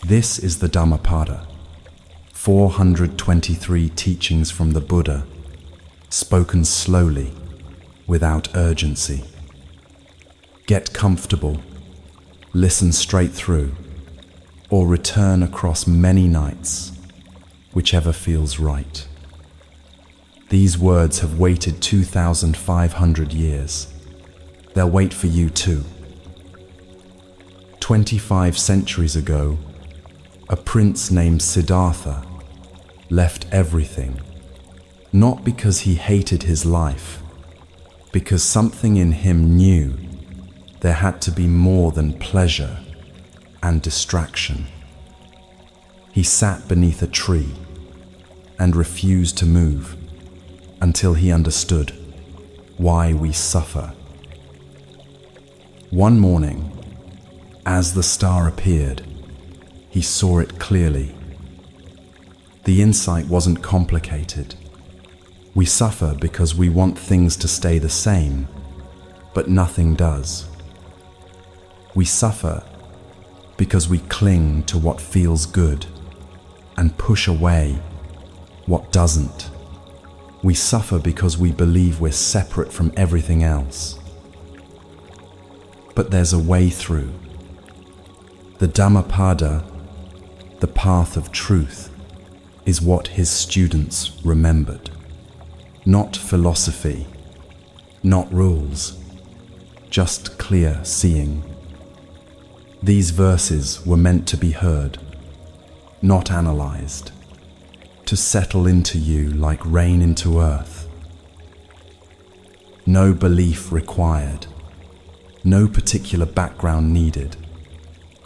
This is the Dhammapada, 423 teachings from the Buddha, spoken slowly, without urgency. Get comfortable, listen straight through, or return across many nights, whichever feels right. These words have waited 2,500 years. They'll wait for you too. 25 centuries ago, a prince named Siddhartha left everything, not because he hated his life, because something in him knew there had to be more than pleasure and distraction. He sat beneath a tree and refused to move until he understood why we suffer. One morning, as the star appeared, he saw it clearly. The insight wasn't complicated. We suffer because we want things to stay the same, but nothing does. We suffer because we cling to what feels good and push away what doesn't. We suffer because we believe we're separate from everything else. But there's a way through. The Dhammapada, the path of truth, is what his students remembered. Not philosophy, not rules, just clear seeing. These verses were meant to be heard, not analyzed, to settle into you like rain into earth. No belief required, no particular background needed.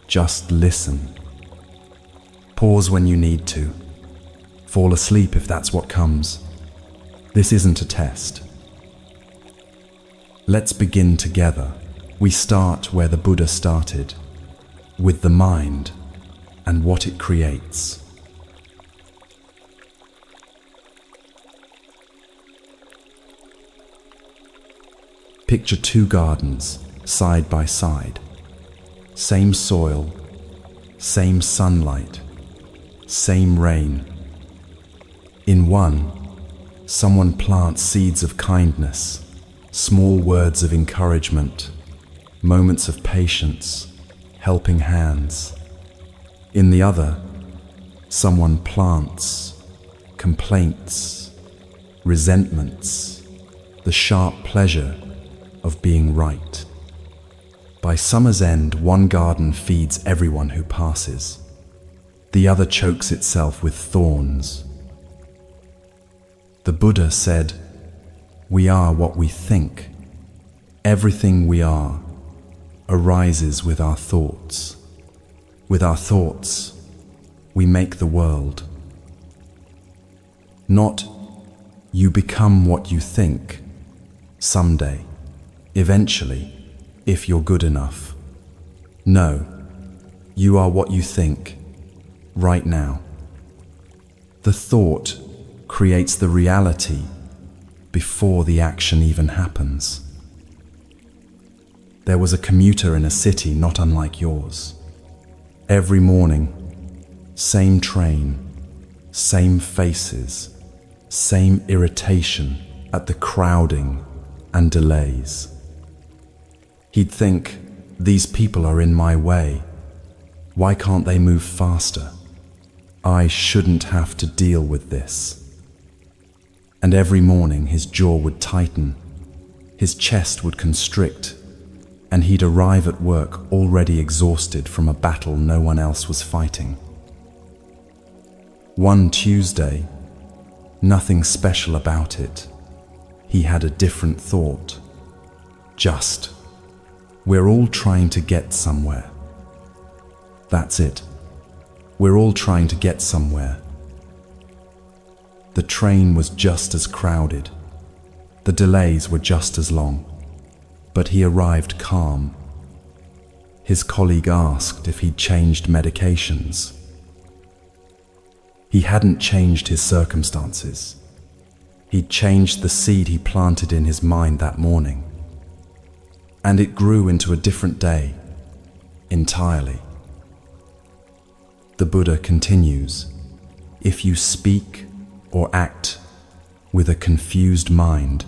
Just listen. Pause when you need to. Fall asleep if that's what comes. This isn't a test. Let's begin together. We start where the Buddha started, with the mind and what it creates. Picture two gardens side by side. Same soil, same sunlight, same rain. In one, someone plants seeds of kindness, small words of encouragement, moments of patience, helping hands. In the other, someone plants complaints, resentments, the sharp pleasure of being right. By summer's end, one garden feeds everyone who passes. The other chokes itself with thorns. The Buddha said, "We are what we think. Everything we are arises with our thoughts. With our thoughts, we make the world." Not, you become what you think, someday, eventually, if you're good enough. No, you are what you think, right now. The thought creates the reality before the action even happens. There was a commuter in a city not unlike yours. Every morning, same train, same faces, same irritation at the crowding and delays. He'd think, these people are in my way. Why can't they move faster? I shouldn't have to deal with this. And every morning his jaw would tighten, his chest would constrict, and he'd arrive at work already exhausted from a battle no one else was fighting. One Tuesday, nothing special about it, he had a different thought. Just, we're all trying to get somewhere. That's it. We're all trying to get somewhere. The train was just as crowded. The delays were just as long. But he arrived calm. His colleague asked if he'd changed medications. He hadn't changed his circumstances. He'd changed the seed he planted in his mind that morning. And it grew into a different day, entirely. The Buddha continues, if you speak or act with a confused mind,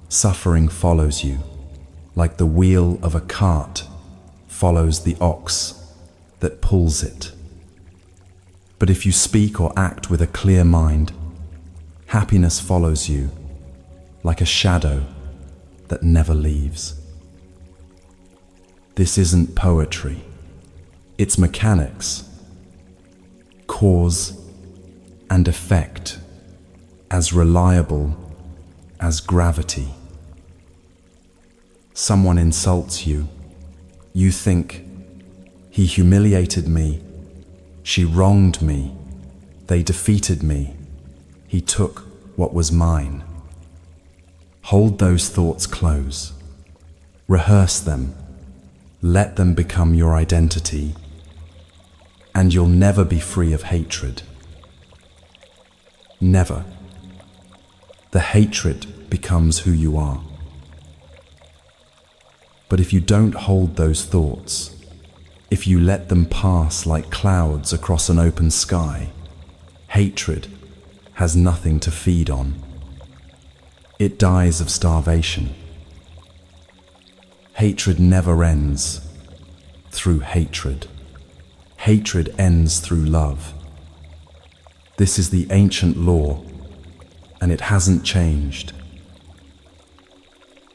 suffering follows you, like the wheel of a cart follows the ox that pulls it. But if you speak or act with a clear mind, happiness follows you, like a shadow that never leaves. This isn't poetry, it's mechanics, cause and effect, as reliable as gravity. Someone insults you, you think, he humiliated me, she wronged me, they defeated me, he took what was mine. Hold those thoughts close, rehearse them, let them become your identity, and you'll never be free of hatred. Never. The hatred becomes who you are. But if you don't hold those thoughts, if you let them pass like clouds across an open sky, hatred has nothing to feed on. It dies of starvation. Hatred never ends through hatred. Hatred ends through love. This is the ancient law, and it hasn't changed.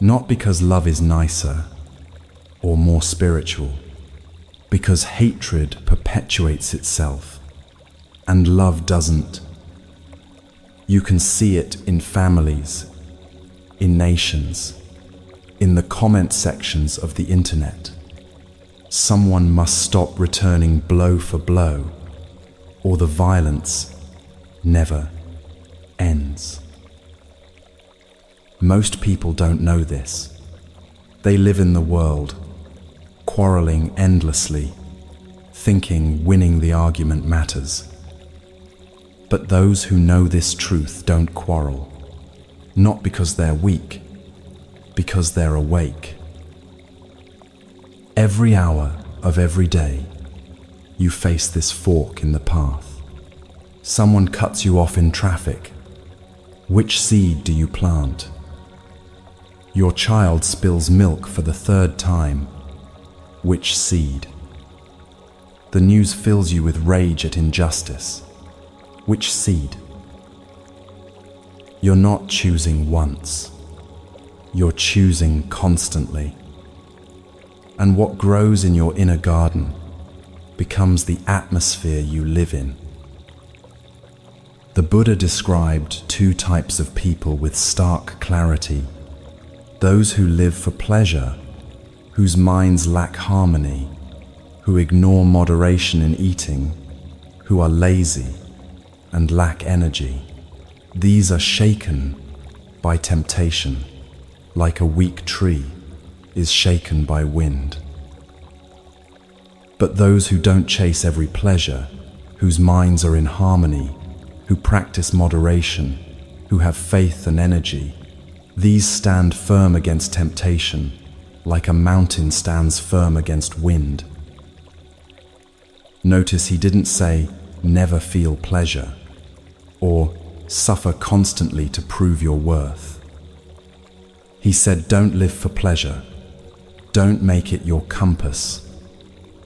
Not because love is nicer or more spiritual, because hatred perpetuates itself, and love doesn't. You can see it in families, in nations, in the comment sections of the internet. Someone must stop returning blow for blow, or the violence never ends. Most people don't know this. They live in the world, quarreling endlessly, thinking winning the argument matters. But those who know this truth don't quarrel, not because they're weak, because they're awake. Every hour of every day, you face this fork in the path. Someone cuts you off in traffic. Which seed do you plant? Your child spills milk for the third time. Which seed? The news fills you with rage at injustice. Which seed? You're not choosing once. You're choosing constantly. And what grows in your inner garden becomes the atmosphere you live in. The Buddha described two types of people with stark clarity: those who live for pleasure, whose minds lack harmony, who ignore moderation in eating, who are lazy and lack energy. These are shaken by temptation, like a weak tree is shaken by wind. But those who don't chase every pleasure, whose minds are in harmony, who practice moderation, who have faith and energy, these stand firm against temptation, like a mountain stands firm against wind. Notice he didn't say, never feel pleasure, or suffer constantly to prove your worth. He said, don't live for pleasure. Don't make it your compass,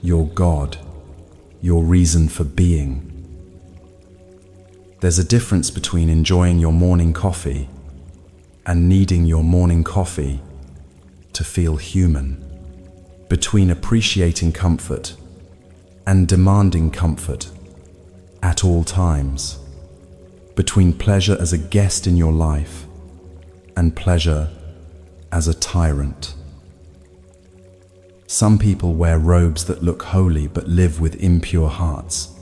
your God, your reason for being. There's a difference between enjoying your morning coffee and needing your morning coffee to feel human, between appreciating comfort and demanding comfort at all times, between pleasure as a guest in your life and pleasure as a tyrant. Some people wear robes that look holy but live with impure hearts,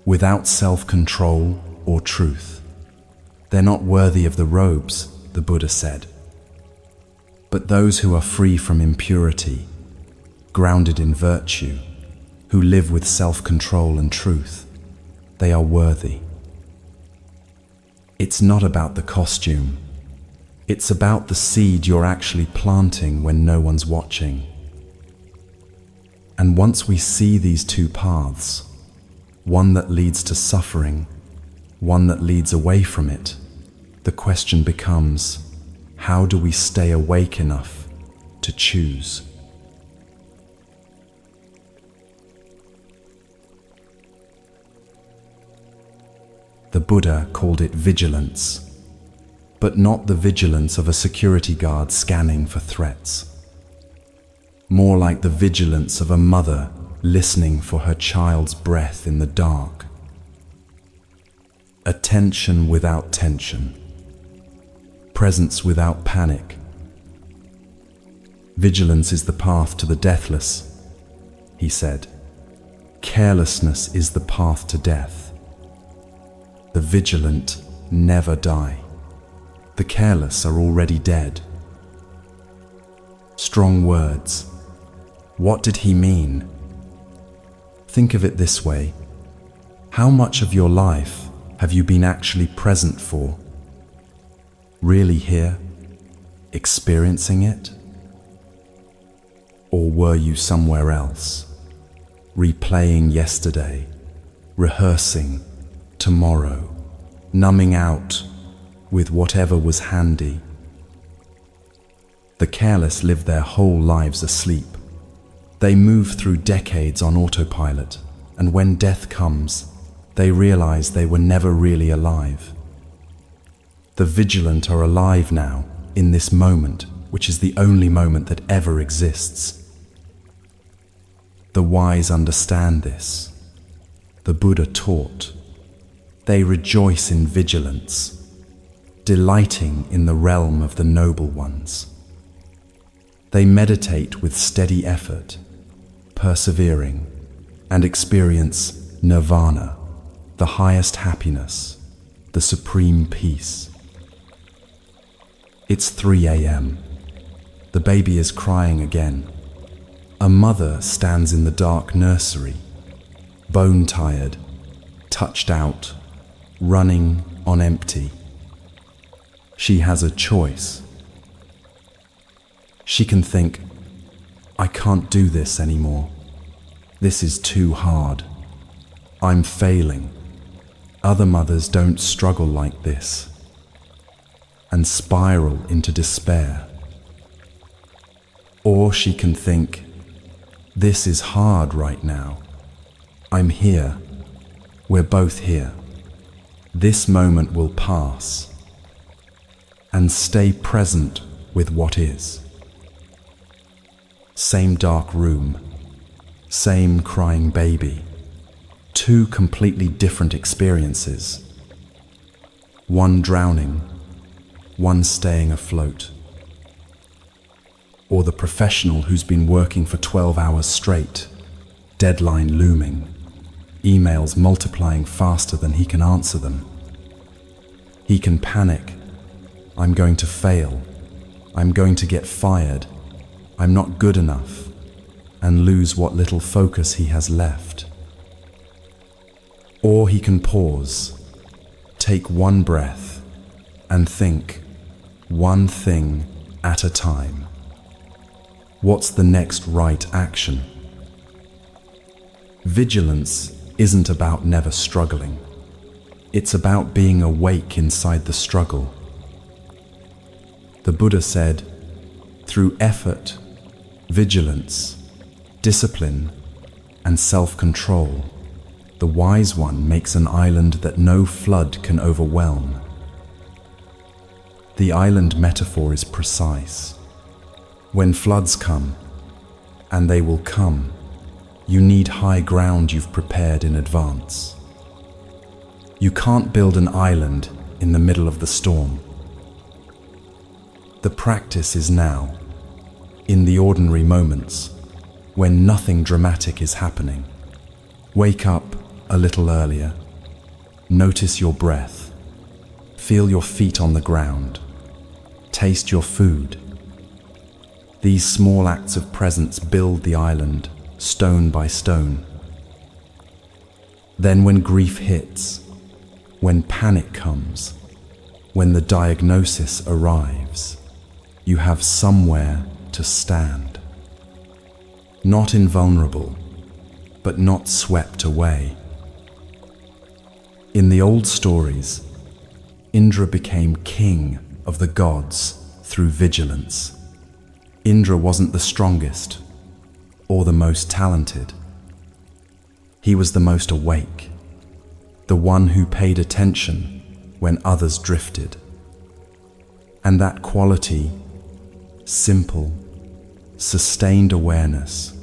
without self-control or truth. They're not worthy of the robes, the Buddha said. But those who are free from impurity, grounded in virtue, who live with self-control and truth, they are worthy. It's not about the costume. It's about the seed you're actually planting when no one's watching. And once we see these two paths, one that leads to suffering, one that leads away from it, the question becomes, how do we stay awake enough to choose? The Buddha called it vigilance, but not the vigilance of a security guard scanning for threats. More like the vigilance of a mother listening for her child's breath in the dark. Attention without tension. Presence without panic. Vigilance is the path to the deathless, he said. Carelessness is the path to death. The vigilant never die. The careless are already dead. Strong words. What did he mean? Think of it this way. How much of your life have you been actually present for? Really here? Experiencing it? Or were you somewhere else? Replaying yesterday, rehearsing tomorrow, numbing out with whatever was handy. The careless live their whole lives asleep. They move through decades on autopilot, and when death comes, they realize they were never really alive. The vigilant are alive now, in this moment, which is the only moment that ever exists. The wise understand this. The Buddha taught. They rejoice in vigilance, delighting in the realm of the noble ones. They meditate with steady effort, persevering, and experience nirvana, the highest happiness, the supreme peace. It's 3 a.m. The baby is crying again. A mother stands in the dark nursery, bone-tired, touched out, running on empty. She has a choice. She can think, I can't do this anymore. This is too hard. I'm failing. Other mothers don't struggle like this, and spiral into despair. Or she can think, this is hard right now. I'm here. We're both here. This moment will pass, and stay present with what is. Same dark room, same crying baby, two completely different experiences. One drowning, one staying afloat. Or the professional who's been working for 12 hours straight, deadline looming, emails multiplying faster than he can answer them. He can panic. I'm going to fail. I'm going to get fired. I'm not good enough, and lose what little focus he has left. Or he can pause, take one breath, and think one thing at a time. What's the next right action? Vigilance isn't about never struggling. It's about being awake inside the struggle. The Buddha said, through effort, vigilance, discipline, and self-control, the wise one makes an island that no flood can overwhelm. The island metaphor is precise. When floods come, and they will come, you need high ground you've prepared in advance. You can't build an island in the middle of the storm. The practice is now, in the ordinary moments, when nothing dramatic is happening. Wake up a little earlier. Notice your breath. Feel your feet on the ground. Taste your food. These small acts of presence build the island, stone by stone. Then when grief hits, when panic comes, when the diagnosis arrives, you have somewhere to stand. Not invulnerable, but not swept away. In the old stories, Indra became king of the gods through vigilance. Indra wasn't the strongest or the most talented. He was the most awake, the one who paid attention when others drifted. And that quality, simple, sustained awareness,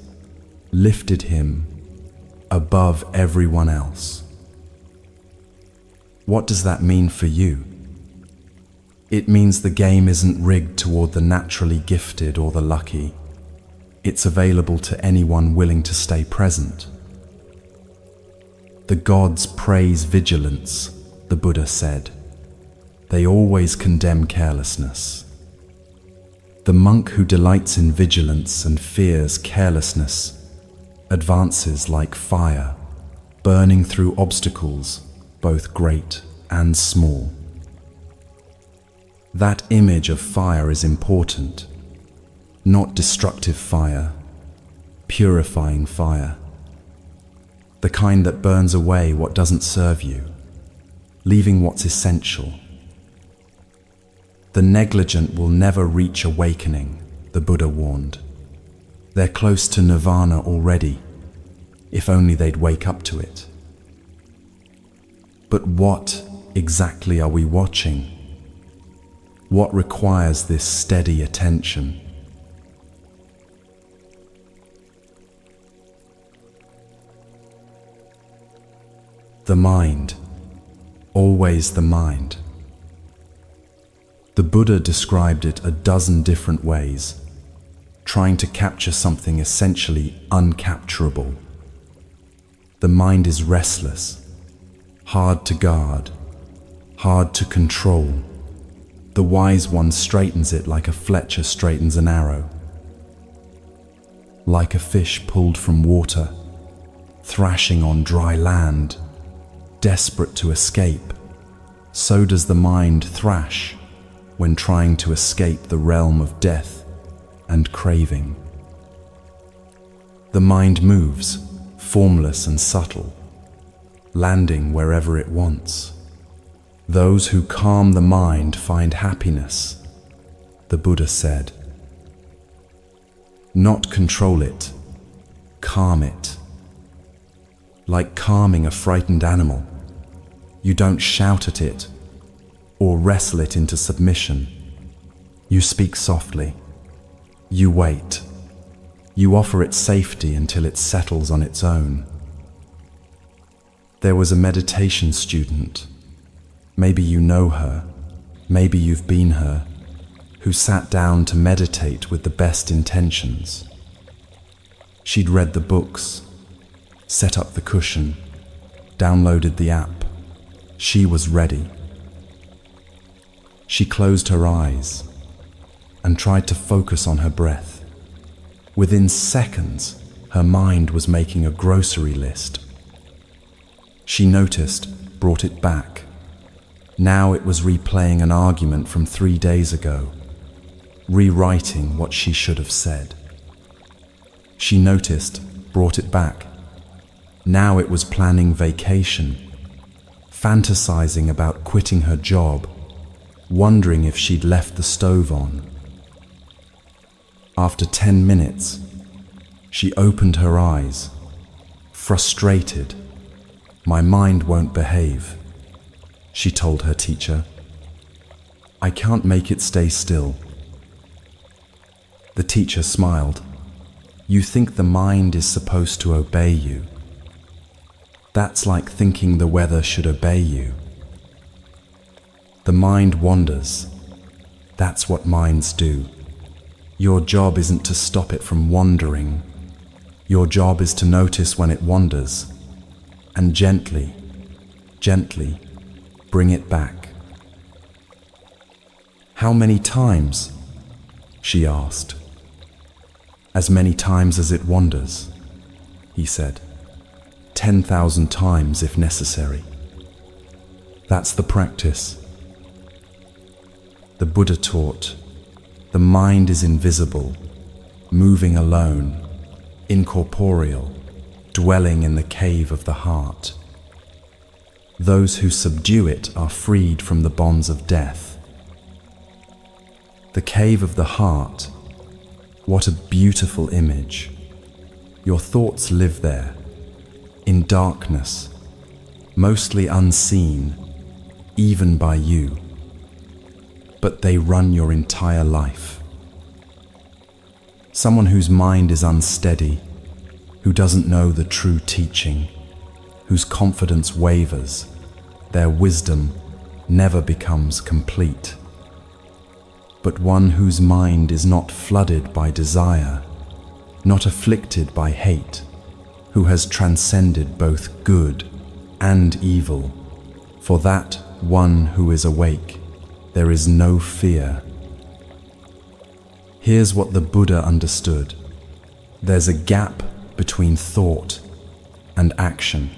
lifted him above everyone else. What does that mean for you? It means the game isn't rigged toward the naturally gifted or the lucky. It's available to anyone willing to stay present. The gods praise vigilance, the Buddha said. They always condemn carelessness. The monk who delights in vigilance and fears carelessness advances like fire, burning through obstacles, both great and small. That image of fire is important, not destructive fire, purifying fire, the kind that burns away what doesn't serve you, leaving what's essential. The negligent will never reach awakening, the Buddha warned. They're close to nirvana already, if only they'd wake up to it. But what exactly are we watching? What requires this steady attention? The mind, always the mind. The Buddha described it a dozen different ways, trying to capture something essentially uncapturable. The mind is restless, hard to guard, hard to control. The wise one straightens it like a fletcher straightens an arrow. Like a fish pulled from water, thrashing on dry land, desperate to escape, so does the mind thrash when trying to escape the realm of death and craving. The mind moves, formless and subtle, landing wherever it wants. Those who calm the mind find happiness, the Buddha said. Not control it, calm it. Like calming a frightened animal, you don't shout at it or wrestle it into submission. You speak softly. You wait. You offer it safety until it settles on its own. There was a meditation student, maybe you know her, maybe you've been her, who sat down to meditate with the best intentions. She'd read the books, set up the cushion, downloaded the app. She was ready. She closed her eyes and tried to focus on her breath. Within seconds, her mind was making a grocery list. She noticed, brought it back. Now it was replaying an argument from 3 days ago, rewriting what she should have said. She noticed, brought it back. Now it was planning vacation, fantasizing about quitting her job, wondering if she'd left the stove on. After 10 minutes, she opened her eyes, frustrated. My mind won't behave, she told her teacher. I can't make it stay still. The teacher smiled. You think the mind is supposed to obey you. That's like thinking the weather should obey you. The mind wanders. That's what minds do. Your job isn't to stop it from wandering. Your job is to notice when it wanders and gently, gently bring it back. How many times? She asked. As many times as it wanders, he said. 10,000 times if necessary. That's the practice. The Buddha taught, the mind is invisible, moving alone, incorporeal, dwelling in the cave of the heart. Those who subdue it are freed from the bonds of death. The cave of the heart, what a beautiful image. Your thoughts live there, in darkness, mostly unseen, even by you. But they run your entire life. Someone whose mind is unsteady, who doesn't know the true teaching, whose confidence wavers, their wisdom never becomes complete. But one whose mind is not flooded by desire, not afflicted by hate, who has transcended both good and evil, for that one who is awake, there is no fear. Here's what the Buddha understood. There's a gap between thought and action.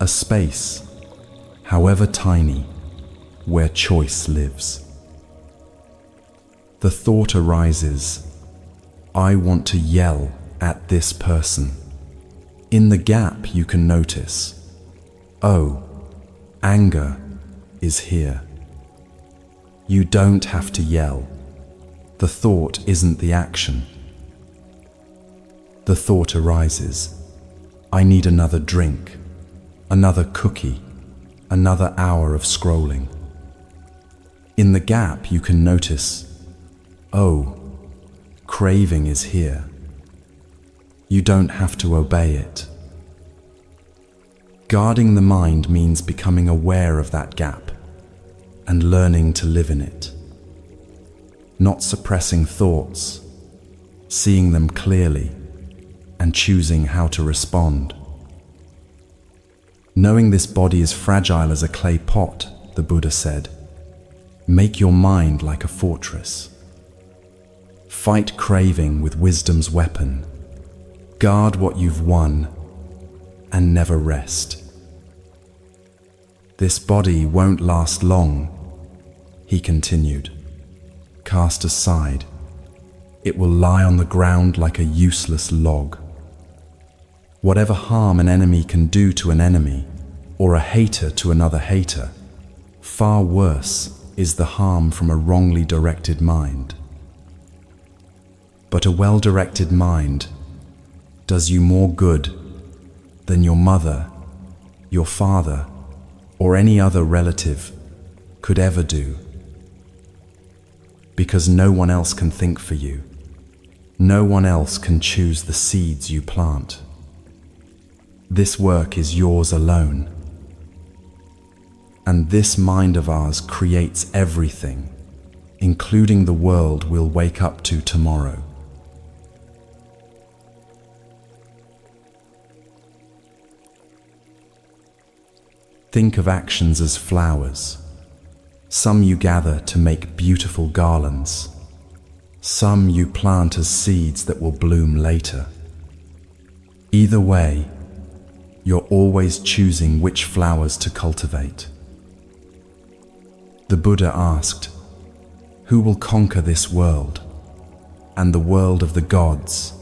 A space, however tiny, where choice lives. The thought arises, I want to yell at this person. In the gap you can notice, oh, anger is here. You don't have to yell. The thought isn't the action. The thought arises, I need another drink, another cookie, another hour of scrolling. In the gap you can notice, oh, craving is here. You don't have to obey it. Guarding the mind means becoming aware of that gap and learning to live in it. Not suppressing thoughts, seeing them clearly, and choosing how to respond. Knowing this body is fragile as a clay pot, the Buddha said, make your mind like a fortress. Fight craving with wisdom's weapon. Guard what you've won and never rest. This body won't last long, he continued. Cast aside, it will lie on the ground like a useless log. Whatever harm an enemy can do to an enemy, or a hater to another hater, far worse is the harm from a wrongly directed mind. But a well-directed mind does you more good than your mother, your father, or any other relative could ever do. Because no one else can think for you. No one else can choose the seeds you plant. This work is yours alone. And this mind of ours creates everything, including the world we'll wake up to tomorrow. Think of actions as flowers. Some you gather to make beautiful garlands. Some you plant as seeds that will bloom later. Either way, you're always choosing which flowers to cultivate. The Buddha asked, who will conquer this world, and the world of the gods,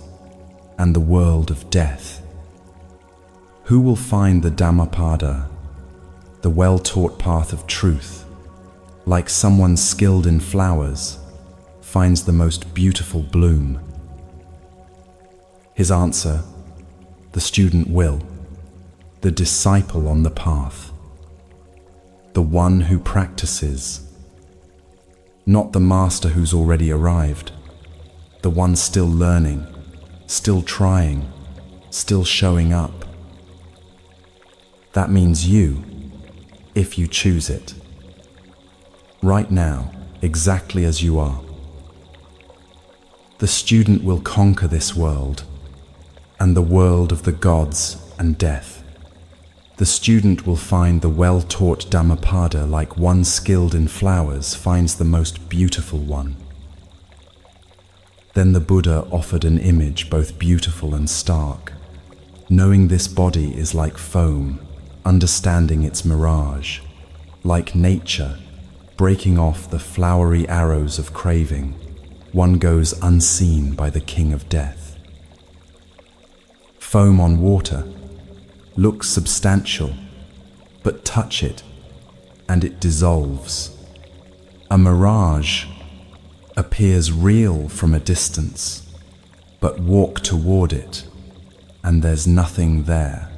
and the world of death? Who will find the Dhammapada, the well-taught path of truth, like someone skilled in flowers, finds the most beautiful bloom? His answer, the student will, the disciple on the path, the one who practices, not the master who's already arrived, the one still learning, still trying, still showing up. That means you, if you choose it. Right now, exactly as you are. The student will conquer this world, and the world of the gods and death. The student will find the well-taught Dhammapada like one skilled in flowers finds the most beautiful one. Then the Buddha offered an image both beautiful and stark. Knowing this body is like foam, understanding its mirage, like nature, breaking off the flowery arrows of craving, one goes unseen by the king of death. Foam on water looks substantial, but touch it and it dissolves. A mirage appears real from a distance, but walk toward it and there's nothing there.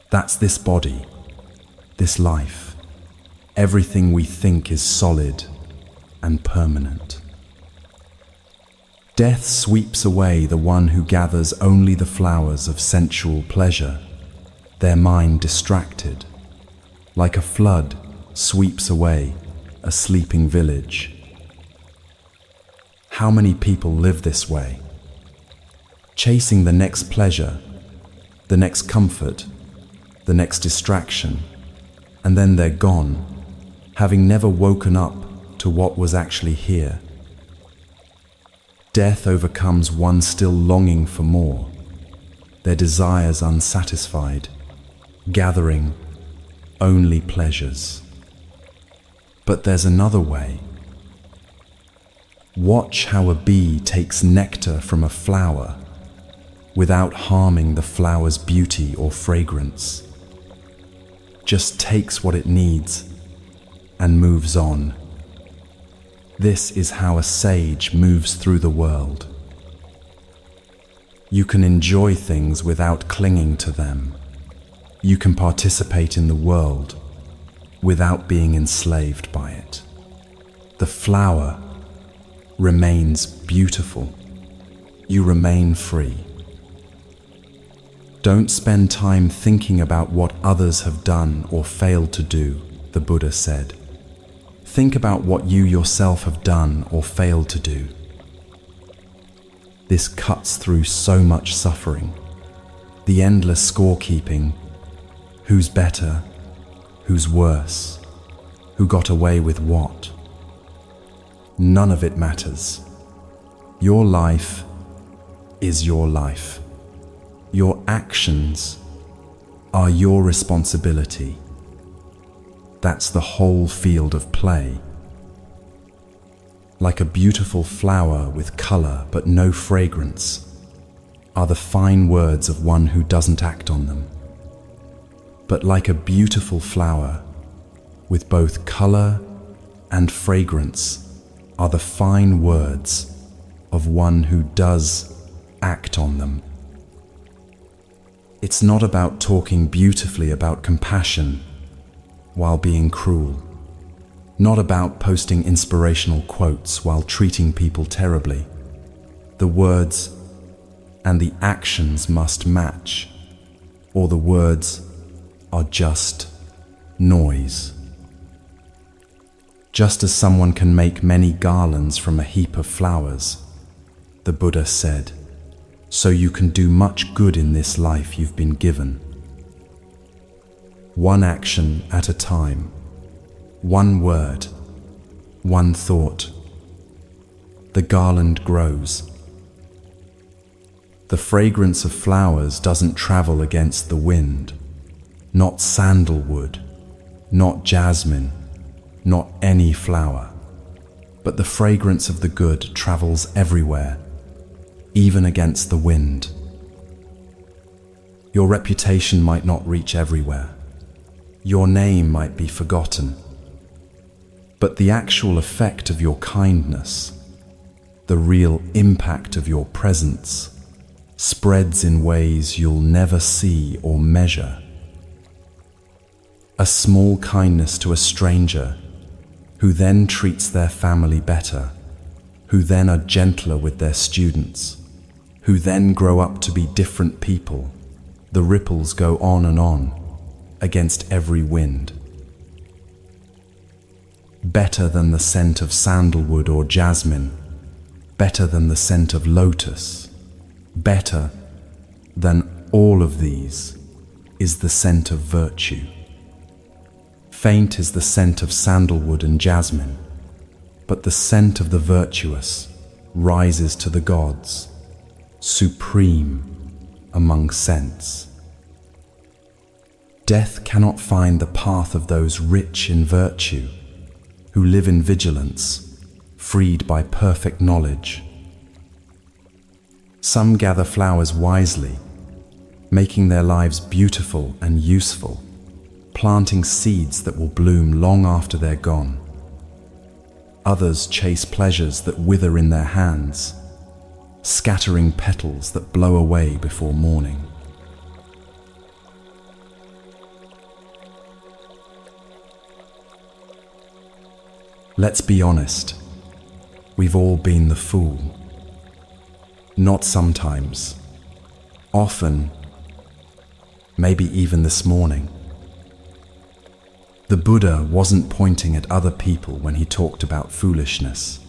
That's this body, this life. Everything we think is solid and permanent. Death sweeps away the one who gathers only the flowers of sensual pleasure, their mind distracted, like a flood sweeps away a sleeping village. How many people live this way, chasing the next pleasure, the next comfort, the next distraction, and then they're gone, having never woken up to what was actually here. Death overcomes one still longing for more, their desires unsatisfied, gathering only pleasures. But there's another way. Watch how a bee takes nectar from a flower without harming the flower's beauty or fragrance. Just takes what it needs and moves on. This is how a sage moves through the world. You can enjoy things without clinging to them. You can participate in the world without being enslaved by it. The flower remains beautiful. You remain free. Don't spend time thinking about what others have done or failed to do, the Buddha said. Think about what you yourself have done or failed to do. This cuts through so much suffering, the endless scorekeeping, who's better, who's worse, who got away with what. None of it matters. Your life is your life. Your actions are your responsibility. That's the whole field of play. Like a beautiful flower with color but no fragrance are the fine words of one who doesn't act on them. But like a beautiful flower with both color and fragrance are the fine words of one who does act on them. It's not about talking beautifully about compassion while being cruel, not about posting inspirational quotes while treating people terribly. The words and the actions must match, or the words are just noise. Just as someone can make many garlands from a heap of flowers, the Buddha said, so you can do much good in this life you've been given. One action at a time, one word, one thought. The garland grows. The fragrance of flowers doesn't travel against the wind. Not sandalwood, not jasmine, not any flower. But the fragrance of the good travels everywhere, even against the wind. Your reputation might not reach everywhere. Your name might be forgotten. But the actual effect of your kindness, the real impact of your presence, spreads in ways you'll never see or measure. A small kindness to a stranger, who then treats their family better, who then are gentler with their students, who then grow up to be different people. The ripples go on and on, against every wind. Better than the scent of sandalwood or jasmine, better than the scent of lotus, better than all of these is the scent of virtue. Faint is the scent of sandalwood and jasmine, but the scent of the virtuous rises to the gods, supreme among scents. Death cannot find the path of those rich in virtue, who live in vigilance, freed by perfect knowledge. Some gather flowers wisely, making their lives beautiful and useful, planting seeds that will bloom long after they're gone. Others chase pleasures that wither in their hands, scattering petals that blow away before morning. Let's be honest, we've all been the fool. Not sometimes, often, maybe even this morning. The Buddha wasn't pointing at other people when he talked about foolishness.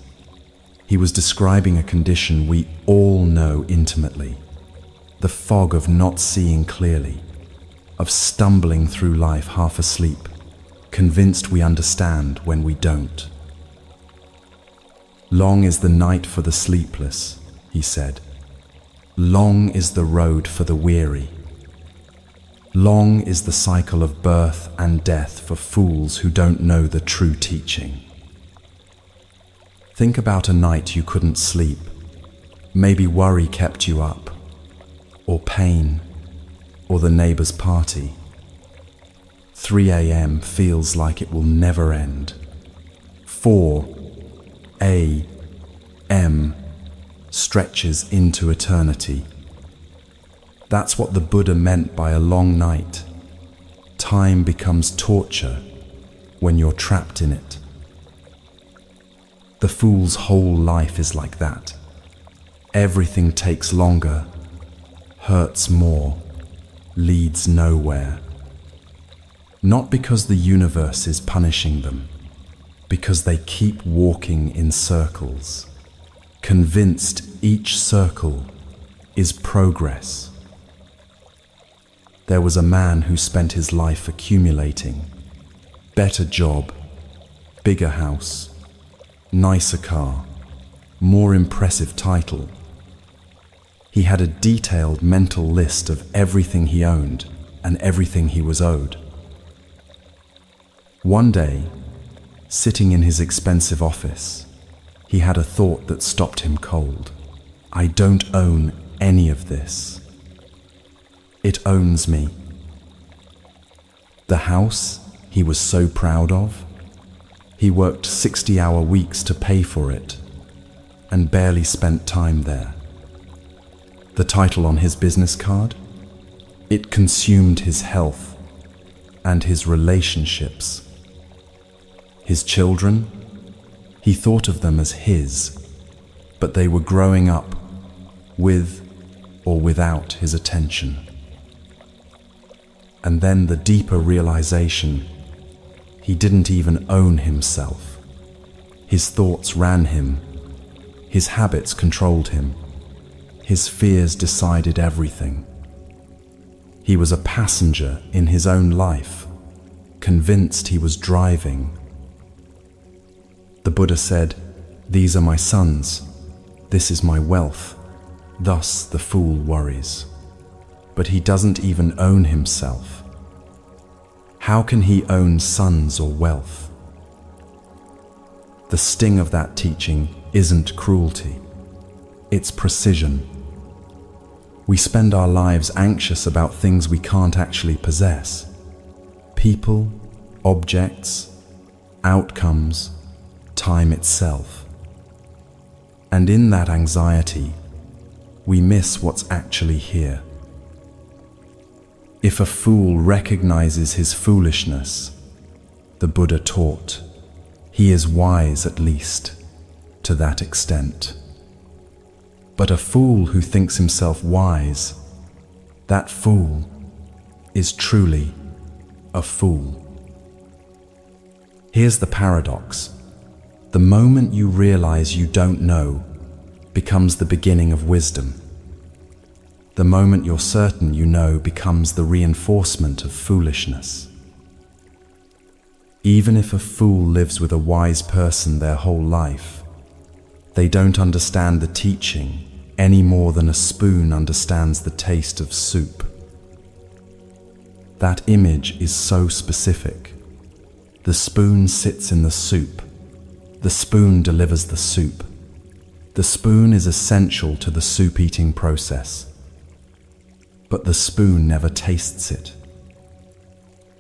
He was describing a condition we all know intimately, the fog of not seeing clearly, of stumbling through life half asleep, convinced we understand when we don't. Long is the night for the sleepless, he said. Long is the road for the weary. Long is the cycle of birth and death for fools who don't know the true teaching. Think about a night you couldn't sleep. Maybe worry kept you up, or pain, or the neighbor's party. 3 a.m. feels like it will never end. 4 a.m. stretches into eternity. That's what the Buddha meant by a long night. Time becomes torture when you're trapped in it. The fool's whole life is like that. Everything takes longer, hurts more, leads nowhere. Not because the universe is punishing them, because they keep walking in circles, convinced each circle is progress. There was a man who spent his life accumulating. Better job, bigger house, nicer car, more impressive title. He had a detailed mental list of everything he owned and everything he was owed. One day, sitting in his expensive office, he had a thought that stopped him cold. I don't own any of this. It owns me. The house he was so proud of, he worked 60-hour weeks to pay for it and barely spent time there. The title on his business card, it consumed his health and his relationships. His children, he thought of them as his, but they were growing up with or without his attention. And then the deeper realization, he didn't even own himself. His thoughts ran him, his habits controlled him, his fears decided everything. He was a passenger in his own life, convinced he was driving. The Buddha said, "These are my sons, this is my wealth." Thus the fool worries. But he doesn't even own himself. How can he own sons or wealth? The sting of that teaching isn't cruelty, it's precision. We spend our lives anxious about things we can't actually possess. People, objects, outcomes, time itself. And in that anxiety, we miss what's actually here. If a fool recognizes his foolishness, the Buddha taught, he is wise at least to that extent. But a fool who thinks himself wise, that fool is truly a fool. Here's the paradox. The moment you realize you don't know becomes the beginning of wisdom. The moment you're certain you know becomes the reinforcement of foolishness. Even if a fool lives with a wise person their whole life, they don't understand the teaching any more than a spoon understands the taste of soup. That image is so specific. The spoon sits in the soup. The spoon delivers the soup. The spoon is essential to the soup-eating process, but the spoon never tastes it.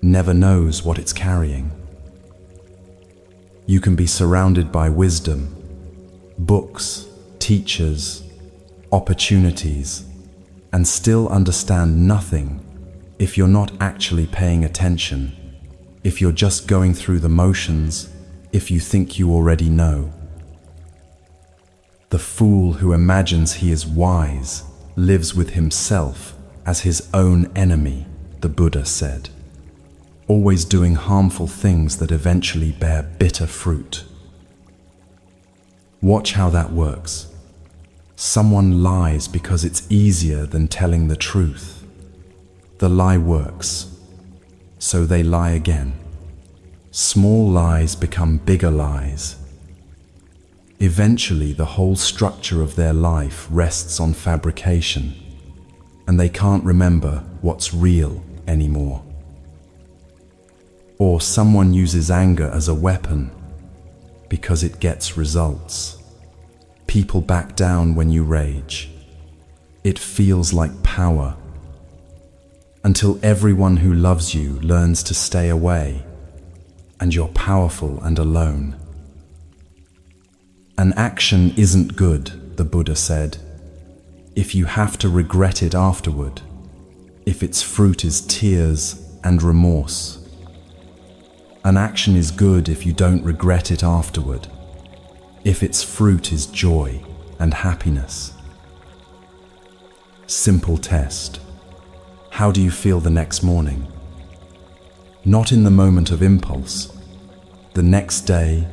never knows what it's carrying. You can be surrounded by wisdom, books, teachers, opportunities, and still understand nothing if you're not actually paying attention, if you're just going through the motions, if you think you already know. The fool who imagines he is wise lives with himself as his own enemy, the Buddha said, always doing harmful things that eventually bear bitter fruit. Watch how that works. Someone lies because it's easier than telling the truth. The lie works, so they lie again. Small lies become bigger lies. Eventually, the whole structure of their life rests on fabrication, and they can't remember what's real anymore. Or someone uses anger as a weapon because it gets results. People back down when you rage. It feels like power, until everyone who loves you learns to stay away, and you're powerful and alone. An action isn't good, the Buddha said, if you have to regret it afterward, if its fruit is tears and remorse. An action is good if you don't regret it afterward, if its fruit is joy and happiness. Simple test. How do you feel the next morning? Not in the moment of impulse, the next day,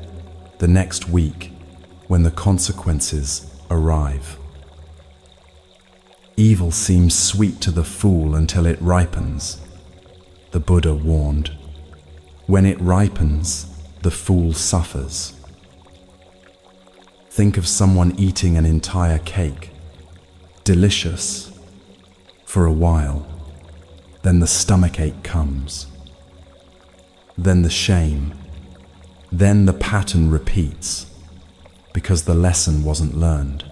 the next week, when the consequences arrive. Evil seems sweet to the fool until it ripens, the Buddha warned. When it ripens, the fool suffers. Think of someone eating an entire cake. Delicious for a while, then the stomachache comes. Then the shame, then the pattern repeats, because the lesson wasn't learned.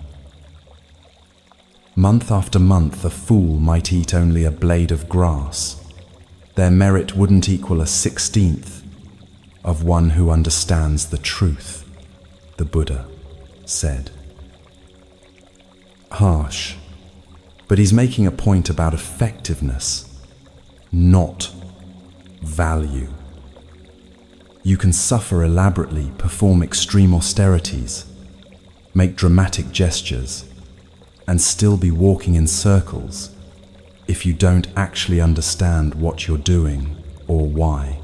Month after month, a fool might eat only a blade of grass. Their merit wouldn't equal a 16th of one who understands the truth, the Buddha said. Harsh, but he's making a point about effectiveness, not value. You can suffer elaborately, perform extreme austerities, make dramatic gestures, and still be walking in circles if you don't actually understand what you're doing or why.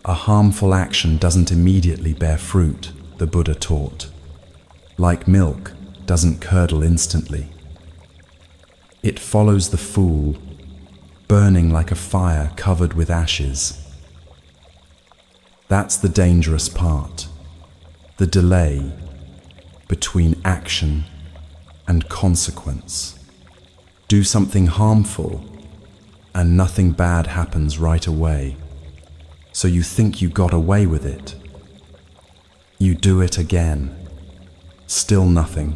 A harmful action doesn't immediately bear fruit, the Buddha taught. Like milk doesn't curdle instantly. It follows the fool, burning like a fire covered with ashes. That's the dangerous part, the delay between action and consequence. Do something harmful and nothing bad happens right away, so you think you got away with it. You do it again, still nothing.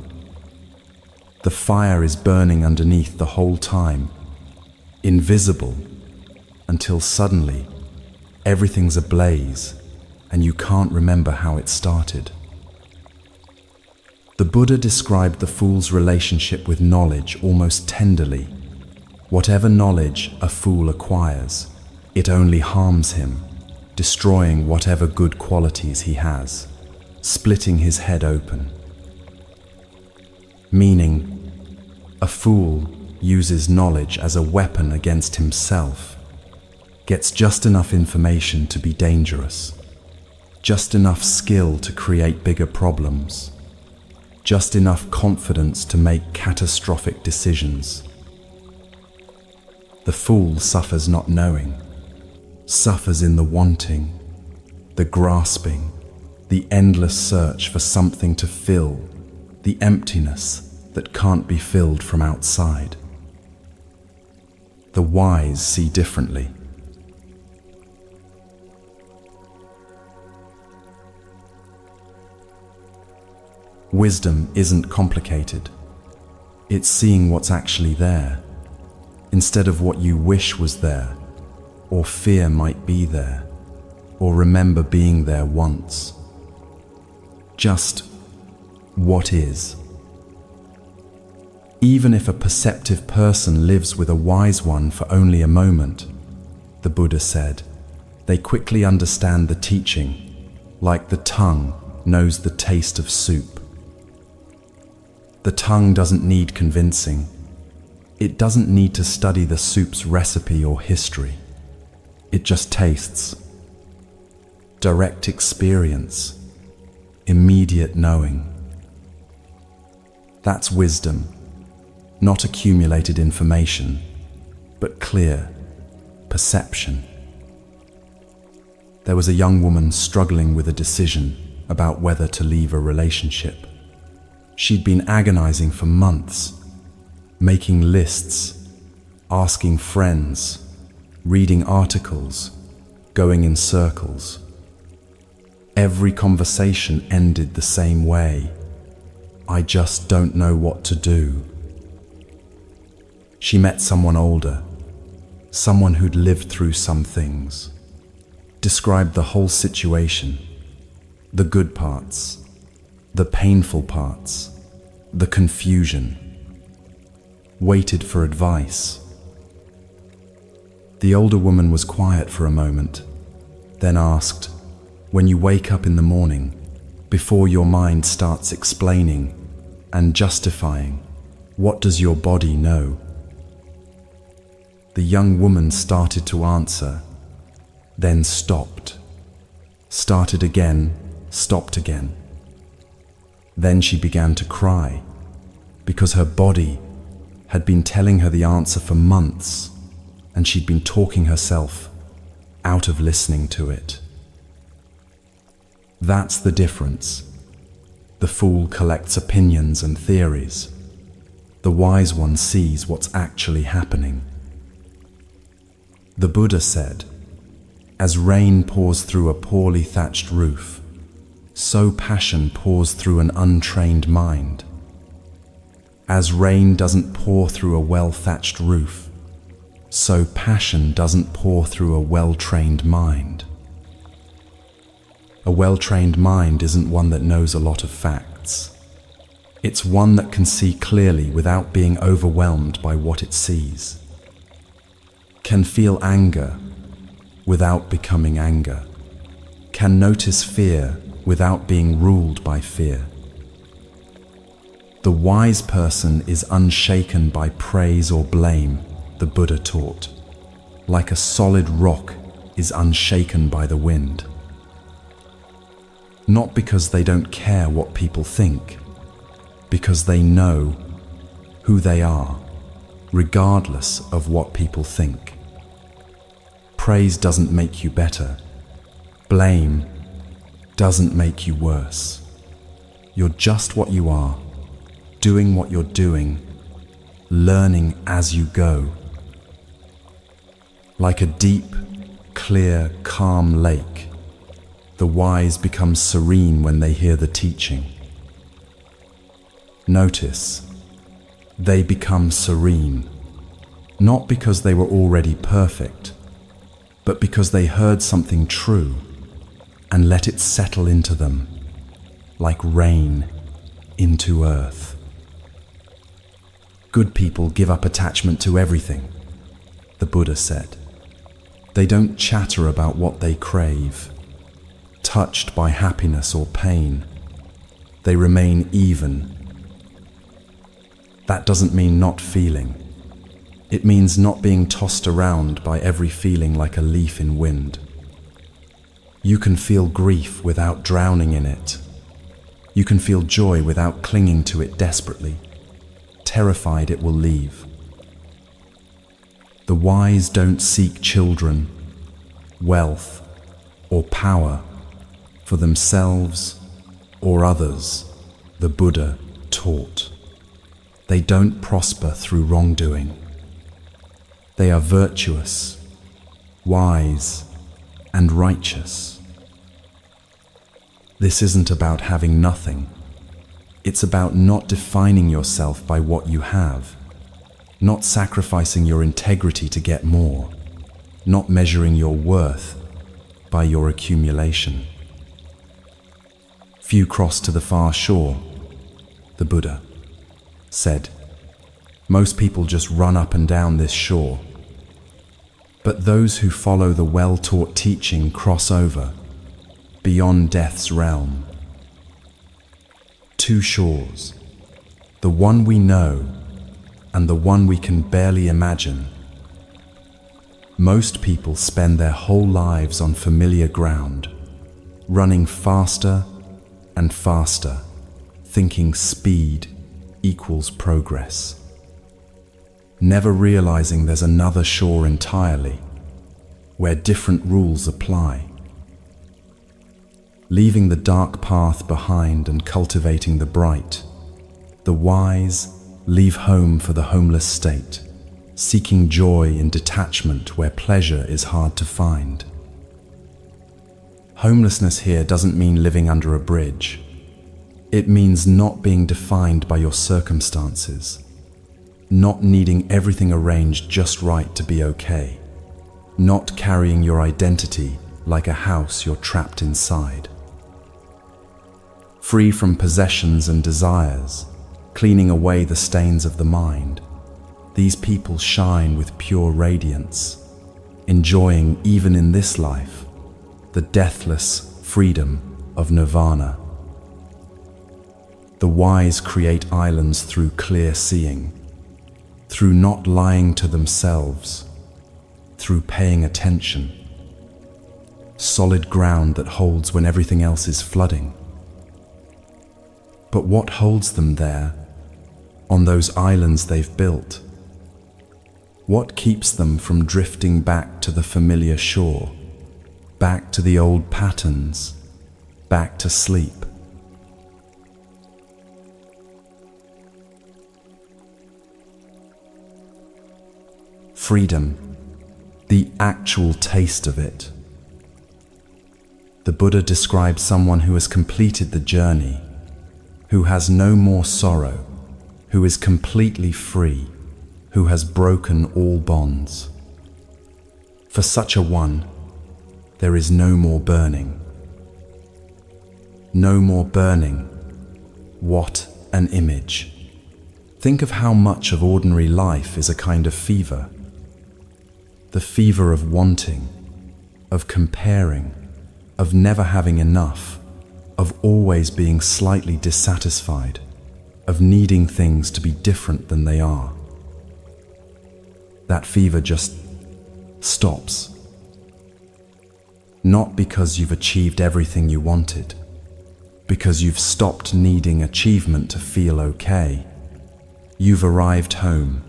The fire is burning underneath the whole time, invisible, until suddenly everything's ablaze and you can't remember how it started. The Buddha described the fool's relationship with knowledge almost tenderly. Whatever knowledge a fool acquires, it only harms him, destroying whatever good qualities he has, splitting his head open. Meaning, a fool uses knowledge as a weapon against himself, gets just enough information to be dangerous, just enough skill to create bigger problems, just enough confidence to make catastrophic decisions. The fool suffers not knowing, suffers in the wanting, the grasping, the endless search for something to fill, the emptiness that can't be filled from outside. The wise see differently. Wisdom isn't complicated. It's seeing what's actually there, instead of what you wish was there, or fear might be there, or remember being there once. Just what is. Even if a perceptive person lives with a wise one for only a moment, the Buddha said, they quickly understand the teaching, like the tongue knows the taste of soup. The tongue doesn't need convincing. It doesn't need to study the soup's recipe or history. It just tastes. Direct experience, immediate knowing. That's wisdom, not accumulated information, but clear perception. There was a young woman struggling with a decision about whether to leave a relationship. She'd been agonizing for months, making lists, asking friends, reading articles, going in circles. Every conversation ended the same way. I just don't know what to do. She met someone older, someone who'd lived through some things, described the whole situation, the good parts, the painful parts, the confusion, waited for advice. The older woman was quiet for a moment, then asked, when you wake up in the morning, before your mind starts explaining and justifying, what does your body know? The young woman started to answer, then stopped, started again, stopped again. Then she began to cry, because her body had been telling her the answer for months, and she'd been talking herself out of listening to it. That's the difference. The fool collects opinions and theories. The wise one sees what's actually happening. The Buddha said, as rain pours through a poorly thatched roof, so passion pours through an untrained mind. As rain doesn't pour through a well-thatched roof, so passion doesn't pour through a well-trained mind. A well-trained mind isn't one that knows a lot of facts. It's one that can see clearly without being overwhelmed by what it sees. Can feel anger without becoming anger. Can notice fear without being ruled by fear. The wise person is unshaken by praise or blame, the Buddha taught, like a solid rock is unshaken by the wind. Not because they don't care what people think, because they know who they are, regardless of what people think. Praise doesn't make you better. Blame doesn't make you worse. You're just what you are, doing what you're doing, learning as you go. Like a deep, clear, calm lake, the wise become serene when they hear the teaching. Notice, they become serene, not because they were already perfect, but because they heard something true and let it settle into them, like rain into earth. Good people give up attachment to everything, the Buddha said. They don't chatter about what they crave, touched by happiness or pain. They remain even. That doesn't mean not feeling. It means not being tossed around by every feeling like a leaf in wind. You can feel grief without drowning in it. You can feel joy without clinging to it desperately, terrified it will leave. The wise don't seek children, wealth, or power for themselves or others, the Buddha taught. They don't prosper through wrongdoing. They are virtuous, wise, and righteous. This isn't about having nothing. It's about not defining yourself by what you have, not sacrificing your integrity to get more. not measuring your worth by your accumulation. Few cross to the far shore, the Buddha said. Most people just run up and down this shore. But those who follow the well-taught teaching cross over, beyond death's realm. Two shores, the one we know and the one we can barely imagine. Most people spend their whole lives on familiar ground, running faster and faster, thinking speed equals progress, never realizing there's another shore entirely, where different rules apply. Leaving the dark path behind and cultivating the bright, the wise leave home for the homeless state, seeking joy in detachment where pleasure is hard to find. Homelessness here doesn't mean living under a bridge. It means not being defined by your circumstances, not needing everything arranged just right to be okay, not carrying your identity like a house you're trapped inside. Free from possessions and desires, cleaning away the stains of the mind, these people shine with pure radiance, enjoying even in this life the deathless freedom of nirvana. The wise create islands through clear seeing, through not lying to themselves, through paying attention. Solid ground that holds when everything else is flooding. But what holds them there, on those islands they've built? What keeps them from drifting back to the familiar shore, back to the old patterns, back to sleep? Freedom, the actual taste of it. The Buddha describes someone who has completed the journey, who has no more sorrow, who is completely free, who has broken all bonds. For such a one, there is no more burning. No more burning. What an image. Think of how much of ordinary life is a kind of fever. The fever of wanting, of comparing, of never having enough, of always being slightly dissatisfied, of needing things to be different than they are. That fever just stops. Not because you've achieved everything you wanted, because you've stopped needing achievement to feel okay. You've arrived home,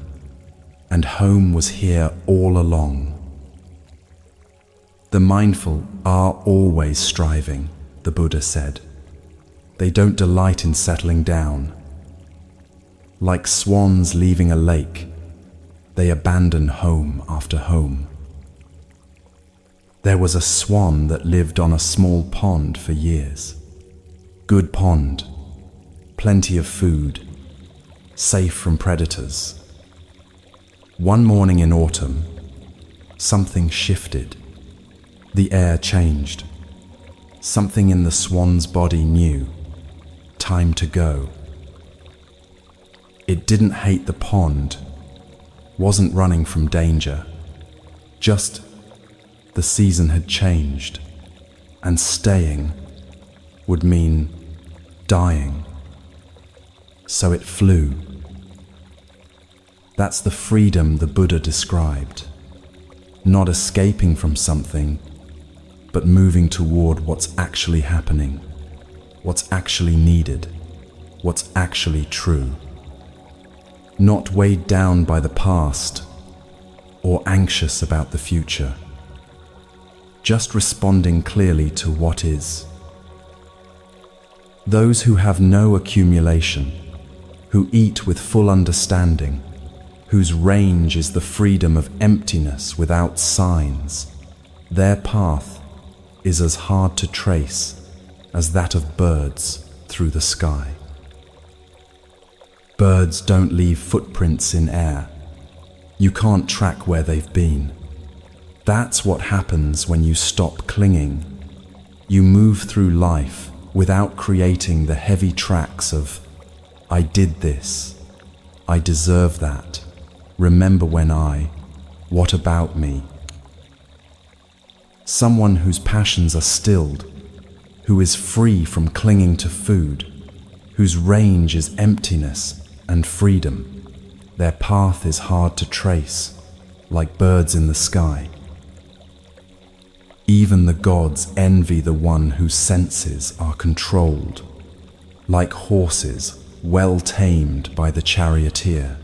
and home was here all along. The mindful are always striving, the Buddha said. They don't delight in settling down. Like swans leaving a lake, they abandon home after home. There was a swan that lived on a small pond for years. Good pond, plenty of food, safe from predators. One morning in autumn, something shifted. The air changed. Something in the swan's body knew, time to go. It didn't hate the pond, wasn't running from danger, just the season had changed, and staying would mean dying. So it flew. That's the freedom the Buddha described. Not escaping from something, but moving toward what's actually happening, what's actually needed, what's actually true. Not weighed down by the past or anxious about the future. Just responding clearly to what is. Those who have no accumulation, who eat with full understanding, whose range is the freedom of emptiness without signs, their path is as hard to trace as that of birds through the sky. Birds don't leave footprints in air. You can't track where they've been. That's what happens when you stop clinging. You move through life without creating the heavy tracks of, I did this, I deserve that, remember when what about me? Someone whose passions are stilled, who is free from clinging to food, whose range is emptiness and freedom. Their path is hard to trace, like birds in the sky. Even the gods envy the one whose senses are controlled, like horses well tamed by the charioteer,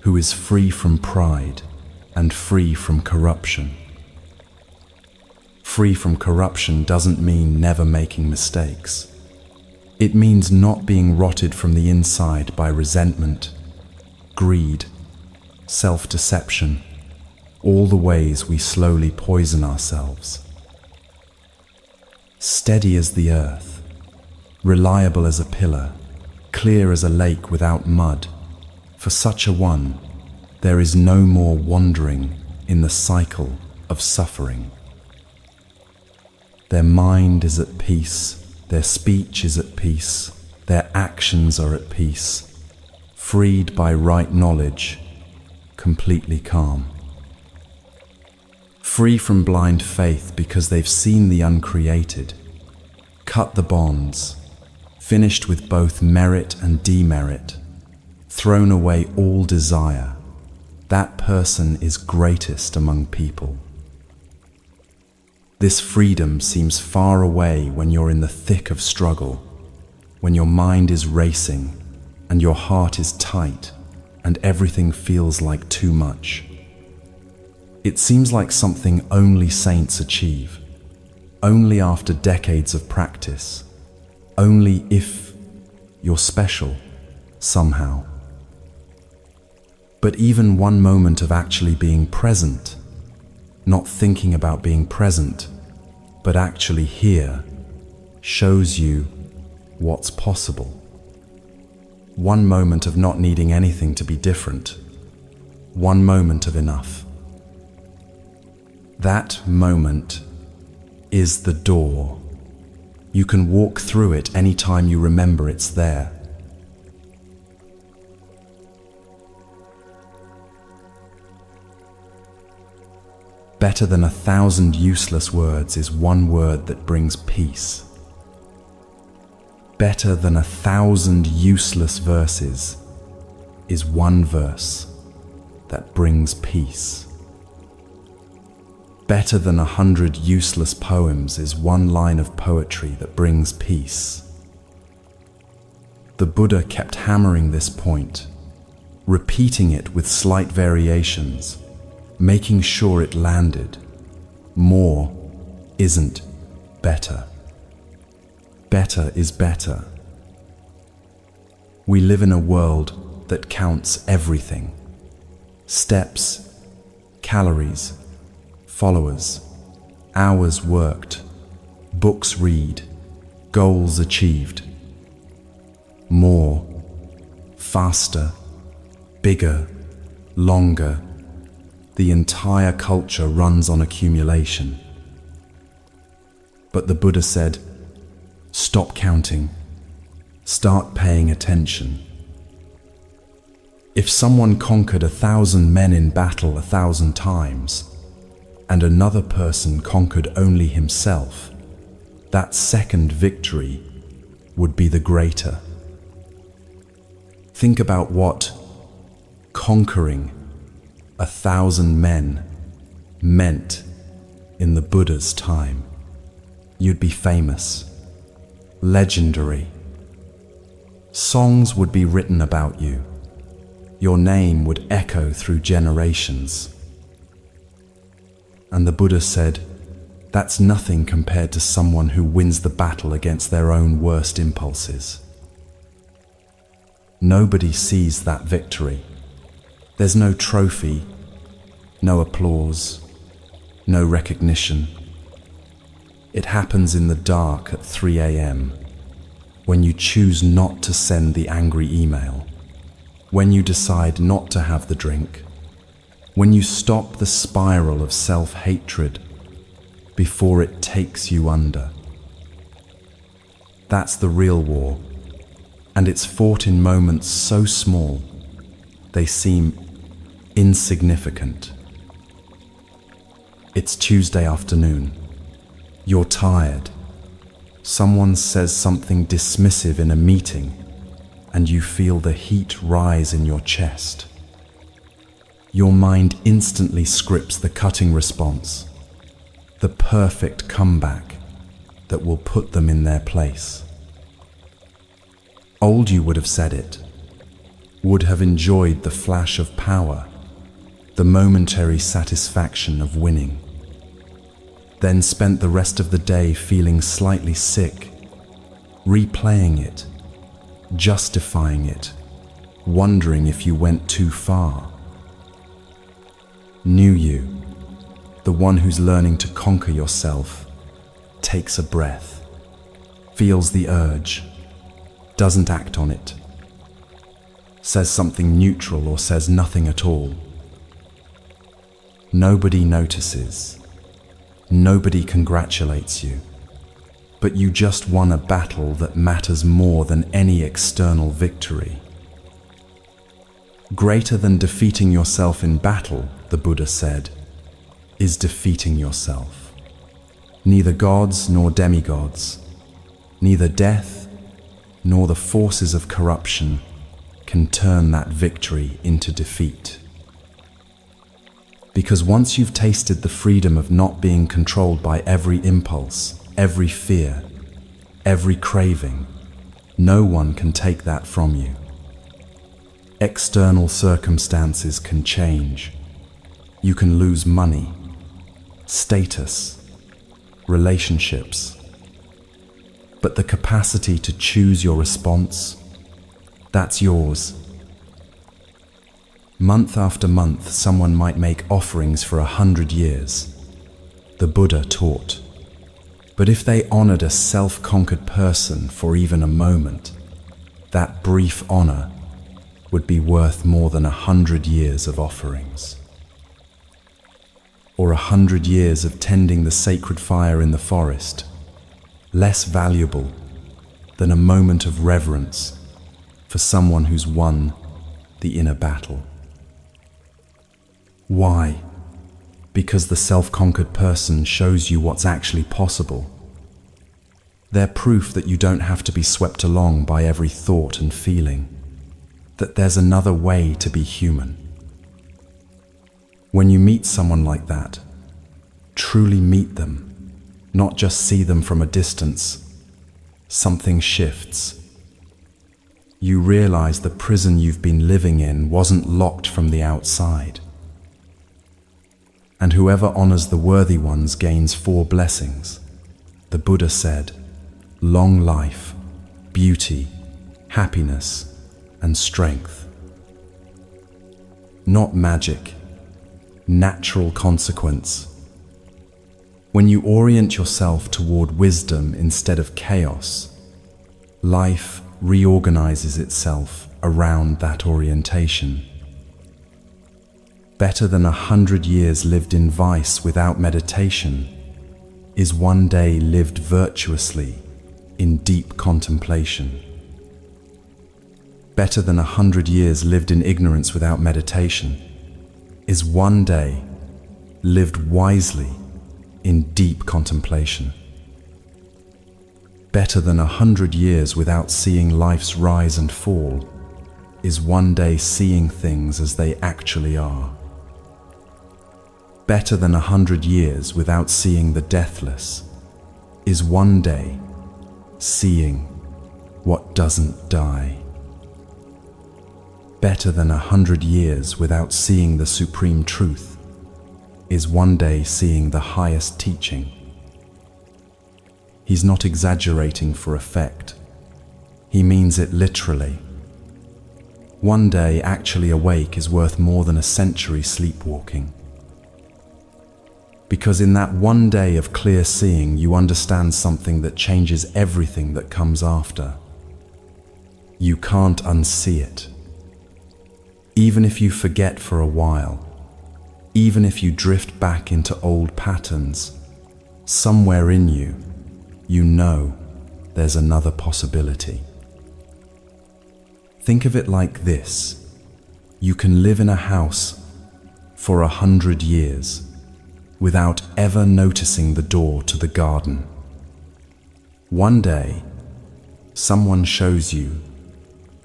who is free from pride and free from corruption. Free from corruption doesn't mean never making mistakes. It means not being rotted from the inside by resentment, greed, self-deception, all the ways we slowly poison ourselves. Steady as the earth, reliable as a pillar, clear as a lake without mud, for such a one, there is no more wandering in the cycle of suffering. Their mind is at peace, their speech is at peace, their actions are at peace, freed by right knowledge, completely calm. Free from blind faith because they've seen the uncreated, cut the bonds, finished with both merit and demerit, thrown away all desire. That person is greatest among people. This freedom seems far away when you're in the thick of struggle, when your mind is racing and your heart is tight and everything feels like too much. It seems like something only saints achieve, only after decades of practice, only if you're special somehow. But even one moment of actually being present, not thinking about being present, but actually here, shows you what's possible. One moment of not needing anything to be different, one moment of enough. That moment is the door. You can walk through it anytime you remember it's there. Better than 1,000 useless words is one word that brings peace. Better than 1,000 useless verses is one verse that brings peace. Better than 100 useless poems is one line of poetry that brings peace. The Buddha kept hammering this point, repeating it with slight variations, making sure it landed. More isn't better. Better is better. We live in a world that counts everything. Steps, calories, followers, hours worked, books read, goals achieved. More, faster, bigger, longer. The entire culture runs on accumulation. But the Buddha said, stop counting, start paying attention. If someone conquered 1,000 men in battle 1,000 times, and another person conquered only himself, that second victory would be the greater. Think about what conquering 1,000 men meant in the Buddha's time. You'd be famous, legendary. Songs would be written about you. Your name would echo through generations. And the Buddha said, that's nothing compared to someone who wins the battle against their own worst impulses. Nobody sees that victory. There's no trophy, no applause, no recognition. It happens in the dark at 3 a.m., when you choose not to send the angry email, when you decide not to have the drink, When you stop the spiral of self-hatred before it takes you under. That's the real war, and it's fought in moments so small they seem insignificant. It's Tuesday afternoon. You're tired. Someone says something dismissive in a meeting, and you feel the heat rise in your chest. Your mind instantly scripts the cutting response, the perfect comeback that will put them in their place. Old you would have said it, would have enjoyed the flash of power, the momentary satisfaction of winning, then spent the rest of the day feeling slightly sick, replaying it, justifying it, wondering if you went too far. New you, the one who's learning to conquer yourself, takes a breath, feels the urge, doesn't act on it, says something neutral or says nothing at all. Nobody notices. Nobody congratulates you, but you just won a battle that matters more than any external victory. Greater than defeating yourself in battle, the Buddha said, is defeating yourself. Neither gods nor demigods, neither death nor the forces of corruption can turn that victory into defeat. Because once you've tasted the freedom of not being controlled by every impulse, every fear, every craving, no one can take that from you. External circumstances can change. You can lose money, status, relationships. But the capacity to choose your response, that's yours. Month after month, someone might make offerings for 100 years. The Buddha taught. But if they honored a self-conquered person for even a moment, that brief honor would be worth more than 100 years of offerings. Or 100 years of tending the sacred fire in the forest, less valuable than a moment of reverence for someone who's won the inner battle. Why? Because the self-conquered person shows you what's actually possible. They're proof that you don't have to be swept along by every thought and feeling, that there's another way to be human. When you meet someone like that, truly meet them, not just see them from a distance, something shifts. You realize the prison you've been living in wasn't locked from the outside. And whoever honors the worthy ones gains 4 blessings. The Buddha said, long life, beauty, happiness, and strength. Not magic, natural consequence. When you orient yourself toward wisdom instead of chaos, life reorganizes itself around that orientation. Better than 100 years lived in vice without meditation is one day lived virtuously in deep contemplation. Better than 100 years lived in ignorance without meditation is one day lived wisely in deep contemplation. Better than 100 years without seeing life's rise and fall is one day seeing things as they actually are. Better than 100 years without seeing the deathless is one day seeing what doesn't die. Better than 100 years without seeing the supreme truth is one day seeing the highest teaching. He's not exaggerating for effect. He means it literally. One day actually awake is worth more than a century sleepwalking. Because in that one day of clear seeing, you understand something that changes everything that comes after. You can't unsee it. Even if you forget for a while, Even if you drift back into old patterns, somewhere in you, you know there's another possibility. Think of it like this. You can live in a house for 100 years without ever noticing the door to the garden. One day, someone shows you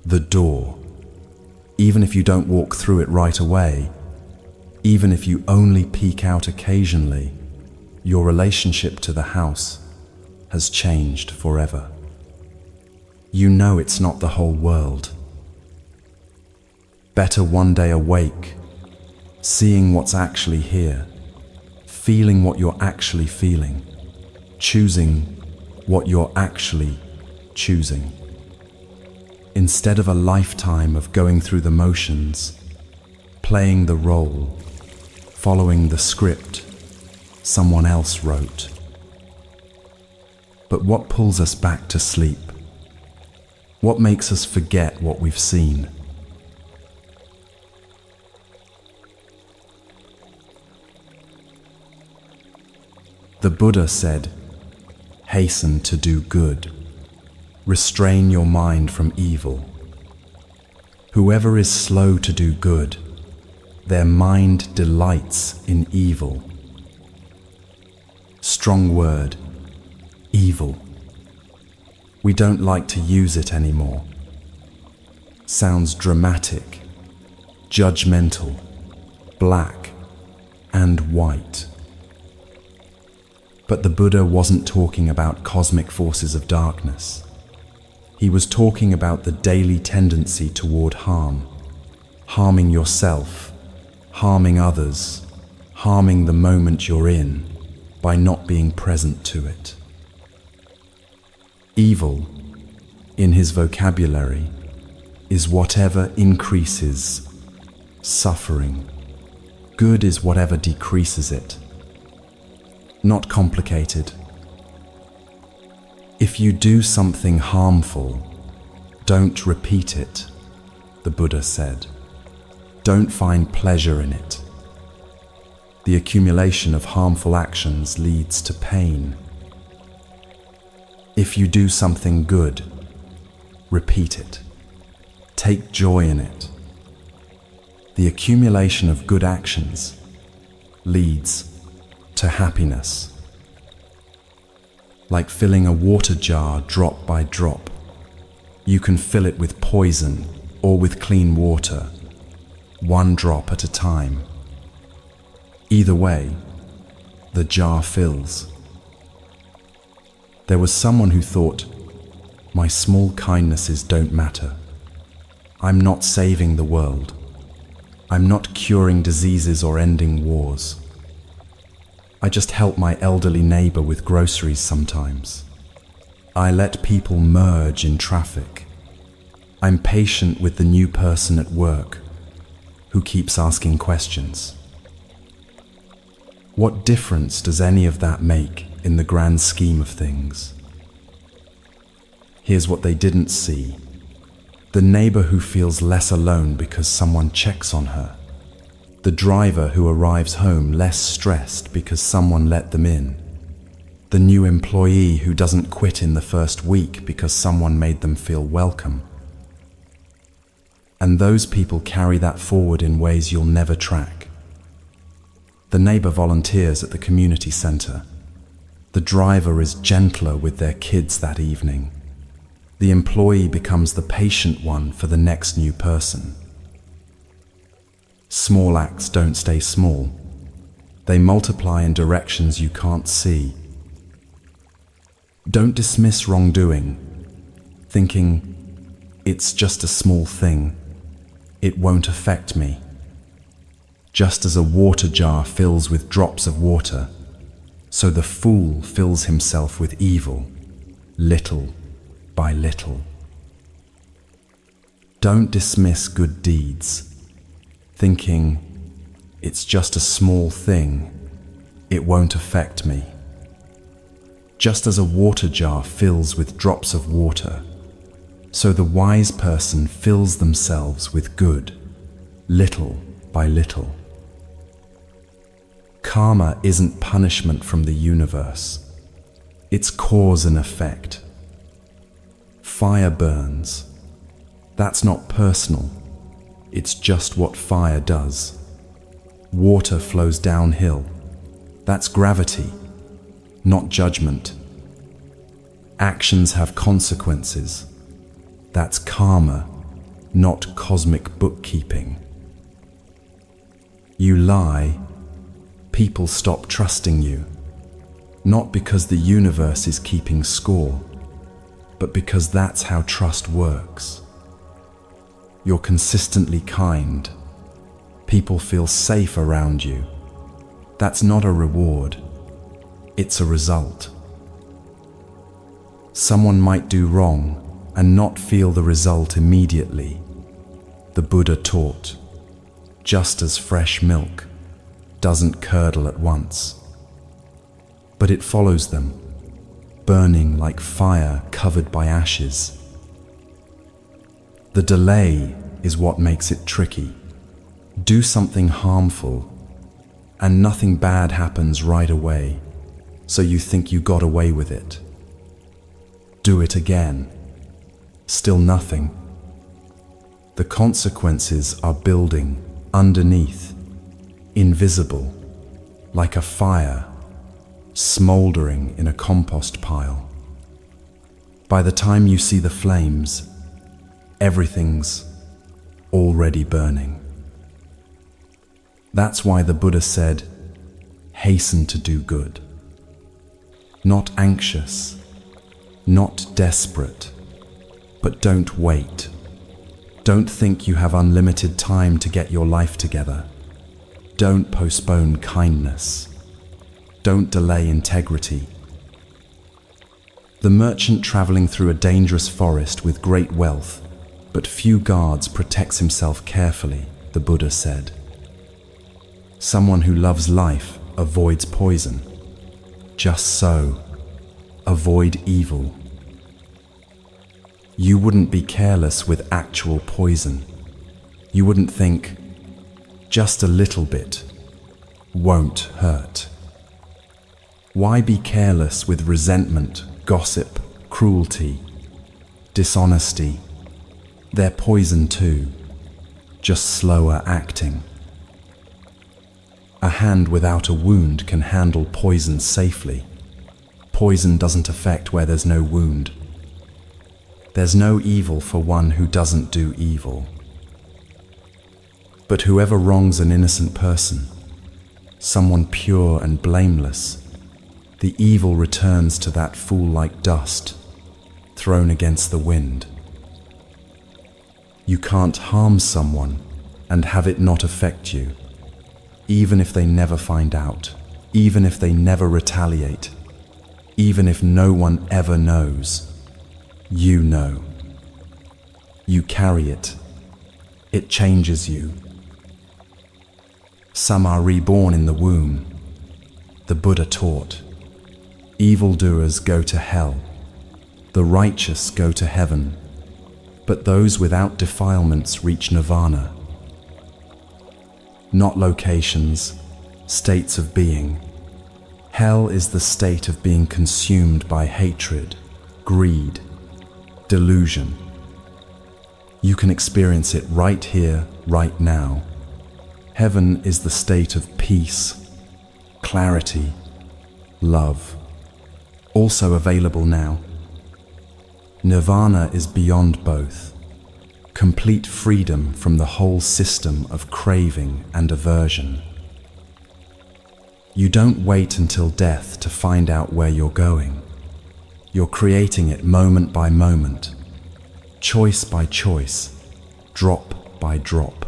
the door. Even if you don't walk through it right away, even if you only peek out occasionally, your relationship to the house has changed forever. You know it's not the whole world. Better one day awake, seeing what's actually here, feeling what you're actually feeling, choosing what you're actually choosing. Instead of a lifetime of going through the motions, playing the role, following the script someone else wrote. But what pulls us back to sleep? What makes us forget what we've seen? The Buddha said, "Hasten to do good. Restrain your mind from evil. Whoever is slow to do good, their mind delights in evil." Strong word, evil. We don't like to use it anymore. Sounds dramatic, judgmental, black and white. But the Buddha wasn't talking about cosmic forces of darkness. He was talking about the daily tendency toward harm, harming yourself, harming others, harming the moment you're in by not being present to it. Evil, in his vocabulary, is whatever increases suffering. Good is whatever decreases it. Not complicated. If you do something harmful, don't repeat it, the Buddha said. Don't find pleasure in it. The accumulation of harmful actions leads to pain. If you do something good, repeat it. Take joy in it. The accumulation of good actions leads to happiness. Like filling a water jar drop by drop. You can fill it with poison or with clean water, one drop at a time. Either way, the jar fills. There was someone who thought, my small kindnesses don't matter. I'm not saving the world. I'm not curing diseases or ending wars. I just help my elderly neighbor with groceries sometimes. I let people merge in traffic. I'm patient with the new person at work who keeps asking questions. What difference does any of that make in the grand scheme of things? Here's what they didn't see. The neighbor who feels less alone because someone checks on her. The driver who arrives home less stressed because someone let them in. The new employee who doesn't quit in the first week because someone made them feel welcome. And those people carry that forward in ways you'll never track. The neighbor volunteers at the community center. The driver is gentler with their kids that evening. The employee becomes the patient one for the next new person. Small acts don't stay small. They multiply in directions you can't see. Don't dismiss wrongdoing, thinking, it's just a small thing. It won't affect me. Just as a water jar fills with drops of water, so the fool fills himself with evil, little by little. Don't dismiss good deeds, thinking, it's just a small thing, it won't affect me. Just as a water jar fills with drops of water, so the wise person fills themselves with good, little by little. Karma isn't punishment from the universe. It's cause and effect. Fire burns. That's not personal. It's just what fire does. Water flows downhill. That's gravity, not judgment. Actions have consequences. That's karma, not cosmic bookkeeping. You lie, people stop trusting you, not because the universe is keeping score, but because that's how trust works. You're consistently kind. People feel safe around you. That's not a reward. It's a result. Someone might do wrong and not feel the result immediately. The Buddha taught, just as fresh milk doesn't curdle at once, but it follows them, burning like fire covered by ashes. The delay is what makes it tricky. Do something harmful, and nothing bad happens right away, so you think you got away with it. Do it again. Still nothing. The consequences are building underneath, invisible, like a fire, smoldering in a compost pile. By the time you see the flames, everything's already burning. That's why the Buddha said, hasten to do good. Not anxious, not desperate, but don't wait. Don't think you have unlimited time to get your life together. Don't postpone kindness. Don't delay integrity. The merchant traveling through a dangerous forest with great wealth, but few guards, protects himself carefully, the Buddha said. Someone who loves life avoids poison. Just so, avoid evil. You wouldn't be careless with actual poison. You wouldn't think, just a little bit won't hurt. Why be careless with resentment, gossip, cruelty, dishonesty? They're poison too, just slower acting. A hand without a wound can handle poison safely. Poison doesn't affect where there's no wound. There's no evil for one who doesn't do evil. But whoever wrongs an innocent person, someone pure and blameless, the evil returns to that fool like dust, thrown against the wind. You can't harm someone and have it not affect you, even if they never find out, even if they never retaliate, even if no one ever knows. You know. You carry it. It changes you. Some are reborn in the womb. The Buddha taught, evildoers go to hell, the righteous go to heaven, but those without defilements reach nirvana. Not locations, states of being. Hell is the state of being consumed by hatred, greed, delusion. You can experience it right here, right now. Heaven is the state of peace, clarity, love, also available now. Nirvana is beyond both, complete freedom from the whole system of craving and aversion. You don't wait until death to find out where you're going. You're creating it moment by moment, choice by choice, drop by drop.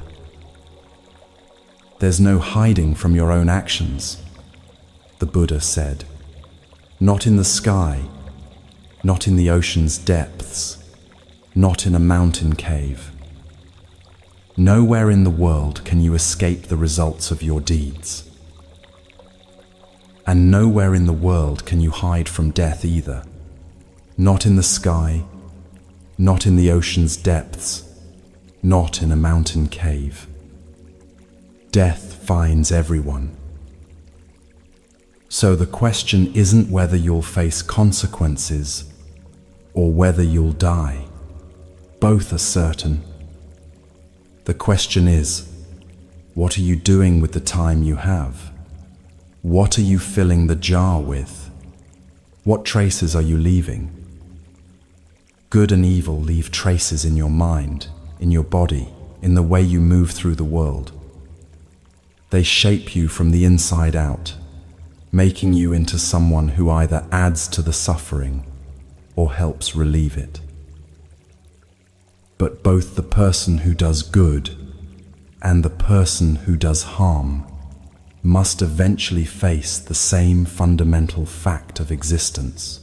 There's no hiding from your own actions, the Buddha said. Not in the sky, not in the ocean's depths, not in a mountain cave. Nowhere in the world can you escape the results of your deeds. And nowhere in the world can you hide from death either. Not in the sky, not in the ocean's depths, not in a mountain cave. Death finds everyone. So the question isn't whether you'll face consequences or whether you'll die. Both are certain. The question is, what are you doing with the time you have? What are you filling the jar with? What traces are you leaving? Good and evil leave traces in your mind, in your body, in the way you move through the world. They shape you from the inside out, making you into someone who either adds to the suffering or helps relieve it. But both the person who does good and the person who does harm must eventually face the same fundamental fact of existence.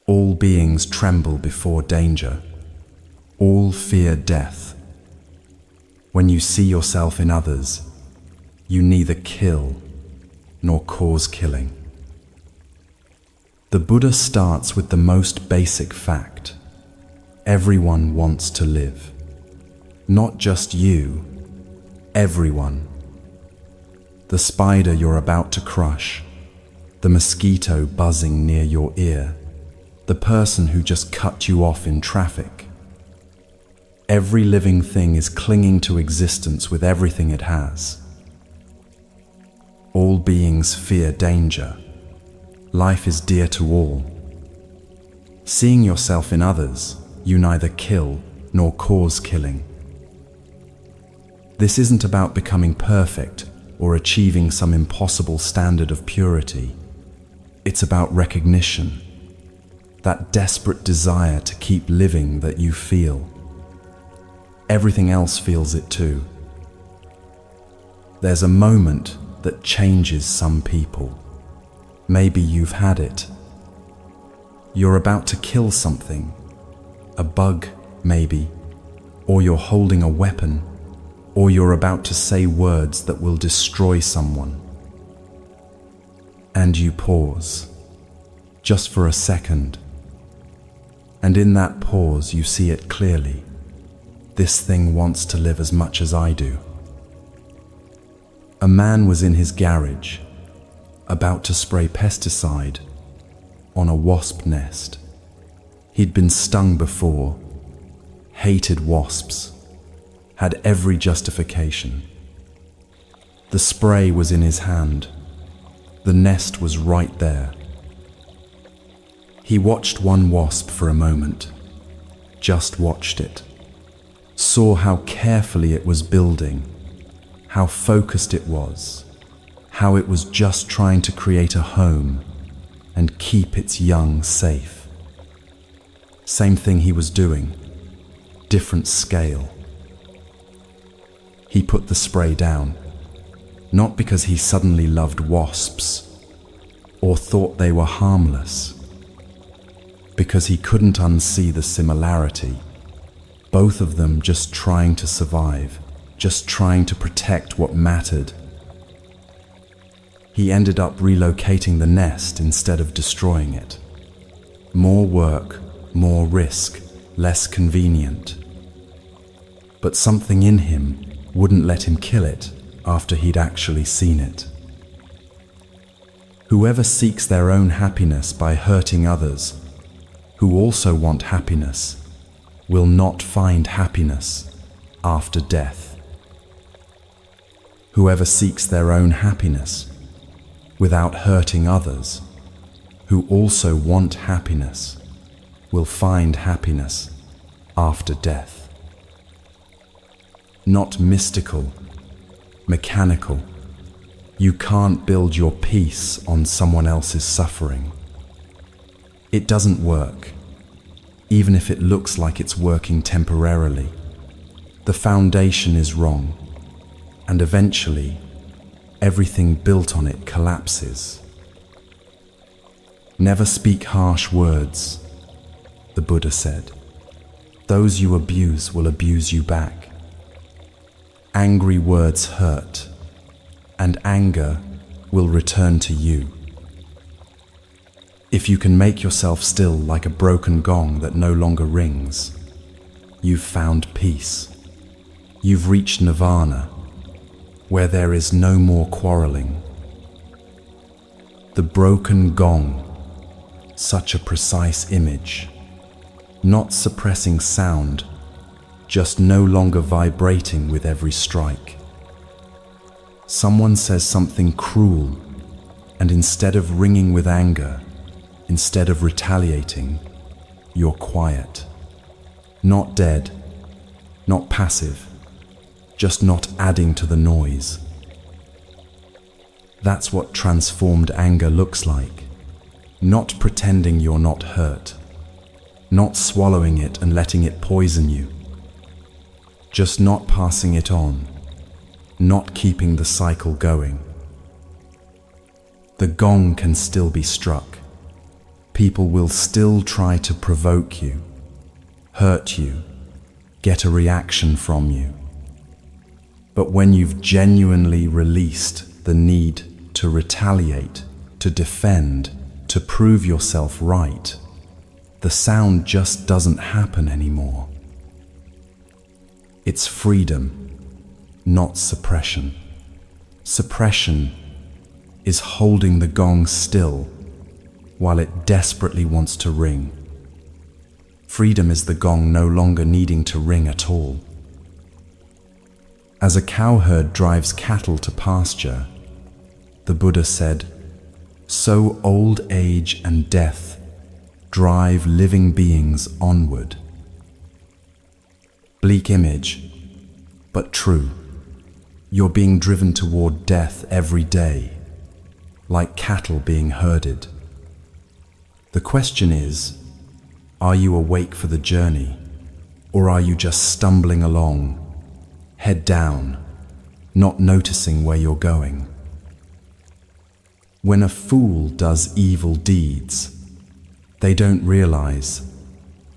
All beings tremble before danger. All fear death. When you see yourself in others, you neither kill nor cause killing. The Buddha starts with the most basic fact. Everyone wants to live. Not just you, everyone. The spider you're about to crush, the mosquito buzzing near your ear, the person who just cut you off in traffic. Every living thing is clinging to existence with everything it has. All beings fear danger. Life is dear to all. Seeing yourself in others, you neither kill nor cause killing. This isn't about becoming perfect or achieving some impossible standard of purity. It's about recognition, that desperate desire to keep living that you feel. Everything else feels it too. There's a moment that changes some people. Maybe you've had it. You're about to kill something, a bug maybe, or you're holding a weapon, or you're about to say words that will destroy someone. And you pause, just for a second. And in that pause you see it clearly. This thing wants to live as much as I do. A man was in his garage, about to spray pesticide on a wasp nest. He'd been stung before, hated wasps, had every justification. The spray was in his hand. The nest was right there. He watched one wasp for a moment, just watched it, saw how carefully it was building, how focused it was, how it was just trying to create a home and keep its young safe. Same thing he was doing, different scale. He put the spray down, not because he suddenly loved wasps or thought they were harmless, because he couldn't unsee the similarity, both of them just trying to survive, just trying to protect what mattered. He ended up relocating the nest instead of destroying it. More work, more risk, less convenient. But something in him wouldn't let him kill it after he'd actually seen it. Whoever seeks their own happiness by hurting others, who also want happiness, will not find happiness after death. Whoever seeks their own happiness without hurting others, who also want happiness, will find happiness after death. Not mystical, mechanical. You can't build your peace on someone else's suffering. It doesn't work, even if it looks like it's working temporarily. The foundation is wrong, and eventually, everything built on it collapses. Never speak harsh words, the Buddha said. Those you abuse will abuse you back. Angry words hurt, and anger will return to you. If you can make yourself still like a broken gong that no longer rings, you've found peace. You've reached nirvana, where there is no more quarreling. The broken gong, such a precise image, not suppressing sound, just no longer vibrating with every strike. Someone says something cruel, and instead of ringing with anger, instead of retaliating, you're quiet. Not dead, not passive, just not adding to the noise. That's what transformed anger looks like. Not pretending you're not hurt, not swallowing it and letting it poison you, just not passing it on, not keeping the cycle going. The gong can still be struck. People will still try to provoke you, hurt you, get a reaction from you. But when you've genuinely released the need to retaliate, to defend, to prove yourself right, the sound just doesn't happen anymore. It's freedom, not suppression. Suppression is holding the gong still while it desperately wants to ring. Freedom is the gong no longer needing to ring at all. As a cowherd drives cattle to pasture, the Buddha said, so old age and death drive living beings onward. Bleak image, but true. You're being driven toward death every day, like cattle being herded. The question is, are you awake for the journey, or are you just stumbling along, head down, not noticing where you're going? When a fool does evil deeds, they don't realize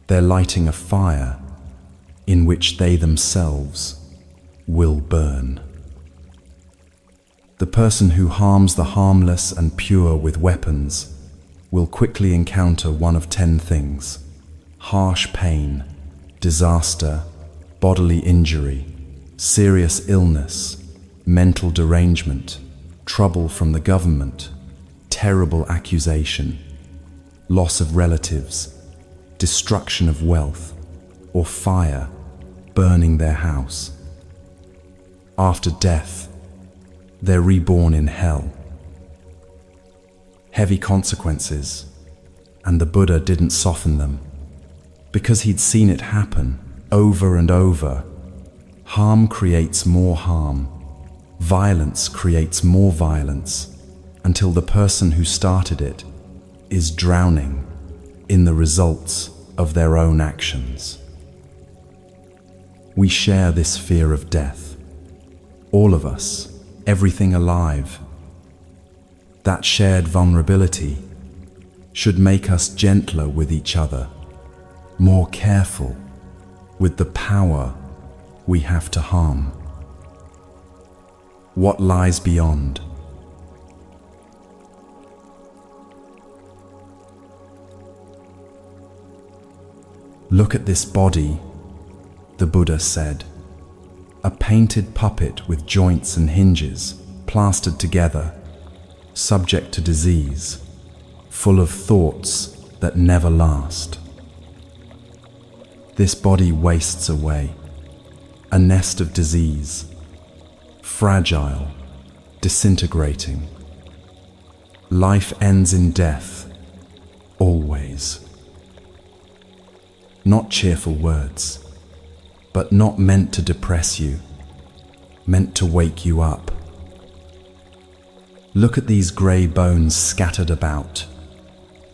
they're lighting a fire in which they themselves will burn. The person who harms the harmless and pure with weapons will quickly encounter one of 10 things: harsh pain, disaster, bodily injury, serious illness, mental derangement, trouble from the government, terrible accusation, loss of relatives, destruction of wealth, or fire burning their house. After death, they're reborn in hell. Heavy consequences, and the Buddha didn't soften them, because he'd seen it happen over and over. Harm creates more harm. Violence creates more violence, until the person who started it is drowning in the results of their own actions. We share this fear of death. All of us, everything alive. That shared vulnerability should make us gentler with each other, more careful with the power we have to harm. What lies beyond? Look at this body, the Buddha said. A painted puppet with joints and hinges, plastered together, subject to disease, full of thoughts that never last. This body wastes away, a nest of disease, fragile, disintegrating. Life ends in death, always. Not cheerful words, but not meant to depress you, meant to wake you up. Look at these grey bones scattered about,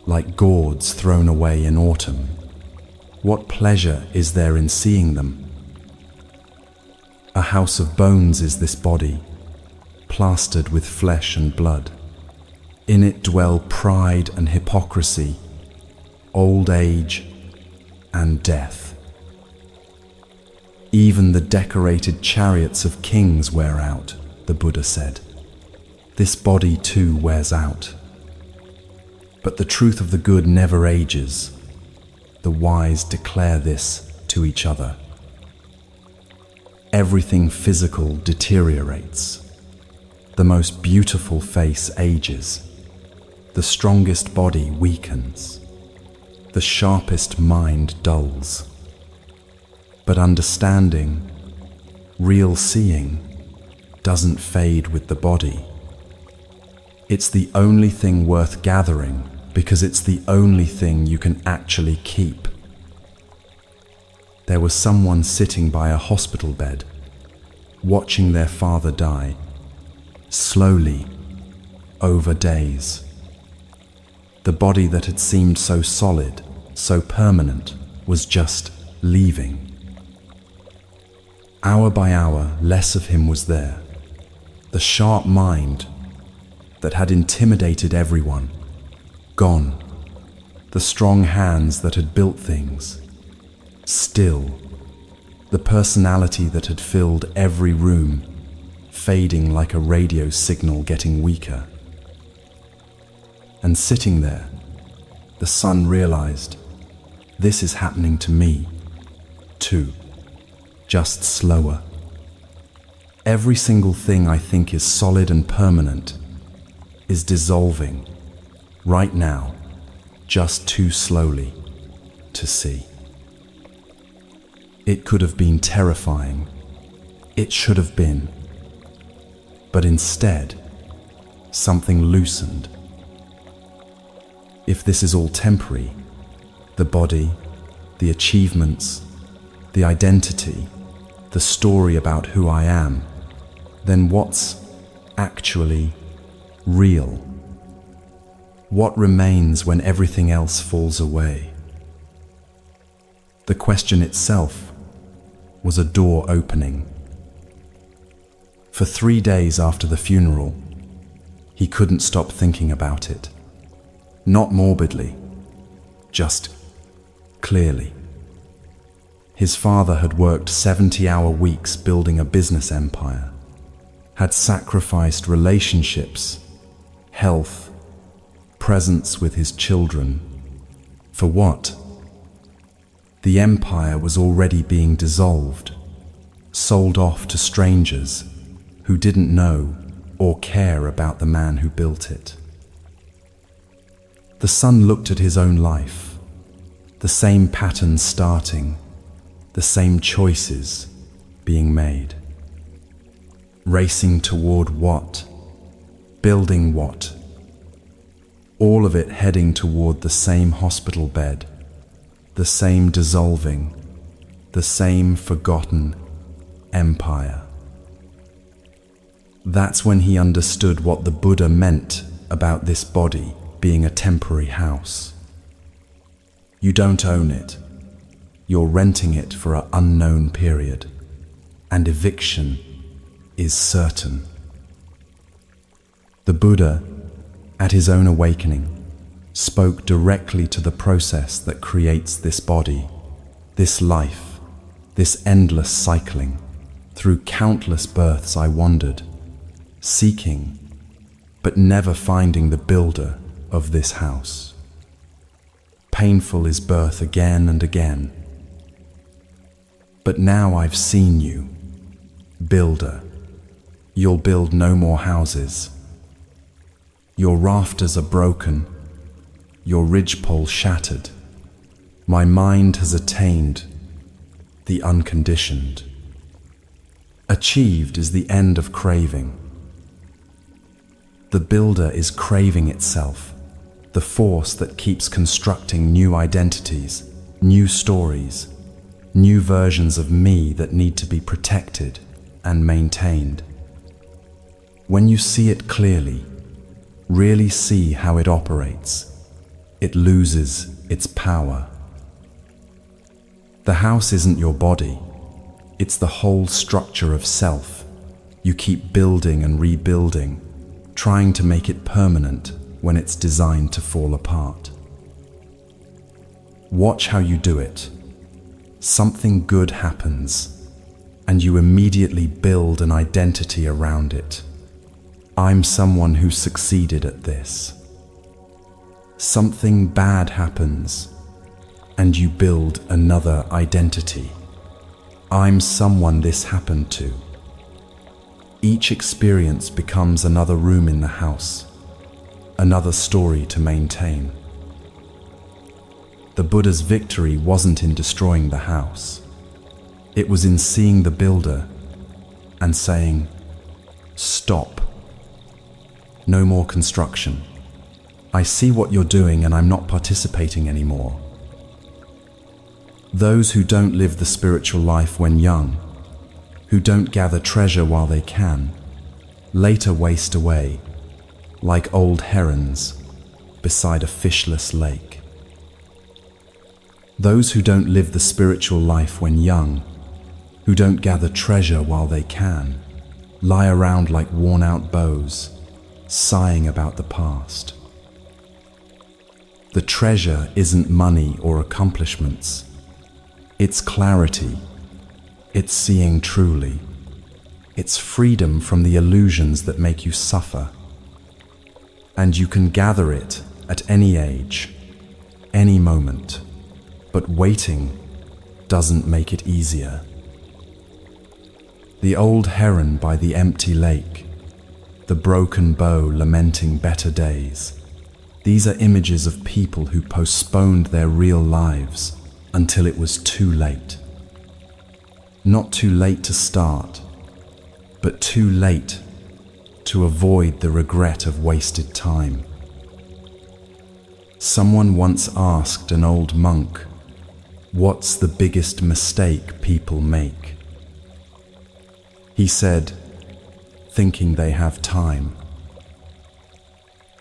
like gourds thrown away in autumn. What pleasure is there in seeing them? A house of bones is this body, plastered with flesh and blood. In it dwell pride and hypocrisy, old age and death. Even the decorated chariots of kings wear out, the Buddha said. This body too wears out. But the truth of the good never ages. The wise declare this to each other. everything physical deteriorates. The most beautiful face ages. The strongest body weakens. The sharpest mind dulls. But understanding, real seeing, doesn't fade with the body. It's the only thing worth gathering because it's the only thing you can actually keep. There was someone sitting by a hospital bed, watching their father die, slowly, over days. The body that had seemed so solid, so permanent, was just leaving. Hour by hour, less of him was there. The sharp mind that had intimidated everyone, gone. The strong hands that had built things, still. The personality that had filled every room, fading like a radio signal getting weaker. And sitting there, the son realized, this is happening to me, too, just slower. Every single thing I think is solid and permanent is dissolving, right now, just too slowly to see. It could have been terrifying. It should have been. But instead, something loosened. If this is all temporary, the body, the achievements, the identity, the story about who I am, then what's actually real? What remains when everything else falls away? The question itself was a door opening. For 3 days after the funeral, he couldn't stop thinking about it. Not morbidly, just clearly. His father had worked 70-hour weeks building a business empire, had sacrificed relationships, health, presence with his children. For what? The empire was already being dissolved, sold off to strangers who didn't know or care about the man who built it. The son looked at his own life, the same patterns starting, the same choices being made. Racing toward what? Building what? All of it heading toward the same hospital bed, the same dissolving, the same forgotten empire. That's when he understood what the Buddha meant about this body being a temporary house. You don't own it. You're renting it for an unknown period, and eviction is certain. The Buddha, at his own awakening, spoke directly to the process that creates this body, this life, this endless cycling. Through countless births I wandered, seeking, but never finding the builder of this house. Painful is birth again and again. But now I've seen you, builder. You'll build no more houses. Your rafters are broken, your ridgepole shattered. My mind has attained the unconditioned. Achieved is the end of craving. The builder is craving itself, the force that keeps constructing new identities, new stories, new versions of me that need to be protected and maintained. When you see it clearly, really see how it operates, it loses its power. The house isn't your body, it's the whole structure of self. You keep building and rebuilding, trying to make it permanent when it's designed to fall apart. Watch how you do it. Something good happens, and you immediately build an identity around it. I'm someone who succeeded at this. Something bad happens, and you build another identity. I'm someone this happened to. Each experience becomes another room in the house, another story to maintain. The Buddha's victory wasn't in destroying the house. It was in seeing the builder and saying, "Stop. No more construction. I see what you're doing and I'm not participating anymore." Those who don't live the spiritual life when young, who don't gather treasure while they can, later waste away like old herons beside a fishless lake. Those who don't live the spiritual life when young, who don't gather treasure while they can, lie around like worn-out bows, sighing about the past. The treasure isn't money or accomplishments. It's clarity. It's seeing truly. It's freedom from the illusions that make you suffer. And you can gather it at any age, any moment. But waiting doesn't make it easier. The old heron by the empty lake, the broken bow lamenting better days. These are images of people who postponed their real lives until it was too late. Not too late to start, but too late to avoid the regret of wasted time. Someone once asked an old monk, "What's the biggest mistake people make?" He said, "Thinking they have time."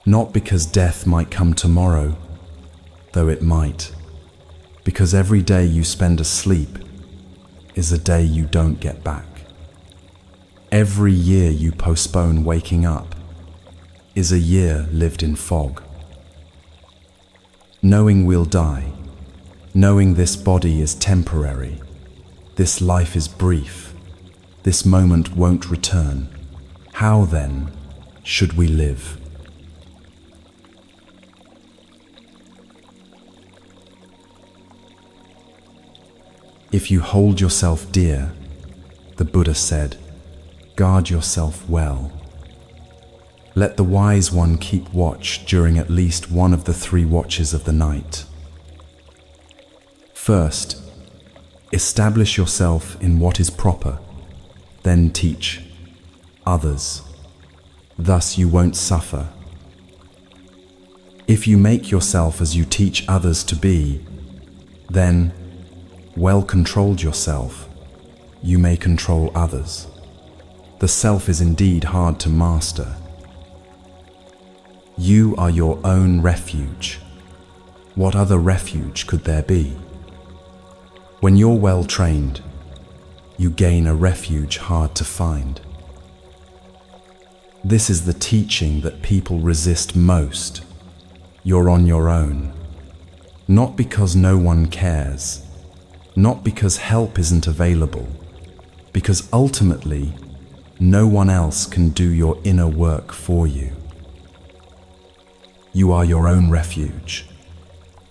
Not because death might come tomorrow, though it might, because every day you spend asleep is a day you don't get back. Every year you postpone waking up is a year lived in fog. Knowing we'll die, knowing this body is temporary, this life is brief, this moment won't return, how then should we live? If you hold yourself dear, the Buddha said, guard yourself well. Let the wise one keep watch during at least one of the 3 watches of the night. First, establish yourself in what is proper, then teach others. Thus you won't suffer. If you make yourself as you teach others to be, then, well controlled yourself, you may control others. The self is indeed hard to master. You are your own refuge. What other refuge could there be? When you're well trained, you gain a refuge hard to find. This is the teaching that people resist most. You're on your own. Not because no one cares, not because help isn't available, because ultimately, no one else can do your inner work for you. You are your own refuge.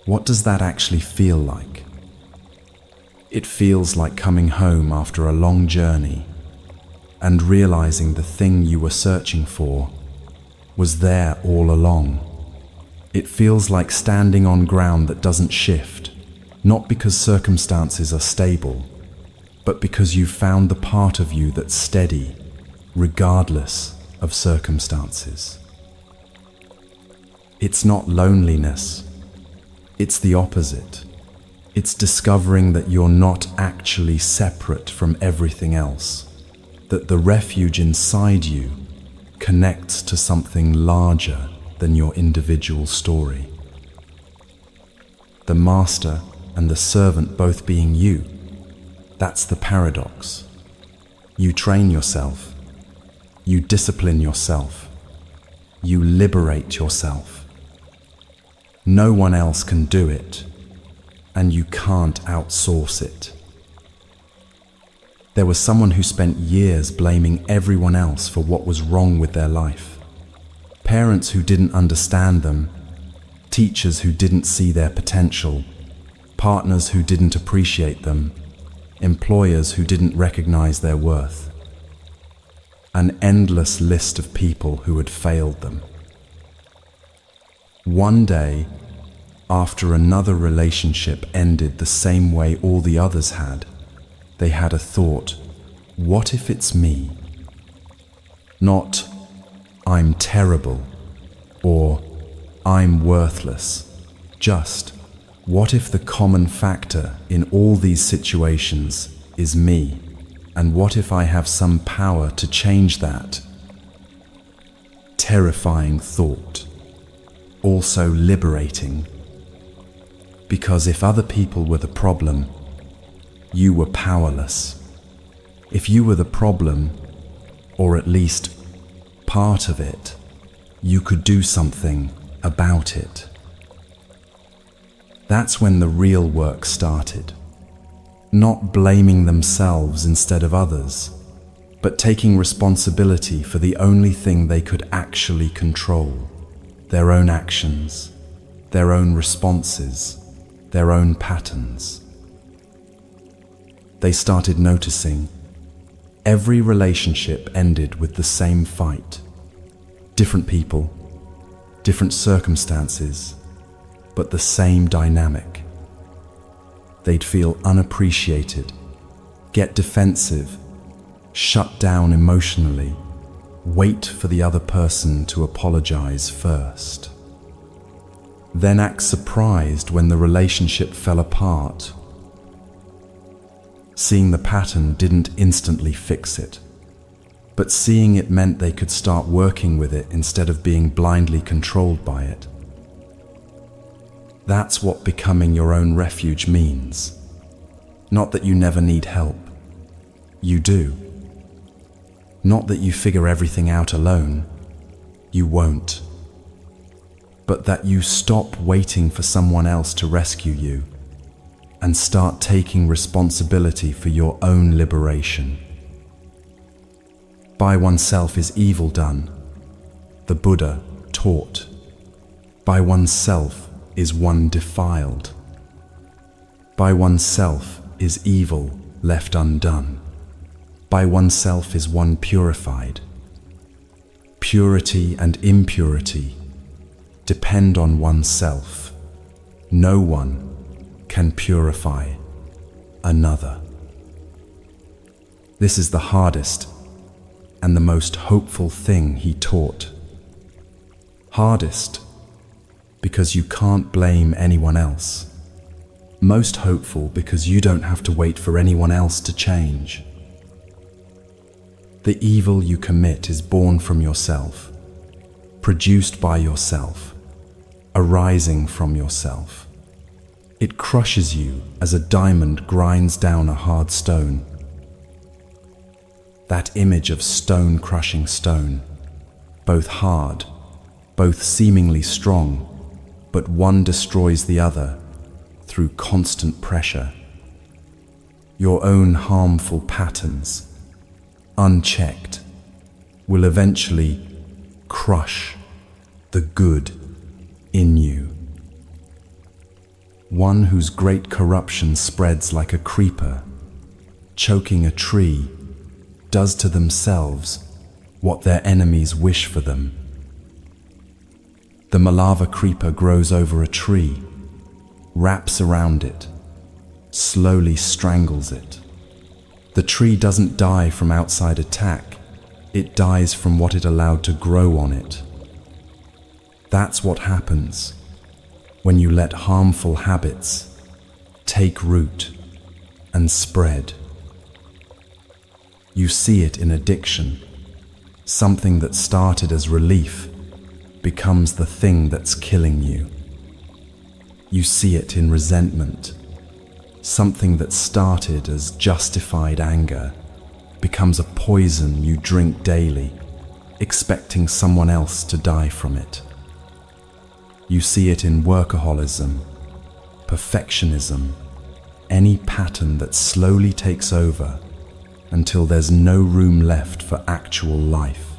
What does that actually feel like? It feels like coming home after a long journey and realizing the thing you were searching for was there all along. It feels like standing on ground that doesn't shift, not because circumstances are stable, but because you've found the part of you that's steady, regardless of circumstances. It's not loneliness, it's the opposite. It's discovering that you're not actually separate from everything else, that the refuge inside you connects to something larger than your individual story. The master and the servant both being you, that's the paradox. You train yourself, you discipline yourself, you liberate yourself. No one else can do it, and you can't outsource it. There was someone who spent years blaming everyone else for what was wrong with their life. Parents who didn't understand them, teachers who didn't see their potential, partners who didn't appreciate them, employers who didn't recognize their worth, an endless list of people who had failed them. One day, after another relationship ended the same way all the others had, they had a thought, what if it's me? Not, I'm terrible, or I'm worthless. Just, what if the common factor in all these situations is me? And what if I have some power to change that? Terrifying thought, also liberating. Because if other people were the problem, you were powerless. If you were the problem, or at least part of it, you could do something about it. That's when the real work started. Not blaming themselves instead of others, but taking responsibility for the only thing they could actually control, their own actions, their own responses, their own patterns. They started noticing every relationship ended with the same fight. Different people, different circumstances, but the same dynamic. They'd feel unappreciated, get defensive, shut down emotionally, wait for the other person to apologize first. Then act surprised when the relationship fell apart. Seeing the pattern didn't instantly fix it, but seeing it meant they could start working with it instead of being blindly controlled by it. That's what becoming your own refuge means. Not that you never need help. You do. Not that you figure everything out alone. You won't. But that you stop waiting for someone else to rescue you and start taking responsibility for your own liberation. By oneself is evil done, the Buddha taught. By oneself is one defiled. By oneself is evil left undone. By oneself is one purified. Purity and impurity depend on oneself. No one can purify another. This is the hardest and the most hopeful thing he taught. Hardest because you can't blame anyone else. Most hopeful because you don't have to wait for anyone else to change. The evil you commit is born from yourself, produced by yourself, arising from yourself. It crushes you as a diamond grinds down a hard stone. That image of stone crushing stone, both hard, both seemingly strong, but one destroys the other through constant pressure. Your own harmful patterns, unchecked, will eventually crush the good in you. One whose great corruption spreads like a creeper, choking a tree, does to themselves what their enemies wish for them. The Malava creeper grows over a tree, wraps around it, slowly strangles it. The tree doesn't die from outside attack, it dies from what it allowed to grow on it. That's what happens when you let harmful habits take root and spread. You see it in addiction. Something that started as relief becomes the thing that's killing you. You see it in resentment. Something that started as justified anger becomes a poison you drink daily, expecting someone else to die from it. You see it in workaholism, perfectionism, any pattern that slowly takes over until there's no room left for actual life.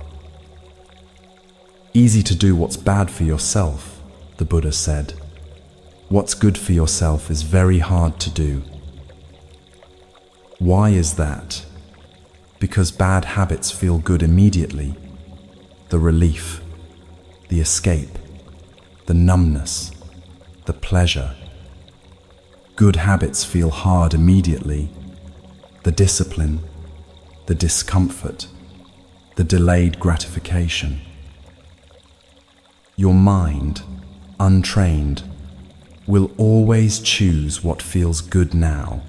Easy to do what's bad for yourself, the Buddha said. What's good for yourself is very hard to do. Why is that? Because bad habits feel good immediately. The relief, the escape, the numbness, the pleasure. Good habits feel hard immediately. The discipline, the discomfort, the delayed gratification. Your mind, untrained, will always choose what feels good now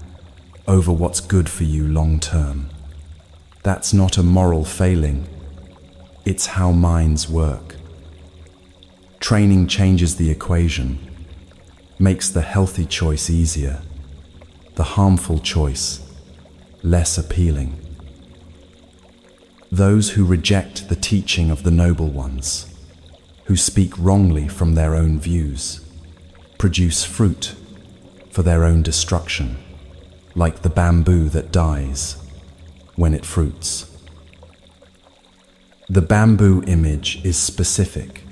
over what's good for you long term. That's not a moral failing. It's how minds work. Training changes the equation, makes the healthy choice easier, the harmful choice less appealing. Those who reject the teaching of the noble ones, who speak wrongly from their own views, produce fruit for their own destruction, like the bamboo that dies when it fruits. The bamboo image is specific.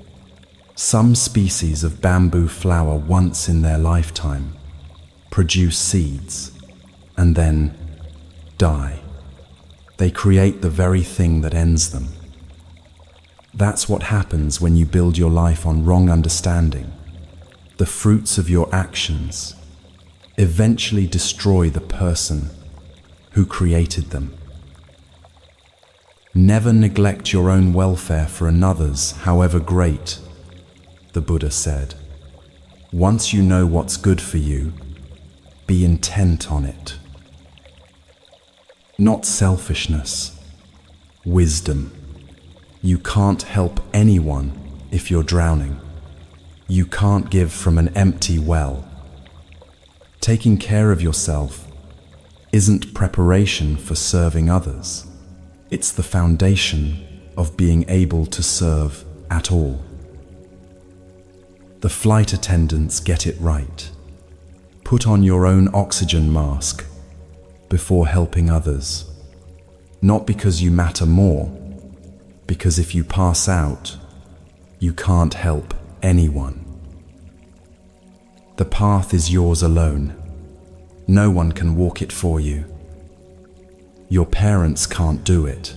Some species of bamboo flower once in their lifetime, produce seeds, and then die. They create the very thing that ends them. That's what happens when you build your life on wrong understanding. The fruits of your actions eventually destroy the person who created them. Never neglect your own welfare for another's, however great, the Buddha said. Once you know what's good for you, be intent on it. Not selfishness, wisdom. You can't help anyone if you're drowning. You can't give from an empty well. Taking care of yourself isn't preparation for serving others. It's the foundation of being able to serve at all. The flight attendants get it right. Put on your own oxygen mask before helping others. Not because you matter more, because if you pass out, you can't help anyone. The path is yours alone. No one can walk it for you. Your parents can't do it.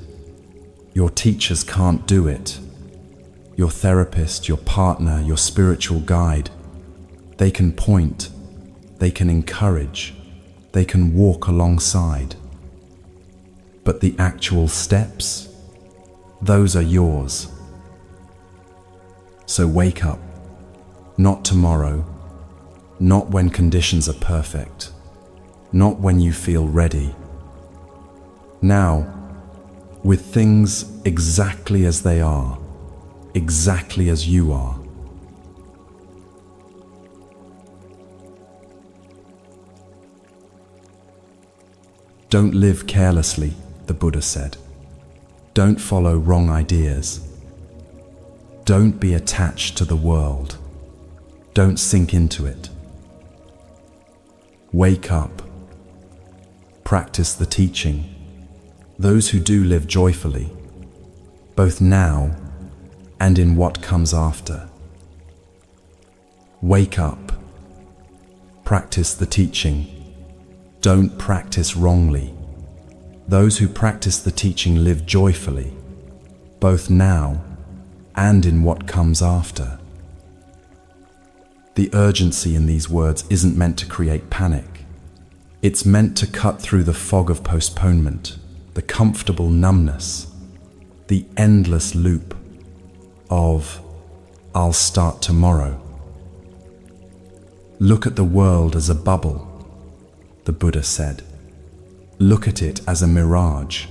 Your teachers can't do it. Your therapist, your partner, your spiritual guide, they can point, they can encourage, they can walk alongside. But the actual steps, those are yours. So wake up, not tomorrow, not when conditions are perfect, not when you feel ready. Now, with things exactly as they are, exactly as you are. Don't live carelessly, the Buddha said. Don't follow wrong ideas. Don't be attached to the world. Don't sink into it. Wake up. Practice the teaching. Those who do live joyfully, both now and in what comes after. Wake up. Practice the teaching. Don't practice wrongly. Those who practice the teaching live joyfully, both now and in what comes after. The urgency in these words isn't meant to create panic. It's meant to cut through the fog of postponement, the comfortable numbness, the endless loop of "I'll start tomorrow." Look at the world as a bubble, the Buddha said. Look at it as a mirage.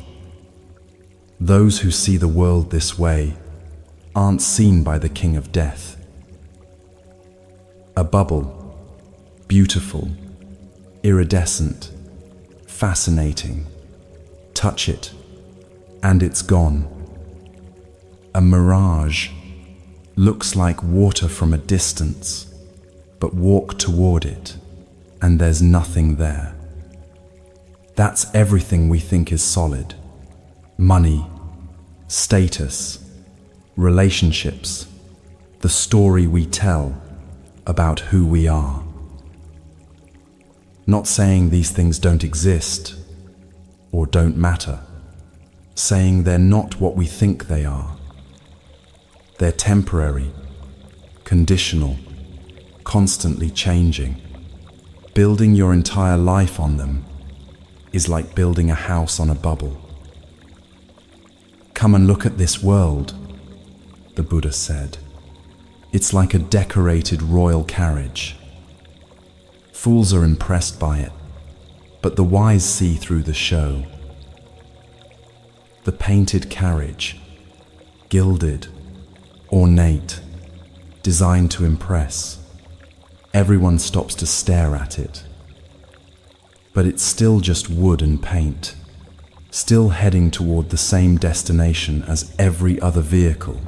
Those who see the world this way aren't seen by the King of Death. A bubble, beautiful, iridescent, fascinating. Touch it, and it's gone. A mirage looks like water from a distance, but walk toward it, and there's nothing there. That's everything we think is solid. Money, status, relationships, the story we tell about who we are. Not saying these things don't exist, or don't matter, saying they're not what we think they are. They're temporary, conditional, constantly changing. Building your entire life on them is like building a house on a bubble. Come and look at this world, the Buddha said. It's like a decorated royal carriage. Fools are impressed by it, but the wise see through the show. The painted carriage, gilded, ornate, designed to impress. Everyone stops to stare at it. But it's still just wood and paint, still heading toward the same destination as every other vehicle,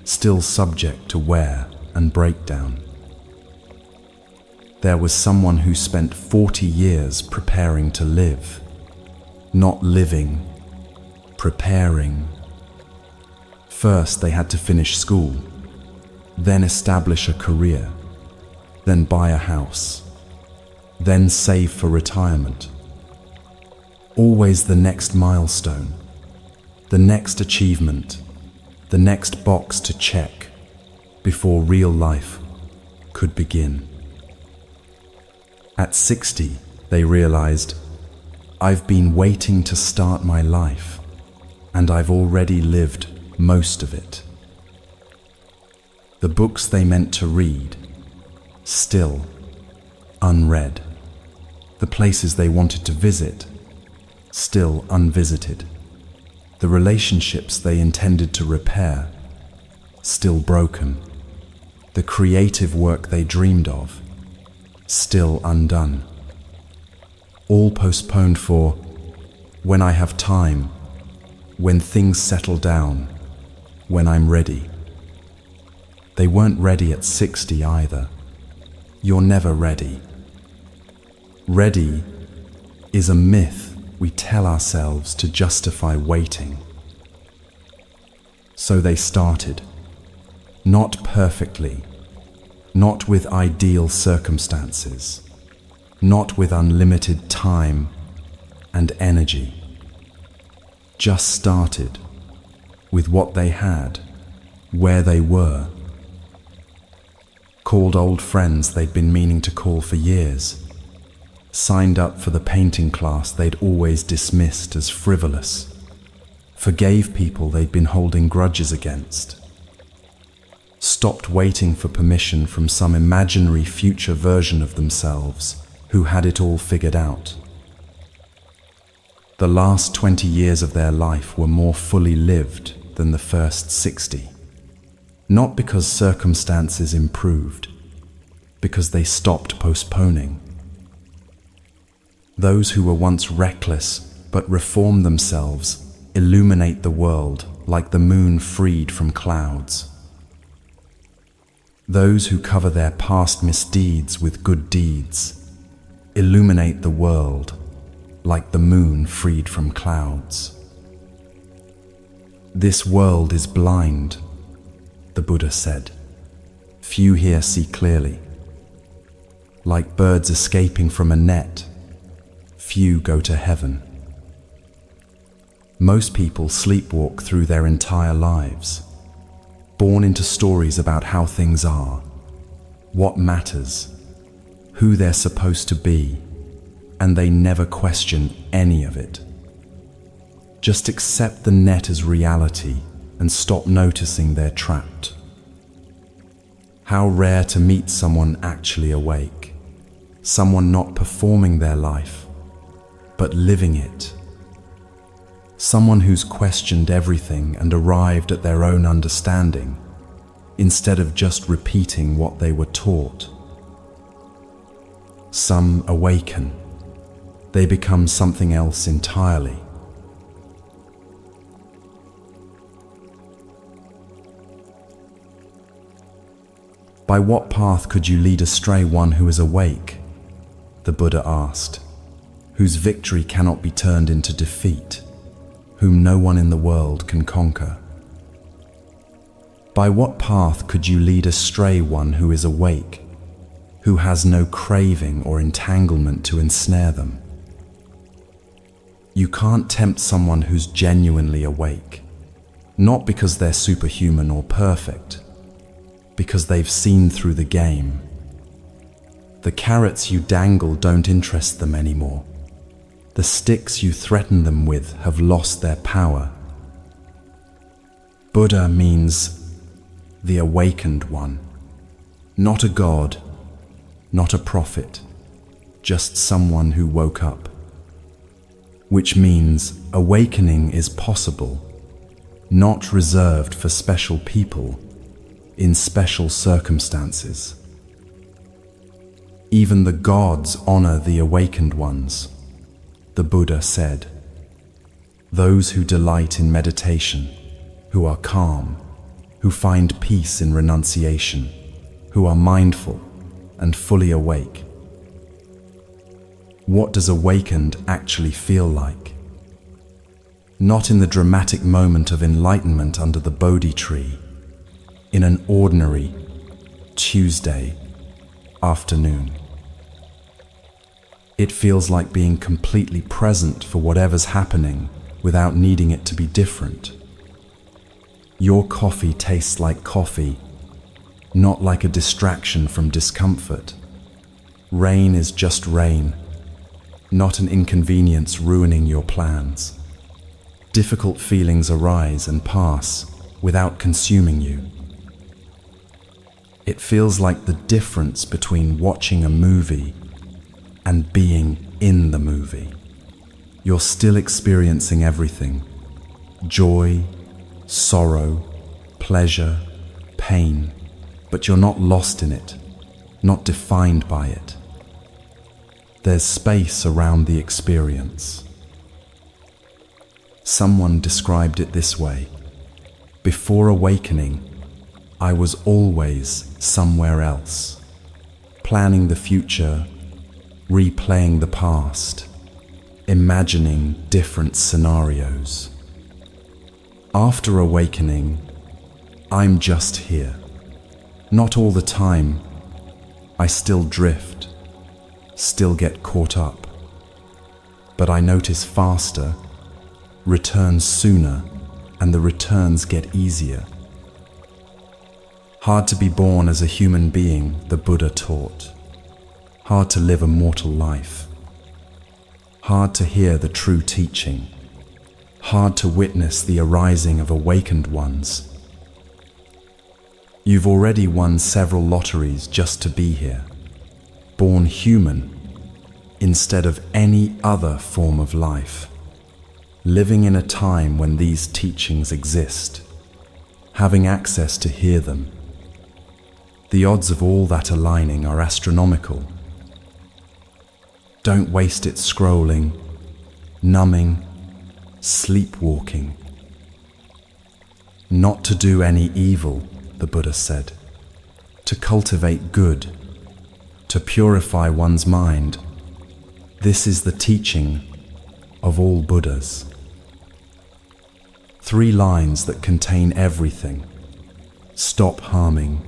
still subject to wear and breakdown. There was someone who spent 40 years preparing to live, not living, preparing. First, they had to finish school, then establish a career, then buy a house, then save for retirement. Always the next milestone, the next achievement, the next box to check before real life could begin. At 60, they realized, I've been waiting to start my life, and I've already lived most of it. The books they meant to read, still unread. The places they wanted to visit, still unvisited. The relationships they intended to repair, still broken. The creative work they dreamed of, still undone. All postponed for when I have time, when things settle down, when I'm ready. They weren't ready at 60 either. You're never ready. Ready is a myth we tell ourselves to justify waiting. So they started, not perfectly, not with ideal circumstances, not with unlimited time and energy. Just started with what they had, where they were. Called old friends they'd been meaning to call for years. Signed up for the painting class they'd always dismissed as frivolous. Forgave people they'd been holding grudges against. Stopped waiting for permission from some imaginary future version of themselves who had it all figured out. The last 20 years of their life were more fully lived than the first 60. Not because circumstances improved, because they stopped postponing. Those who were once reckless but reform themselves illuminate the world like the moon freed from clouds. Those who cover their past misdeeds with good deeds illuminate the world like the moon freed from clouds. This world is blind, the Buddha said. Few here see clearly. Like birds escaping from a net, few go to heaven. Most people sleepwalk through their entire lives, born into stories about how things are, what matters, who they're supposed to be, and they never question any of it. Just accept the net as reality and stop noticing they're trapped. How rare to meet someone actually awake, someone not performing their life, but living it. Someone who's questioned everything and arrived at their own understanding, instead of just repeating what they were taught. Some awaken. They become something else entirely. By what path could you lead astray one who is awake? The Buddha asked, whose victory cannot be turned into defeat, whom no one in the world can conquer. By what path could you lead astray one who is awake, who has no craving or entanglement to ensnare them? You can't tempt someone who's genuinely awake, not because they're superhuman or perfect, because they've seen through the game. The carrots you dangle don't interest them anymore. The sticks you threaten them with have lost their power. Buddha means the awakened one, not a god, not a prophet, just someone who woke up. Which means awakening is possible, not reserved for special people in special circumstances. Even the gods honor the awakened ones, the Buddha said. Those who delight in meditation, who are calm, who find peace in renunciation, who are mindful and fully awake. What does awakened actually feel like? Not in the dramatic moment of enlightenment under the Bodhi tree, in an ordinary Tuesday afternoon. It feels like being completely present for whatever's happening without needing it to be different. Your coffee tastes like coffee, not like a distraction from discomfort. Rain is just rain, not an inconvenience ruining your plans. Difficult feelings arise and pass without consuming you. It feels like the difference between watching a movie and being in the movie. You're still experiencing everything: joy, sorrow, pleasure, pain, but you're not lost in it, not defined by it. There's space around the experience. Someone described it this way: before awakening, I was always somewhere else, planning the future, replaying the past, imagining different scenarios. After awakening, I'm just here. Not all the time. I still drift, still get caught up. But I notice faster, return sooner, and the returns get easier. Hard to be born as a human being, the Buddha taught. Hard to live a mortal life. Hard to hear the true teaching. Hard to witness the arising of awakened ones. You've already won several lotteries just to be here, born human instead of any other form of life, living in a time when these teachings exist, having access to hear them. The odds of all that aligning are astronomical. Don't waste it scrolling, numbing, sleepwalking. Not to do any evil, the Buddha said, to cultivate good, to purify one's mind. This is the teaching of all Buddhas. 3 lines that contain everything: stop harming,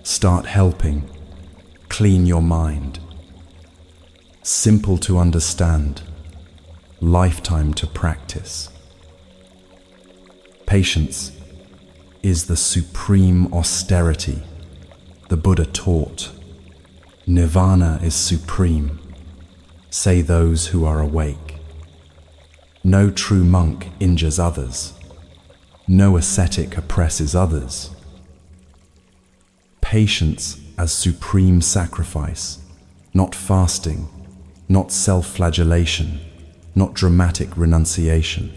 start helping, clean your mind. Simple to understand, lifetime to practice. Patience is the supreme austerity, the Buddha taught. Nirvana is supreme, say those who are awake. No true monk injures others. No ascetic oppresses others. Patience as supreme sacrifice, not fasting, not self-flagellation, not dramatic renunciation.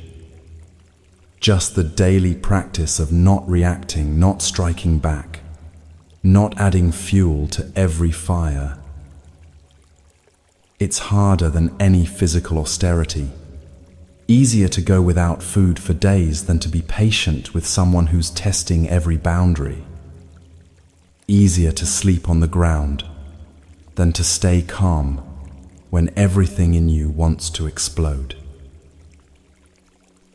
Just the daily practice of not reacting, not striking back, not adding fuel to every fire. It's harder than any physical austerity. Easier to go without food for days than to be patient with someone who's testing every boundary. Easier to sleep on the ground than to stay calm when everything in you wants to explode.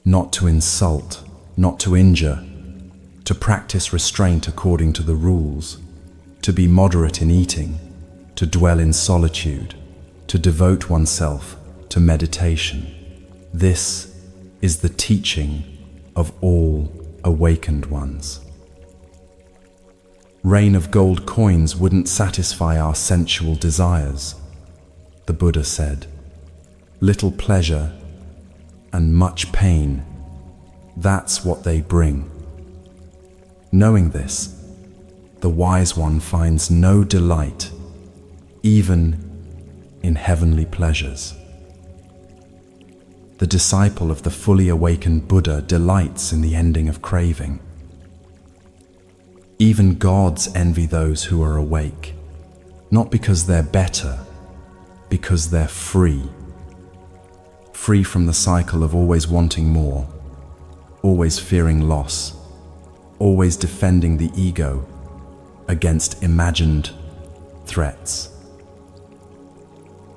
Not to insult, not to injure, to practice restraint according to the rules, to be moderate in eating, to dwell in solitude, to devote oneself to meditation. This is the teaching of all awakened ones. Rain of gold coins wouldn't satisfy our sensual desires, the Buddha said. Little pleasure and much pain, that's what they bring. Knowing this, the wise one finds no delight, even in heavenly pleasures. The disciple of the fully awakened Buddha delights in the ending of craving. Even gods envy those who are awake, not because they're better, because they're free. Free from the cycle of always wanting more, always fearing loss, always defending the ego against imagined threats.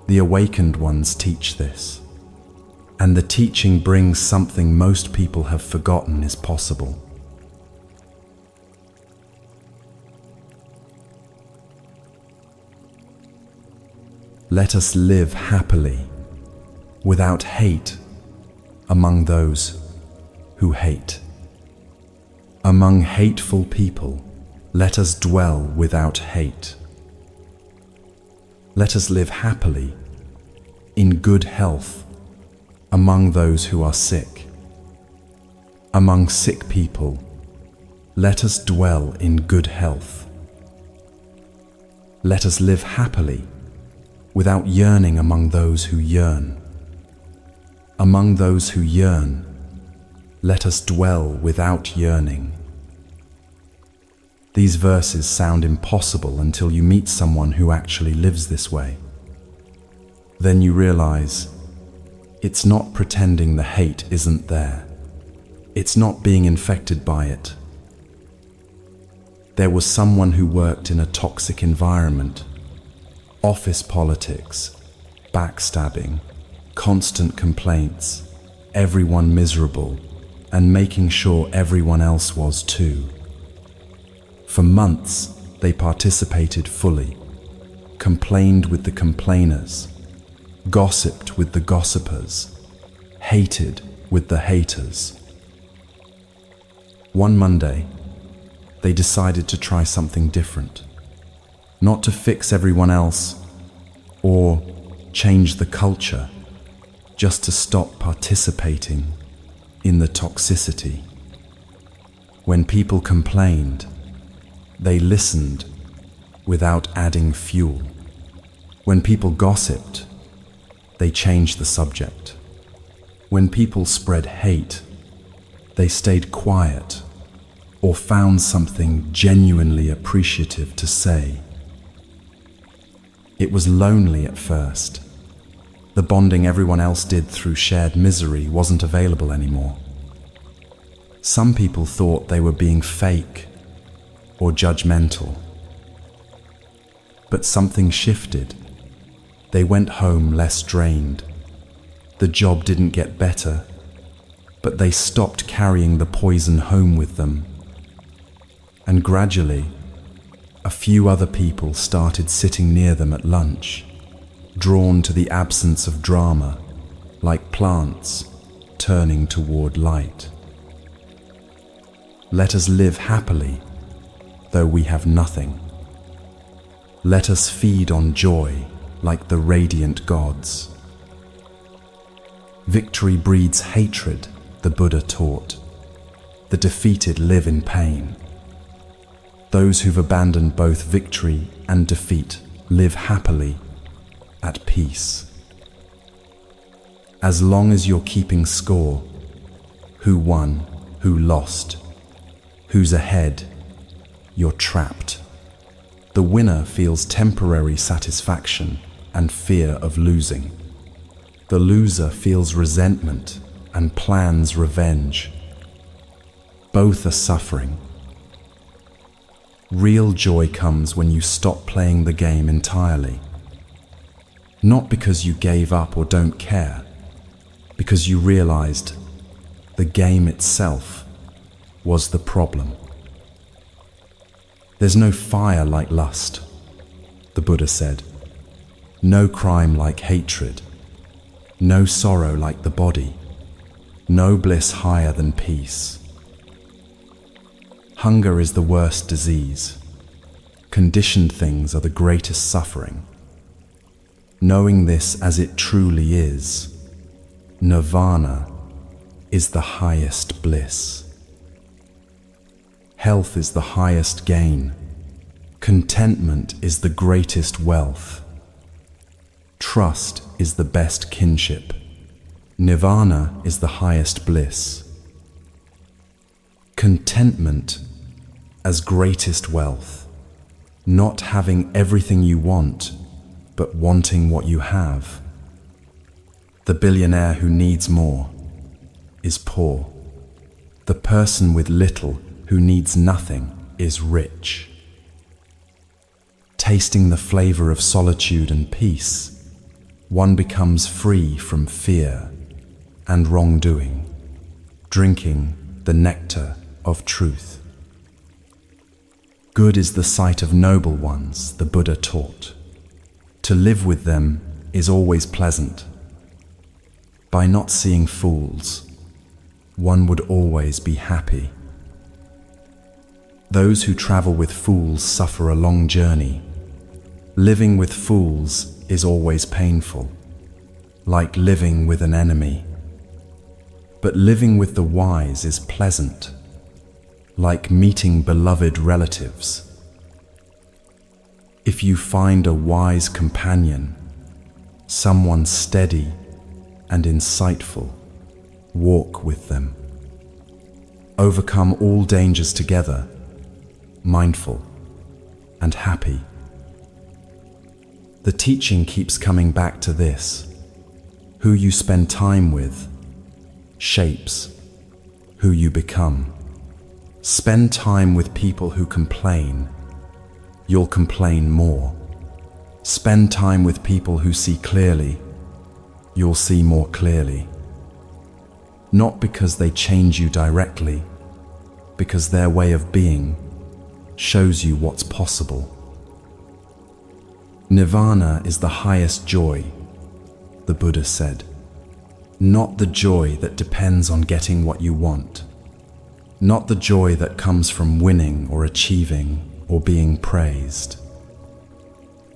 The awakened ones teach this, and the teaching brings something most people have forgotten is possible. Let us live happily, without hate, among those who hate. Among hateful people, let us dwell without hate. Let us live happily, in good health, among those who are sick. Among sick people, let us dwell in good health. Let us live happily, without yearning among those who yearn. Among those who yearn, let us dwell without yearning. These verses sound impossible until you meet someone who actually lives this way. Then you realize it's not pretending the hate isn't there. It's not being infected by it. There was someone who worked in a toxic environment. Office politics, backstabbing, constant complaints, everyone miserable, and making sure everyone else was too. For months, they participated fully, complained with the complainers, gossiped with the gossipers, hated with the haters. One Monday, they decided to try something different. Not to fix everyone else or change the culture, just to stop participating in the toxicity. When people complained, they listened without adding fuel. When people gossiped, they changed the subject. When people spread hate, they stayed quiet or found something genuinely appreciative to say. It was lonely at first. The bonding everyone else did through shared misery wasn't available anymore. Some people thought they were being fake or judgmental. But something shifted. They went home less drained. The job didn't get better, but they stopped carrying the poison home with them. And gradually, a few other people started sitting near them at lunch, drawn to the absence of drama, like plants turning toward light. Let us live happily, though we have nothing. Let us feed on joy like the radiant gods. Victory breeds hatred, the Buddha taught. The defeated live in pain. Those who've abandoned both victory and defeat live happily, at peace. As long as you're keeping score, who won, who lost, who's ahead, you're trapped. The winner feels temporary satisfaction and fear of losing. The loser feels resentment and plans revenge. Both are suffering. Real joy comes when you stop playing the game entirely. Not because you gave up or don't care, because you realized the game itself was the problem. There's no fire like lust, the Buddha said. No crime like hatred. No sorrow like the body. no bliss higher than peace. Hunger is the worst disease. Conditioned things are the greatest suffering. Knowing this as it truly is, nirvana is the highest bliss. Health is the highest gain. Contentment is the greatest wealth. Trust is the best kinship. Nirvana is the highest bliss. Contentment as greatest wealth. Not having everything you want, but wanting what you have. The billionaire who needs more is poor. The person with little who needs nothing is rich. Tasting the flavor of solitude and peace, one becomes free from fear and wrongdoing, drinking the nectar of truth. Good is the sight of noble ones, the Buddha taught. To live with them is always pleasant. By not seeing fools, one would always be happy. Those who travel with fools suffer a long journey. Living with fools is always painful, like living with an enemy. But living with the wise is pleasant, like meeting beloved relatives. If you find a wise companion, someone steady and insightful, walk with them. Overcome all dangers together, mindful and happy. The teaching keeps coming back to this. Who you spend time with shapes who you become. Spend time with people who complain. You'll complain more. Spend time with people who see clearly. You'll see more clearly. Not because they change you directly, because their way of being shows you what's possible. Nirvana is the highest joy, the Buddha said. Not the joy that depends on getting what you want. Not the joy that comes from winning or achieving or being praised.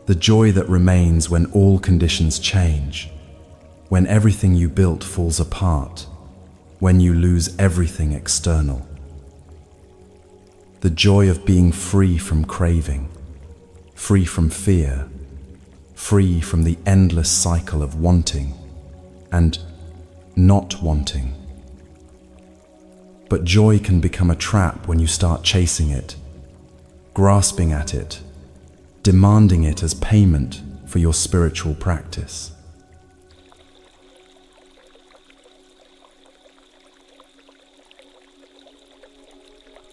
The joy that remains when all conditions change, when everything you built falls apart, when you lose everything external. The joy of being free from craving, free from fear, free from the endless cycle of wanting and not wanting. But joy can become a trap when you start chasing it, grasping at it, demanding it as payment for your spiritual practice.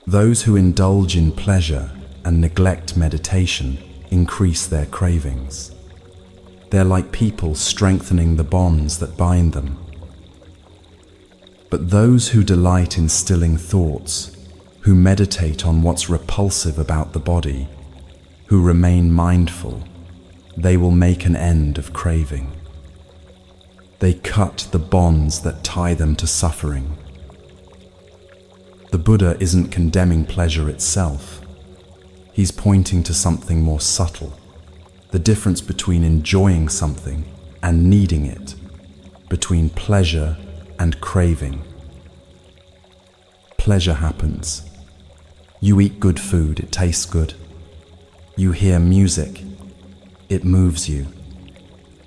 Those who indulge in pleasure and neglect meditation increase their cravings. They're like people strengthening the bonds that bind them. But those who delight in stilling thoughts, who meditate on what's repulsive about the body, who remain mindful, they will make an end of craving. They cut the bonds that tie them to suffering. The Buddha isn't condemning pleasure itself. He's pointing to something more subtle, the difference between enjoying something and needing it, between pleasure and craving. Pleasure happens. You eat good food, it tastes good. You hear music, it moves you.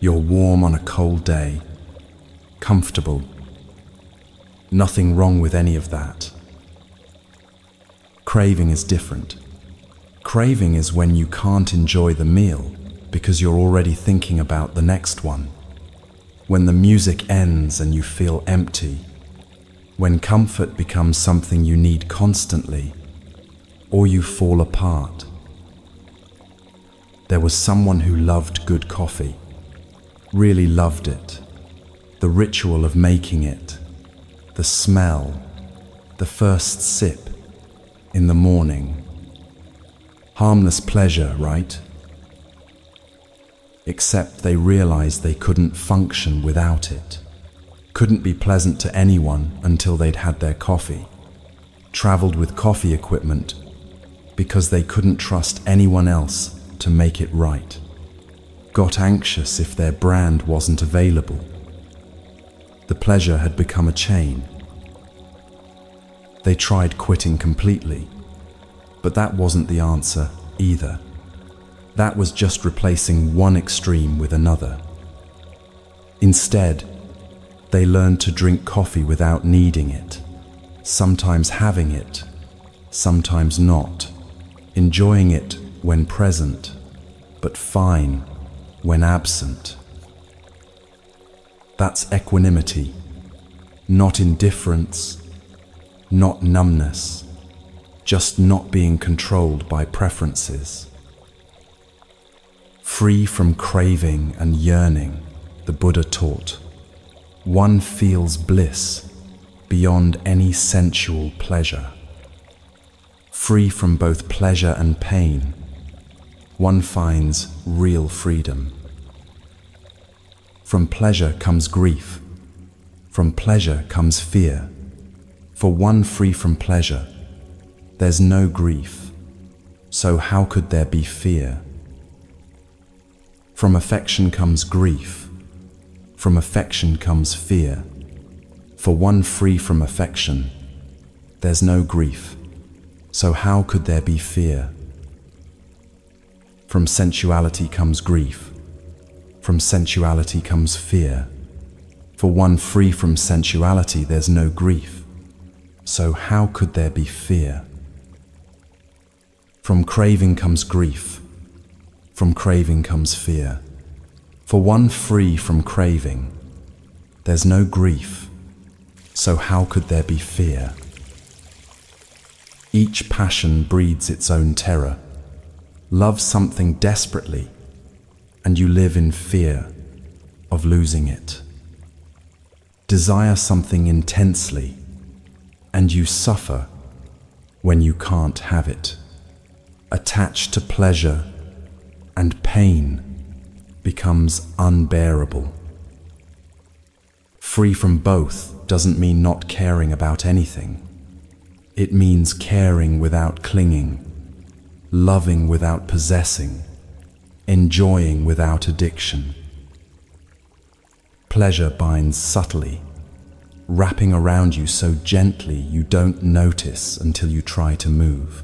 You're warm on a cold day, comfortable. Nothing wrong with any of that. Craving is different. Craving is when you can't enjoy the meal because you're already thinking about the next one. When the music ends and you feel empty. When comfort becomes something you need constantly, or you fall apart. There was someone who loved good coffee, really loved it. The ritual of making it, the smell, the first sip in the morning. Harmless pleasure, right? Except they realized they couldn't function without it. couldn't be pleasant to anyone until they'd had their coffee, traveled with coffee equipment because they couldn't trust anyone else to make it right, got anxious if their brand wasn't available. The pleasure had become a chain. They tried quitting completely, but that wasn't the answer either. That was just replacing one extreme with another. Instead, they learned to drink coffee without needing it, sometimes having it, sometimes not, enjoying it when present, but fine when absent. That's equanimity, not indifference, not numbness, just not being controlled by preferences. Free from craving and yearning, the Buddha taught, one feels bliss beyond any sensual pleasure. Free from both pleasure and pain, one finds real freedom. From pleasure comes grief, from pleasure comes fear. For one free from pleasure, there's no grief, so how could there be fear? From affection comes grief, from affection comes fear. For one free from affection, there's no grief, so how could there be fear? From sensuality comes grief, from sensuality comes fear. For one free from sensuality, there's no grief, so how could there be fear? From craving comes grief, from craving comes fear. For one free from craving, there's no grief, so how could there be fear? Each passion breeds its own terror. Love something desperately, and you live in fear of losing it. Desire something intensely, and you suffer when you can't have it. Attached to pleasure, and pain becomes unbearable. Free from both doesn't mean not caring about anything. It means caring without clinging, loving without possessing, enjoying without addiction. Pleasure binds subtly, wrapping around you so gently you don't notice until you try to move.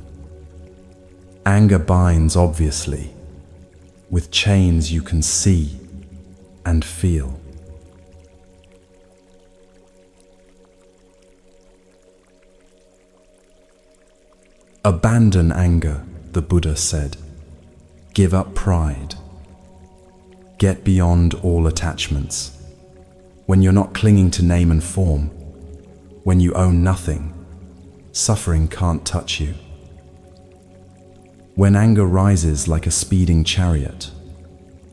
Anger binds obviously, with chains you can see and feel. Abandon anger, the Buddha said. Give up pride. Get beyond all attachments. When you're not clinging to name and form, when you own nothing, suffering can't touch you. When anger rises like a speeding chariot,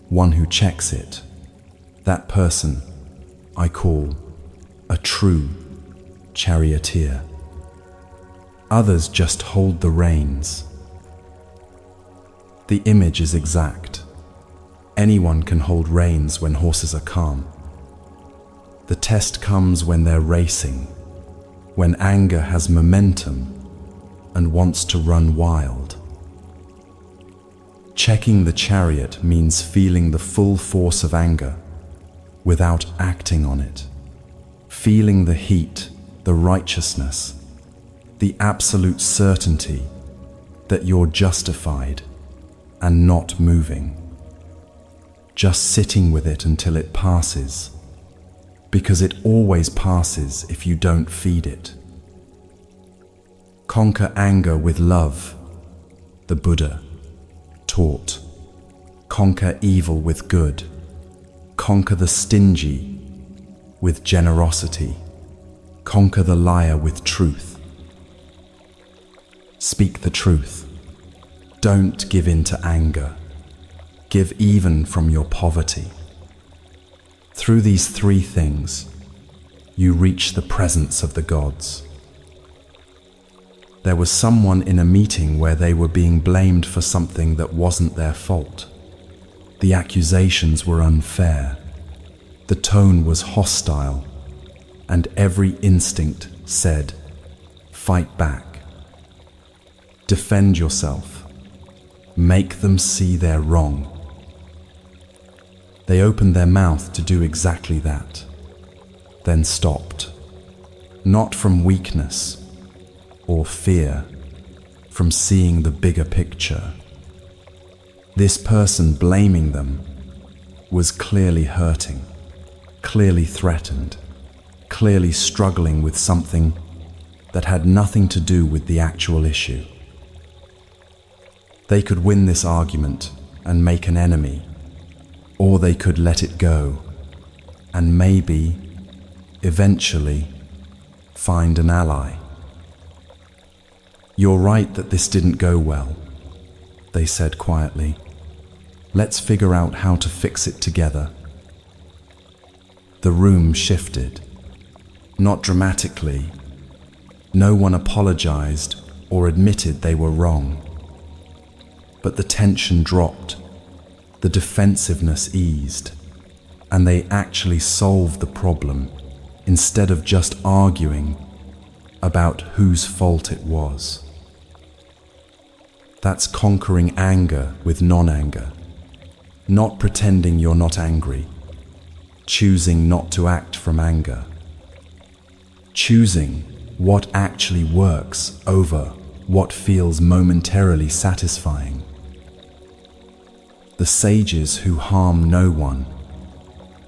one who checks it, that person I call a true charioteer. Others just hold the reins. The image is exact. Anyone can hold reins when horses are calm. The test comes when they're racing, when anger has momentum and wants to run wild. Checking the chariot means feeling the full force of anger without acting on it. Feeling the heat, the righteousness, the absolute certainty that you're justified and not moving. Just sitting with it until it passes, because it always passes if you don't feed it. Conquer anger with love, the Buddha taught. Conquer evil with good. Conquer the stingy with generosity. Conquer the liar with truth. Speak the truth. Don't give in to anger. Give even from your poverty. Through these three things, you reach the presence of the gods. There was someone in a meeting where they were being blamed for something that wasn't their fault. The accusations were unfair. The tone was hostile, and every instinct said, "Fight back. Defend yourself. Make them see they're wrong." They opened their mouth to do exactly that, then stopped, not from weakness or fear, from seeing the bigger picture. This person blaming them was clearly hurting, clearly threatened, clearly struggling with something that had nothing to do with the actual issue. They could win this argument and make an enemy, or they could let it go and maybe, eventually, find an ally. "You're right that this didn't go well," they said quietly. "Let's figure out how to fix it together." The room shifted, not dramatically. No one apologized or admitted they were wrong. But the tension dropped, the defensiveness eased, and they actually solved the problem instead of just arguing about whose fault it was. That's conquering anger with non-anger, not pretending you're not angry, choosing not to act from anger, choosing what actually works over what feels momentarily satisfying. The sages who harm no one,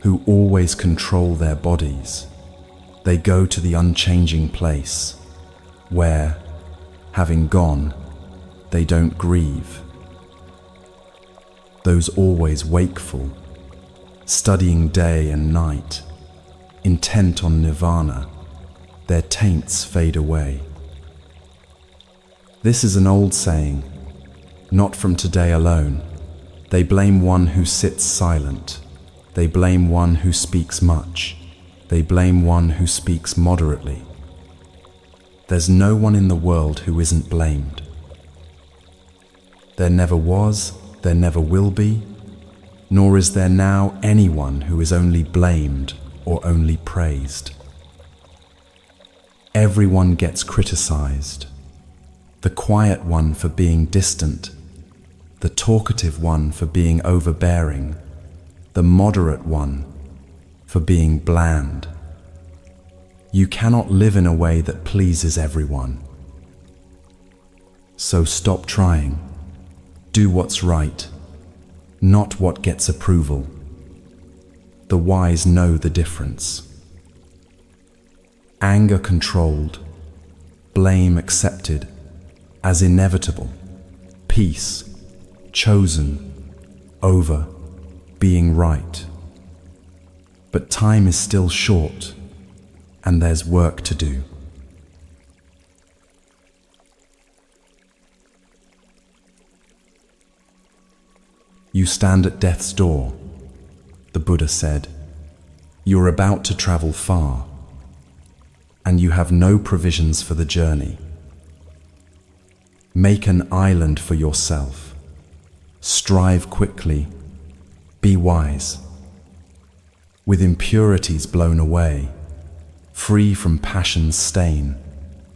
who always control their bodies, they go to the unchanging place where, having gone, they don't grieve. Those always wakeful, studying day and night, intent on nirvana, their taints fade away. This is an old saying, not from today alone. They blame one who sits silent. They blame one who speaks much. They blame one who speaks moderately. There's no one in the world who isn't blamed. There never was, there never will be, nor is there now anyone who is only blamed or only praised. Everyone gets criticized. The quiet one for being distant, the talkative one for being overbearing, the moderate one for being bland. You cannot live in a way that pleases everyone. So stop trying. Do what's right, not what gets approval. The wise know the difference. Anger controlled, blame accepted as inevitable, peace chosen over being right. But time is still short, and there's work to do. You stand at death's door, the Buddha said. You're about to travel far, and you have no provisions for the journey. Make an island for yourself. Strive quickly. Be wise. With impurities blown away, free from passion's stain,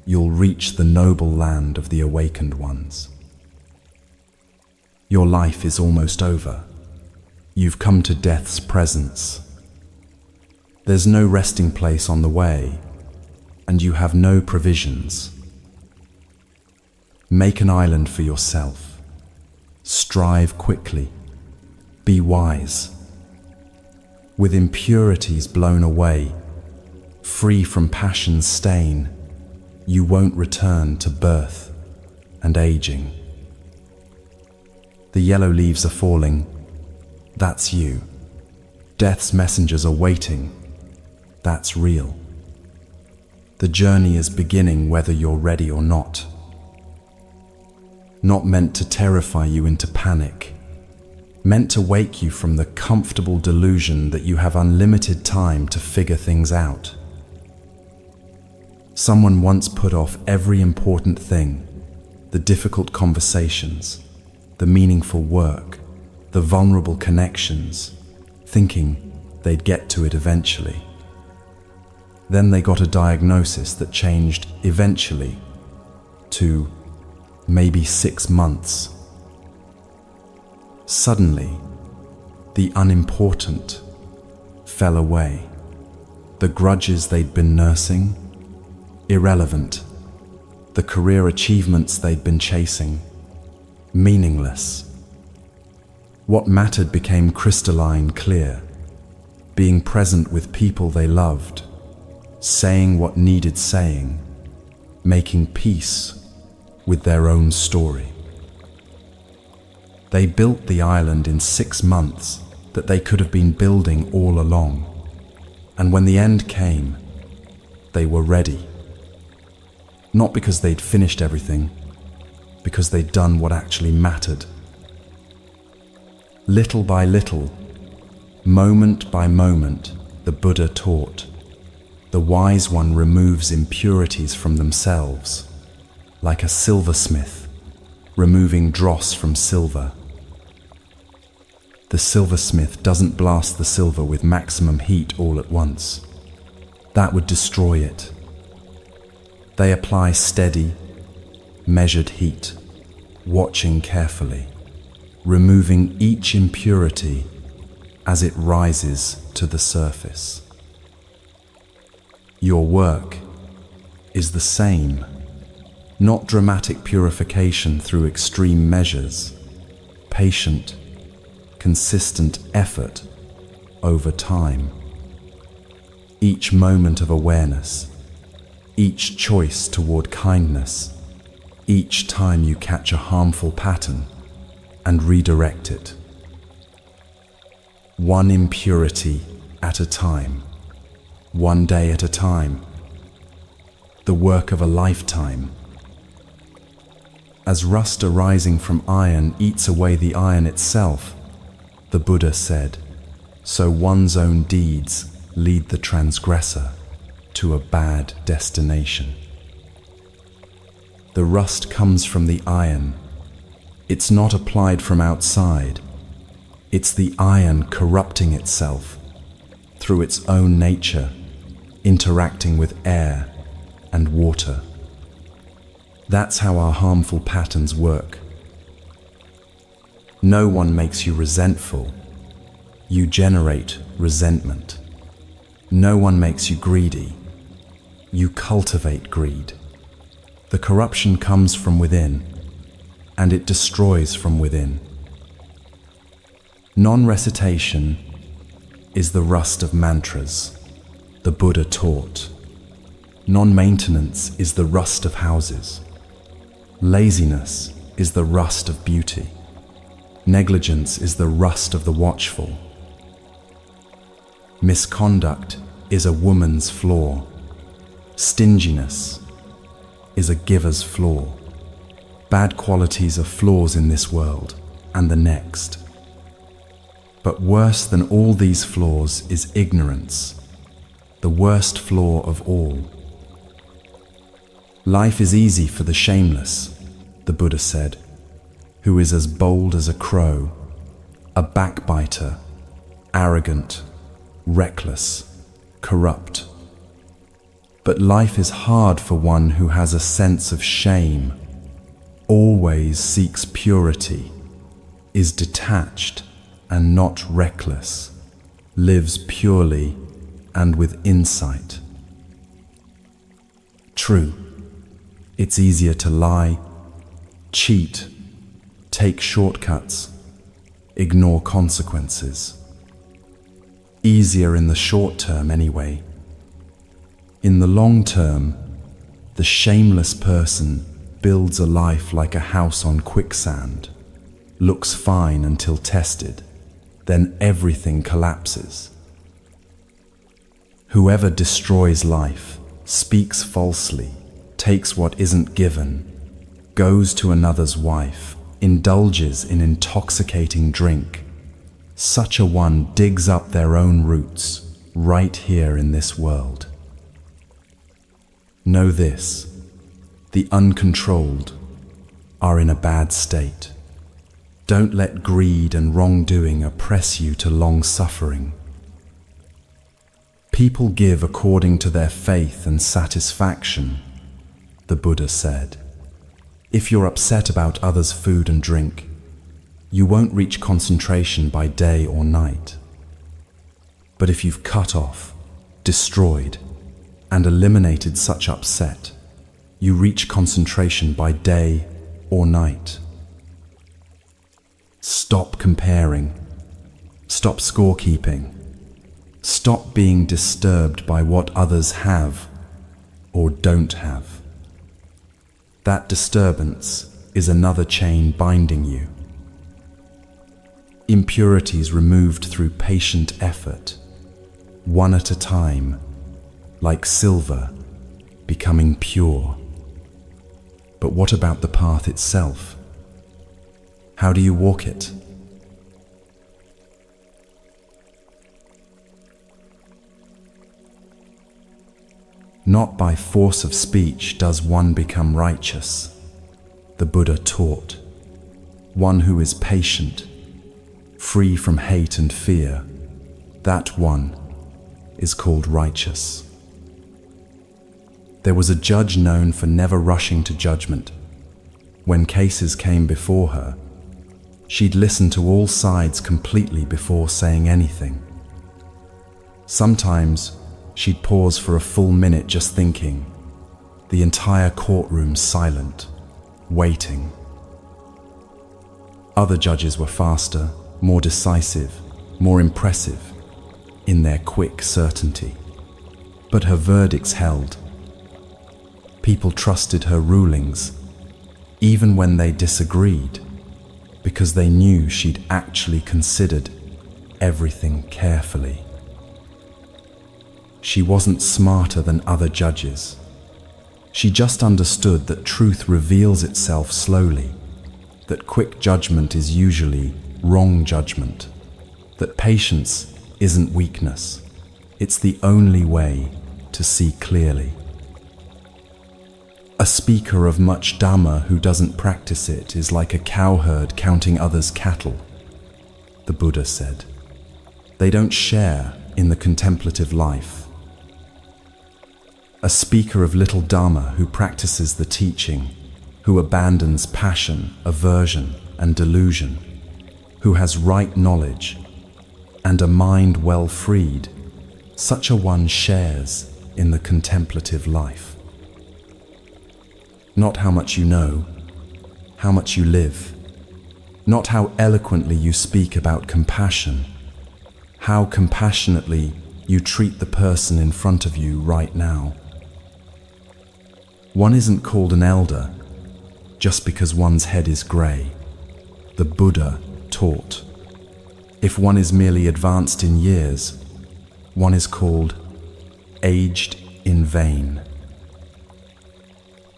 you'll reach the noble land of the awakened ones. Your life is almost over. You've come to death's presence. There's no resting place on the way, and you have no provisions. Make an island for yourself. Strive quickly. Be wise. With impurities blown away, free from passion's stain, you won't return to birth and aging. The yellow leaves are falling. That's you. Death's messengers are waiting. That's real. The journey is beginning whether you're ready or not. Not meant to terrify you into panic, meant to wake you from the comfortable delusion that you have unlimited time to figure things out. Someone once put off every important thing, the difficult conversations, the meaningful work, the vulnerable connections, thinking they'd get to it eventually. Then they got a diagnosis that changed eventually to maybe 6 months. Suddenly, the unimportant fell away. The grudges they'd been nursing, irrelevant. The career achievements they'd been chasing, meaningless. What mattered became crystalline clear, being present with people they loved, saying what needed saying, making peace with their own story. They built the island in 6 months that they could have been building all along, and when the end came, they were ready. Not because they'd finished everything, because they'd done what actually mattered. Little by little, moment by moment, the Buddha taught. The wise one removes impurities from themselves, like a silversmith removing dross from silver. The silversmith doesn't blast the silver with maximum heat all at once. That would destroy it. They apply steady, measured heat, watching carefully, removing each impurity as it rises to the surface. Your work is the same, not dramatic purification through extreme measures, patient, consistent effort over time. Each moment of awareness, each choice toward kindness, each time you catch a harmful pattern and redirect it. One impurity at a time, one day at a time, the work of a lifetime. As rust arising from iron eats away the iron itself, the Buddha said, so one's own deeds lead the transgressor to a bad destination. The rust comes from the iron. It's not applied from outside. It's the iron corrupting itself through its own nature, interacting with air and water. That's how our harmful patterns work. No one makes you resentful. You generate resentment. No one makes you greedy. You cultivate greed. The corruption comes from within, and it destroys from within. Non-recitation is the rust of mantras, the Buddha taught. Non-maintenance is the rust of houses. Laziness is the rust of beauty. Negligence is the rust of the watchful. Misconduct is a woman's flaw. Stinginess is a giver's flaw. Bad qualities are flaws in this world and the next. But worse than all these flaws is ignorance, the worst flaw of all. Life is easy for the shameless, the Buddha said, who is as bold as a crow, a backbiter, arrogant, reckless, corrupt. But life is hard for one who has a sense of shame, always seeks purity, is detached and not reckless, lives purely and with insight. True, it's easier to lie, cheat, take shortcuts, ignore consequences. Easier in the short term anyway. In the long term, the shameless person builds a life like a house on quicksand, looks fine until tested, then everything collapses. Whoever destroys life, speaks falsely, takes what isn't given, goes to another's wife, indulges in intoxicating drink, such a one digs up their own roots right here in this world. Know this, the uncontrolled are in a bad state. Don't let greed and wrongdoing oppress you to long suffering. People give according to their faith and satisfaction, the Buddha said. If you're upset about others' food and drink, you won't reach concentration by day or night. But if you've cut off, destroyed, and eliminated such upset, you reach concentration by day or night. Stop comparing. Stop scorekeeping. Stop being disturbed by what others have or don't have. That disturbance is another chain binding you. Impurities removed through patient effort, one at a time, like silver, becoming pure. But what about the path itself? How do you walk it? Not by force of speech does one become righteous, the Buddha taught. One who is patient, free from hate and fear, that one is called righteous. There was a judge known for never rushing to judgment. When cases came before her, she'd listen to all sides completely before saying anything. Sometimes she'd pause for a full minute just thinking, the entire courtroom silent, waiting. Other judges were faster, more decisive, more impressive in their quick certainty. But her verdicts held. People trusted her rulings, even when they disagreed, because they knew she'd actually considered everything carefully. She wasn't smarter than other judges. She just understood that truth reveals itself slowly, that quick judgment is usually wrong judgment, that patience isn't weakness. It's the only way to see clearly. A speaker of much Dhamma who doesn't practice it is like a cowherd counting others' cattle, the Buddha said. They don't share in the contemplative life. A speaker of little Dhamma who practices the teaching, who abandons passion, aversion, and delusion, who has right knowledge and a mind well freed, such a one shares in the contemplative life. Not how much you know, how much you live, not how eloquently you speak about compassion, how compassionately you treat the person in front of you right now. One isn't called an elder just because one's head is grey, the Buddha taught. If one is merely advanced in years, one is called aged in vain.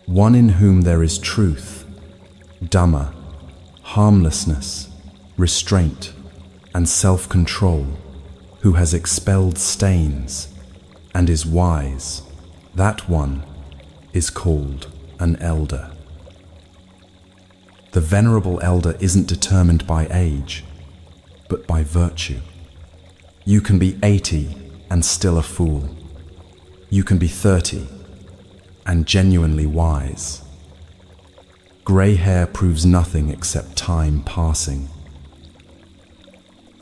One in whom there is truth, Dhamma, harmlessness, restraint, and self-control, who has expelled stains and is wise, that one is called an elder. The venerable elder isn't determined by age, but by virtue. You can be 80 and still a fool. You can be 30 and genuinely wise. Grey hair proves nothing except time passing.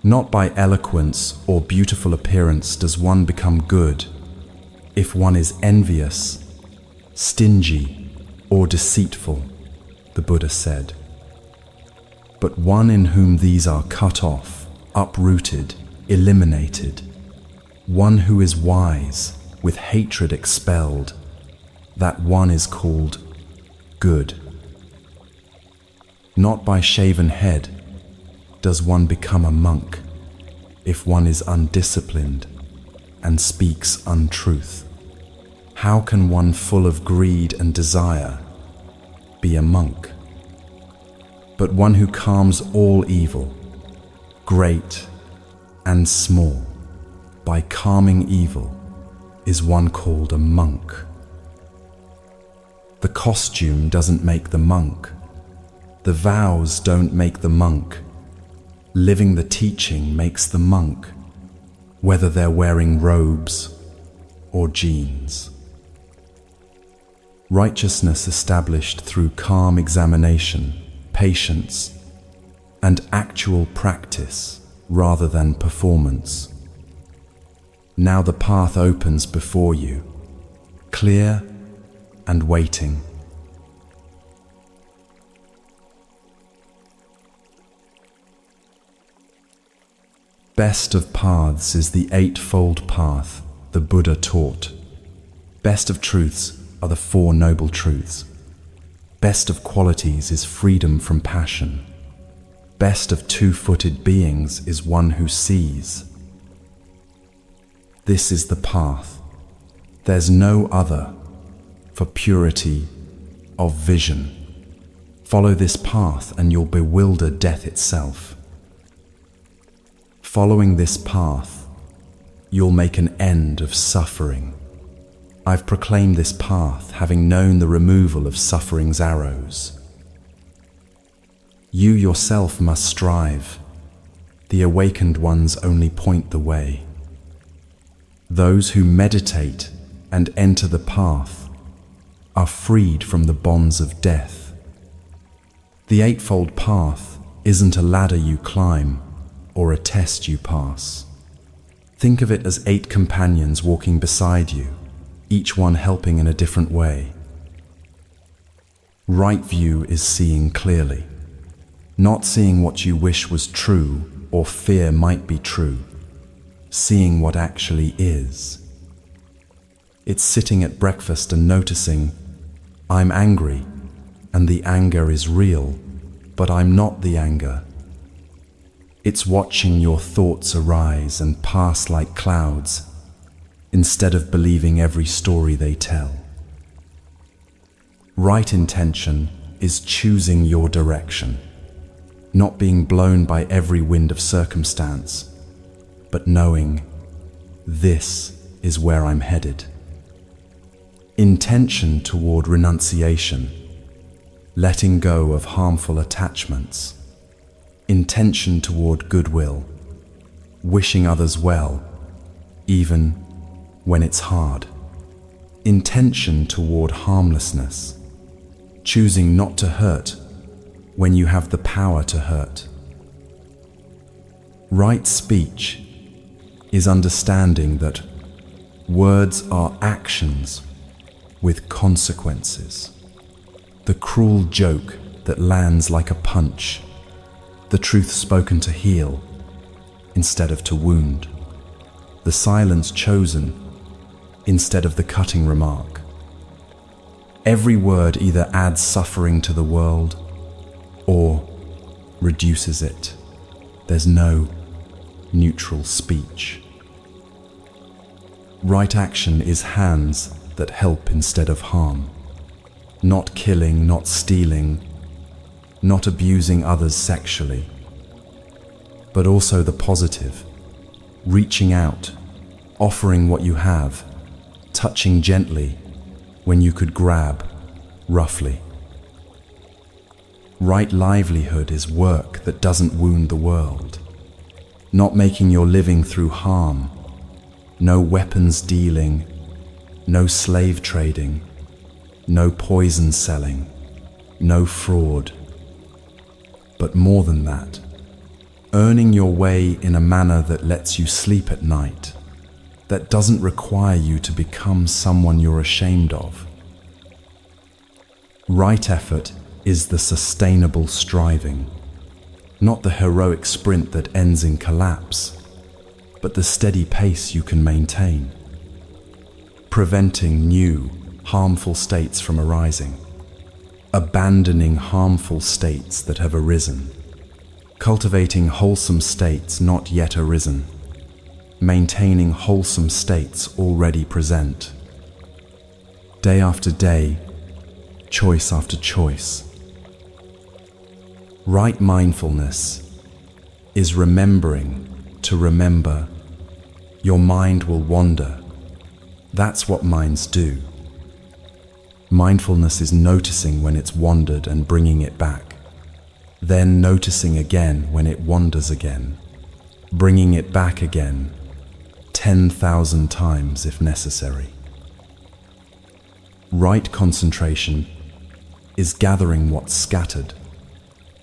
Not by eloquence or beautiful appearance does one become good. If one is envious, stingy, or deceitful, the Buddha said. But one in whom these are cut off, uprooted, eliminated, one who is wise, with hatred expelled, that one is called good. Not by shaven head does one become a monk if one is undisciplined and speaks untruth. How can one full of greed and desire be a monk? But one who calms all evil, great and small, by calming evil, is one called a monk. The costume doesn't make the monk. The vows don't make the monk. Living the teaching makes the monk, whether they're wearing robes or genes. Righteousness established through calm examination, patience, and actual practice rather than performance. Now the path opens before you, clear and waiting. Best of paths is the eightfold path the Buddha taught. Best of truths are the Four Noble Truths. Best of qualities is freedom from passion. Best of two-footed beings is one who sees. This is the path. There's no other for purity of vision. Follow this path and you'll bewilder death itself. Following this path, you'll make an end of suffering. I've proclaimed this path, having known the removal of suffering's arrows. You yourself must strive. The awakened ones only point the way. Those who meditate and enter the path are freed from the bonds of death. The Eightfold Path isn't a ladder you climb or a test you pass. Think of it as 8 companions walking beside you, each one helping in a different way. Right view is seeing clearly, not seeing what you wish was true or fear might be true, seeing what actually is. It's sitting at breakfast and noticing, I'm angry, and the anger is real, but I'm not the anger. It's watching your thoughts arise and pass like clouds, instead of believing every story they tell. Right intention is choosing your direction, not being blown by every wind of circumstance, but knowing, this is where I'm headed. Intention toward renunciation, letting go of harmful attachments. Intention toward goodwill, wishing others well, even when it's hard. Intention toward harmlessness, choosing not to hurt when you have the power to hurt. Right speech is understanding that words are actions with consequences. The cruel joke that lands like a punch. The truth spoken to heal instead of to wound. The silence chosen instead of the cutting remark. Every word either adds suffering to the world or reduces it. There's no neutral speech. Right action is hands that help instead of harm. Not killing, not stealing, not abusing others sexually, but also the positive, reaching out, offering what you have, touching gently when you could grab roughly. Right livelihood is work that doesn't wound the world, not making your living through harm, no weapons dealing, no slave trading, no poison selling, no fraud. But more than that, earning your way in a manner that lets you sleep at night, that doesn't require you to become someone you're ashamed of. Right effort is the sustainable striving, not the heroic sprint that ends in collapse, but the steady pace you can maintain, preventing new, harmful states from arising. Abandoning harmful states that have arisen, cultivating wholesome states not yet arisen, maintaining wholesome states already present. Day after day, choice after choice. Right mindfulness is remembering to remember. Your mind will wander. That's what minds do. Mindfulness is noticing when it's wandered and bringing it back, then noticing again when it wanders again, bringing it back again, 10,000 times if necessary. Right concentration is gathering what's scattered.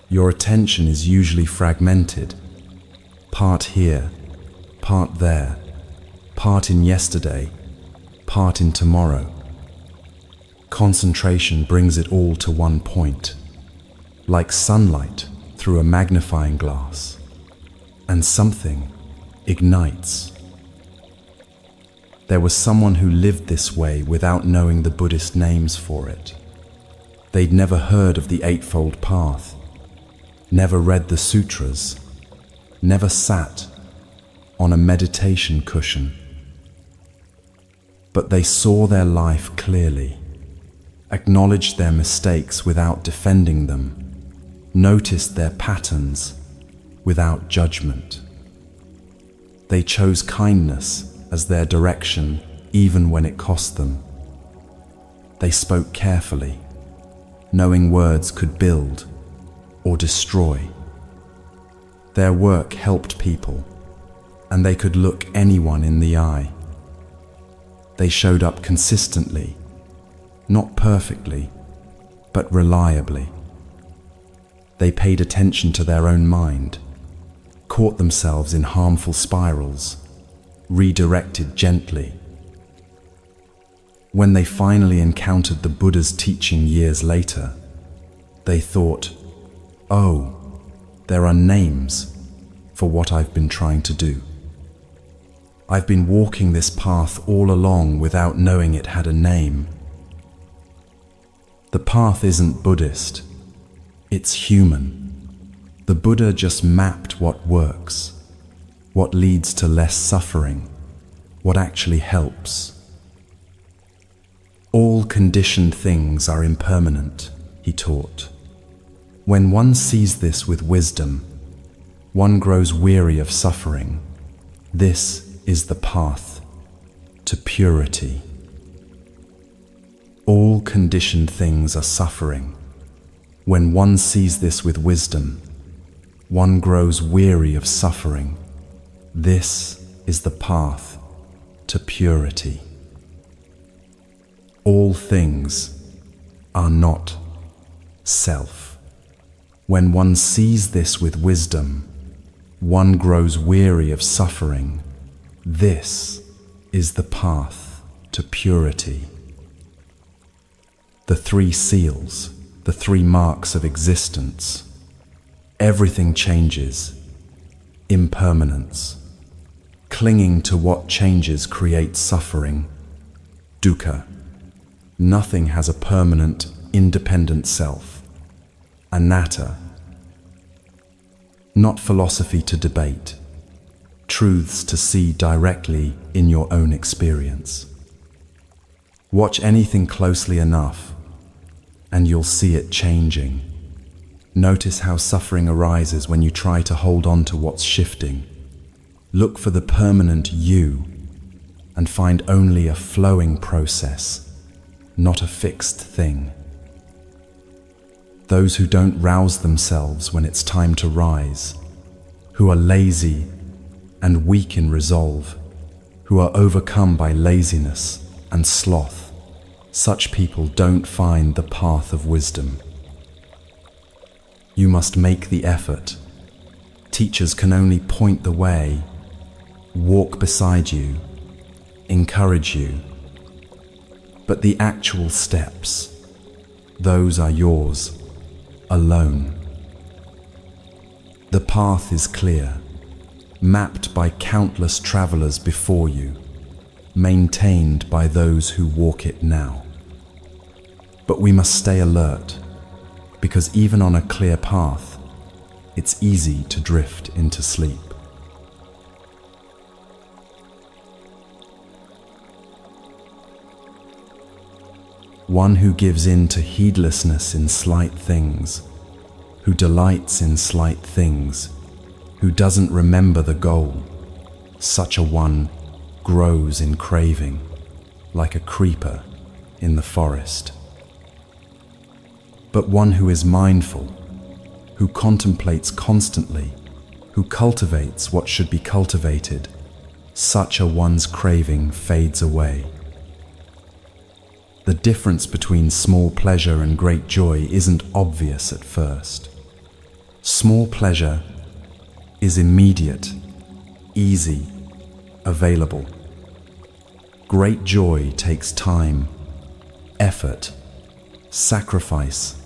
Your attention is usually fragmented, part here, part there, part in yesterday, part in tomorrow. Concentration brings it all to one point, like sunlight through a magnifying glass, and something ignites. There was someone who lived this way without knowing the Buddhist names for it. They'd never heard of the Eightfold Path, never read the sutras, never sat on a meditation cushion. But they saw their life clearly, acknowledged their mistakes without defending them, noticed their patterns without judgment. They chose kindness as their direction, even when it cost them. They spoke carefully, knowing words could build or destroy. Their work helped people, and they could look anyone in the eye. They showed up consistently, not perfectly, but reliably. They paid attention to their own mind, caught themselves in harmful spirals, redirected gently. When they finally encountered the Buddha's teaching years later, they thought, "Oh, there are names for what I've been trying to do. I've been walking this path all along without knowing it had a name." The path isn't Buddhist, it's human. The Buddha just mapped what works, what leads to less suffering, what actually helps. All conditioned things are impermanent, he taught. When one sees this with wisdom, one grows weary of suffering. This is the path to purity. All conditioned things are suffering. When one sees this with wisdom, one grows weary of suffering. This is the path to purity. All things are not self. When one sees this with wisdom, one grows weary of suffering. This is the path to purity. The three seals, the three marks of existence. Everything changes. Impermanence. Clinging to what changes creates suffering. Dukkha. Nothing has a permanent, independent self. Anatta. Not philosophy to debate. Truths to see directly in your own experience. Watch anything closely enough, and you'll see it changing. Notice how suffering arises when you try to hold on to what's shifting. Look for the permanent you, and find only a flowing process, not a fixed thing. Those who don't rouse themselves when it's time to rise, who are lazy and weak in resolve, who are overcome by laziness and sloth, such people don't find the path of wisdom. You must make the effort. Teachers can only point the way, walk beside you, encourage you. But the actual steps, those are yours, alone. The path is clear, mapped by countless travelers before you, maintained by those who walk it now. But we must stay alert, because even on a clear path, it's easy to drift into sleep. One who gives in to heedlessness in slight things, who delights in slight things, who doesn't remember the goal, such a one grows in craving, like a creeper in the forest. But one who is mindful, who contemplates constantly, who cultivates what should be cultivated, such a one's craving fades away. The difference between small pleasure and great joy isn't obvious at first. Small pleasure is immediate, easy, available. Great joy takes time, effort, sacrifice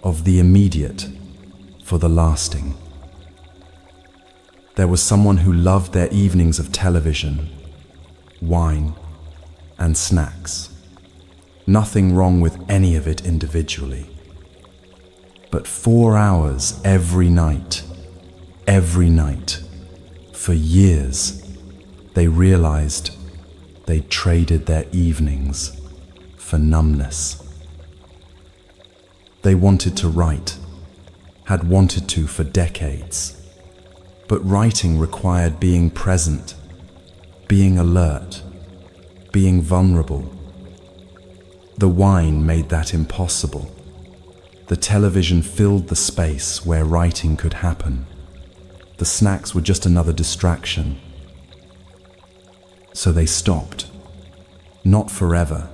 of the immediate for the lasting. There was someone who loved their evenings of television, wine, and snacks. Nothing wrong with any of it individually. But 4 hours every night, for years, they realized they'd traded their evenings for numbness. They wanted to write, had wanted to for decades, but writing required being present, being alert, being vulnerable. The wine made that impossible. The television filled the space where writing could happen. The snacks were just another distraction. So they stopped. Not forever,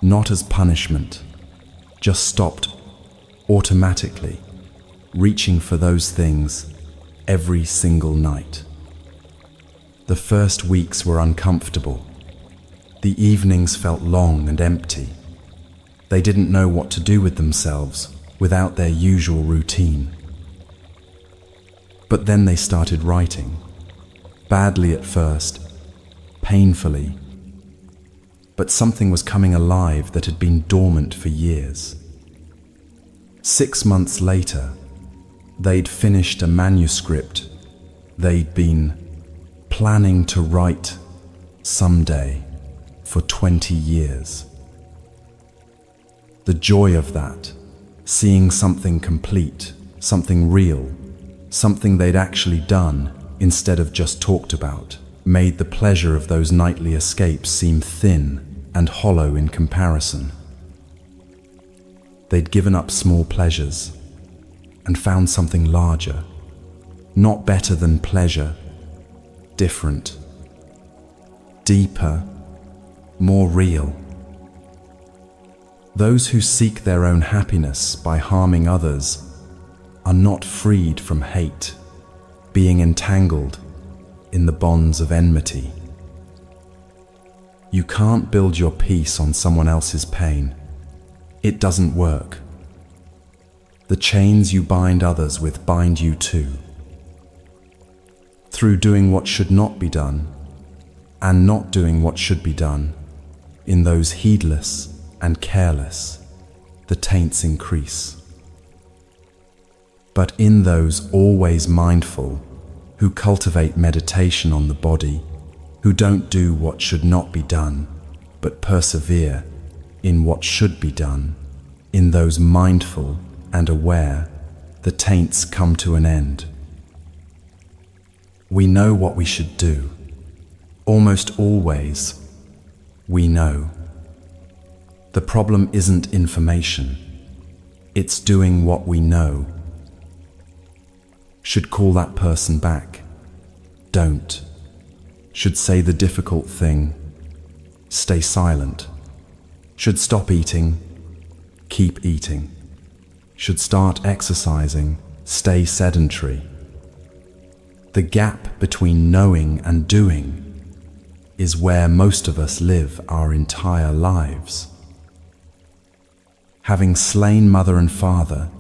not as punishment, just stopped automatically, reaching for those things every single night. The first weeks were uncomfortable. The evenings felt long and empty. They didn't know what to do with themselves without their usual routine. But then they started writing, badly at first, painfully. But something was coming alive that had been dormant for years. 6 months later, they'd finished a manuscript they'd been planning to write someday for 20 years. The joy of that, seeing something complete, something real, something they'd actually done instead of just talked about, made the pleasure of those nightly escapes seem thin and hollow in comparison. They'd given up small pleasures and found something larger, not better than pleasure, different, deeper, more real. Those who seek their own happiness by harming others are not freed from hate, being entangled in the bonds of enmity. You can't build your peace on someone else's pain. It doesn't work. The chains you bind others with bind you too. Through doing what should not be done, and not doing what should be done, in those heedless and careless, the taints increase. But in those always mindful, who cultivate meditation on the body, who don't do what should not be done, but persevere in what should be done, in those mindful and aware, the taints come to an end. We know what we should do. Almost always, we know. The problem isn't information. It's doing what we know. Should call that person back. Don't. Should say the difficult thing. Stay silent. Should stop eating. Keep eating. Should start exercising. Stay sedentary. The gap between knowing and doing is where most of us live our entire lives. Having slain mother and father,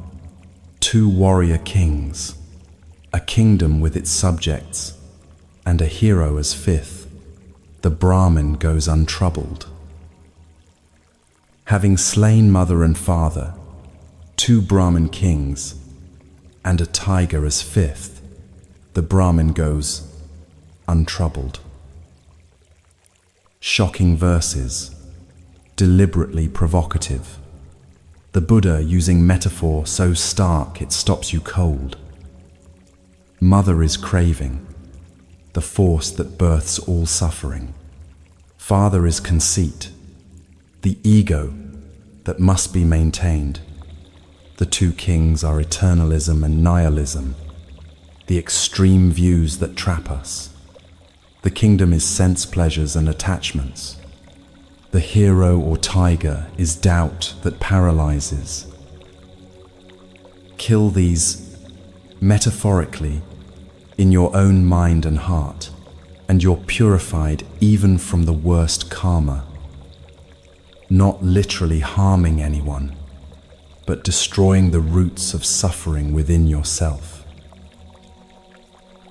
2 warrior kings, a kingdom with its subjects, and a hero as 5th, the Brahmin goes untroubled. Having slain mother and father, 2 Brahmin kings, and a tiger as 5th, the Brahmin goes untroubled. Shocking verses, deliberately provocative. The Buddha using metaphor so stark it stops you cold. Mother is craving, the force that births all suffering. Father is conceit, the ego that must be maintained. The 2 kings are eternalism and nihilism, the extreme views that trap us. The kingdom is sense pleasures and attachments. The hero or tiger is doubt that paralyzes. Kill these, metaphorically, in your own mind and heart, and you're purified even from the worst karma. Not literally harming anyone, but destroying the roots of suffering within yourself.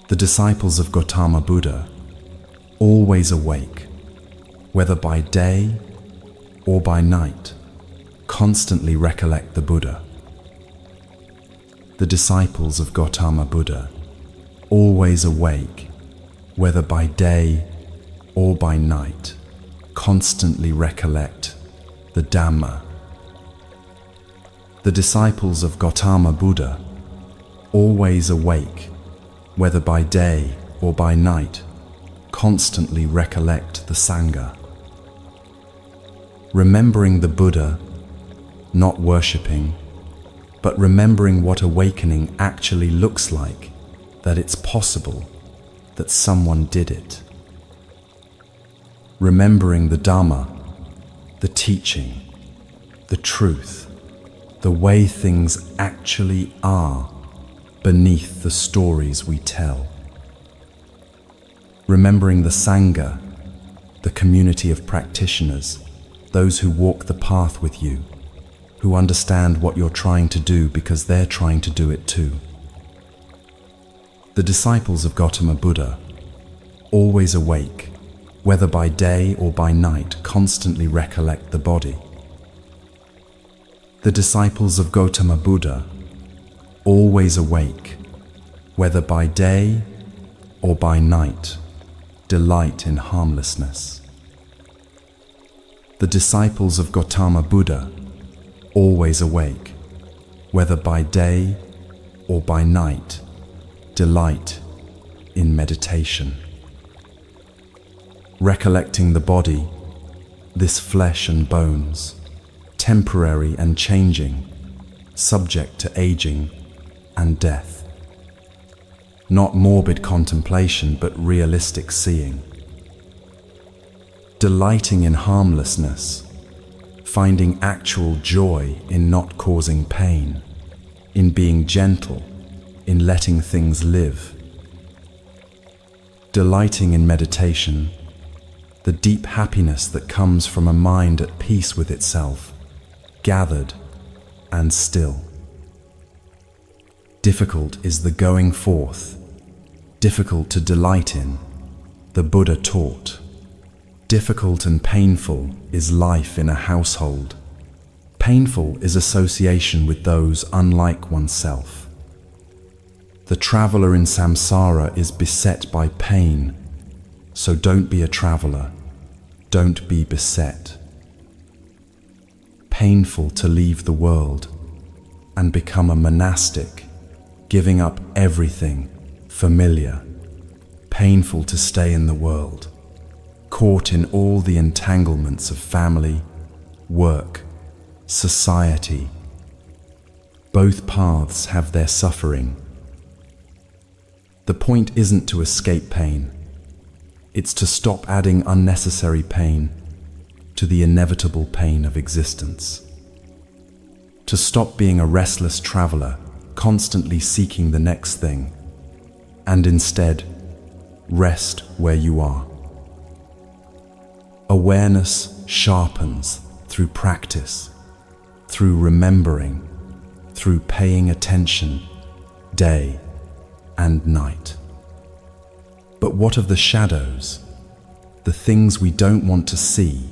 The disciples of Gautama Buddha, always awake, whether by day or by night, constantly recollect the Buddha. The disciples of Gautama Buddha, always awake, whether by day or by night, constantly recollect the Dhamma. The disciples of Gautama Buddha, always awake, whether by day or by night, constantly recollect the Sangha. Remembering the Buddha, not worshipping, but remembering what awakening actually looks like, that it's possible, that someone did it. Remembering the Dhamma, the teaching, the truth, the way things actually are beneath the stories we tell. Remembering the Sangha, the community of practitioners, those who walk the path with you, who understand what you're trying to do because they're trying to do it too. The disciples of Gautama Buddha, always awake, whether by day or by night, constantly recollect the body. The disciples of Gautama Buddha, always awake, whether by day or by night, delight in harmlessness. The disciples of Gautama Buddha, always awake, whether by day or by night, delight in meditation. Recollecting the body, this flesh and bones, temporary and changing, subject to aging and death. Not morbid contemplation, but realistic seeing. Delighting in harmlessness, finding actual joy in not causing pain, in being gentle, in letting things live. Delighting in meditation, the deep happiness that comes from a mind at peace with itself, gathered and still. Difficult is the going forth, difficult to delight in, the Buddha taught. Difficult and painful is life in a household. Painful is association with those unlike oneself. The traveler in samsara is beset by pain, so don't be a traveler, don't be beset. Painful to leave the world and become a monastic, giving up everything familiar. Painful to stay in the world, caught in all the entanglements of family, work, society. Both paths have their suffering. The point isn't to escape pain. It's to stop adding unnecessary pain to the inevitable pain of existence. To stop being a restless traveler, constantly seeking the next thing, and instead rest where you are. Awareness sharpens through practice, through remembering, through paying attention, day and night. But what of the shadows, the things we don't want to see,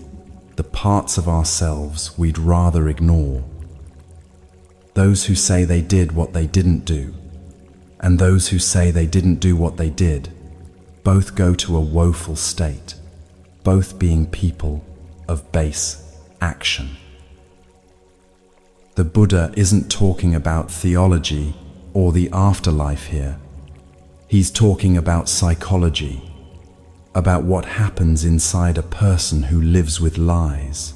the parts of ourselves we'd rather ignore? Those who say they did what they didn't do, and those who say they didn't do what they did, both go to a woeful state, both being people of base action. The Buddha isn't talking about theology or the afterlife here. He's talking about psychology, about what happens inside a person who lives with lies.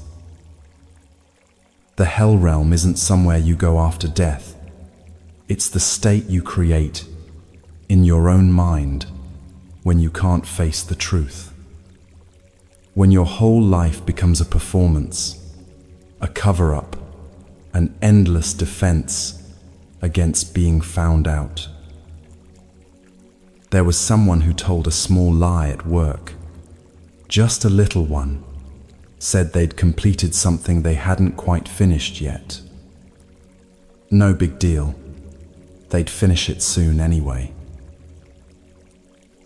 The hell realm isn't somewhere you go after death. It's the state you create in your own mind when you can't face the truth. When your whole life becomes a performance, a cover-up, an endless defense against being found out. There was someone who told a small lie at work, just a little one, said they'd completed something they hadn't quite finished yet. No big deal, they'd finish it soon anyway.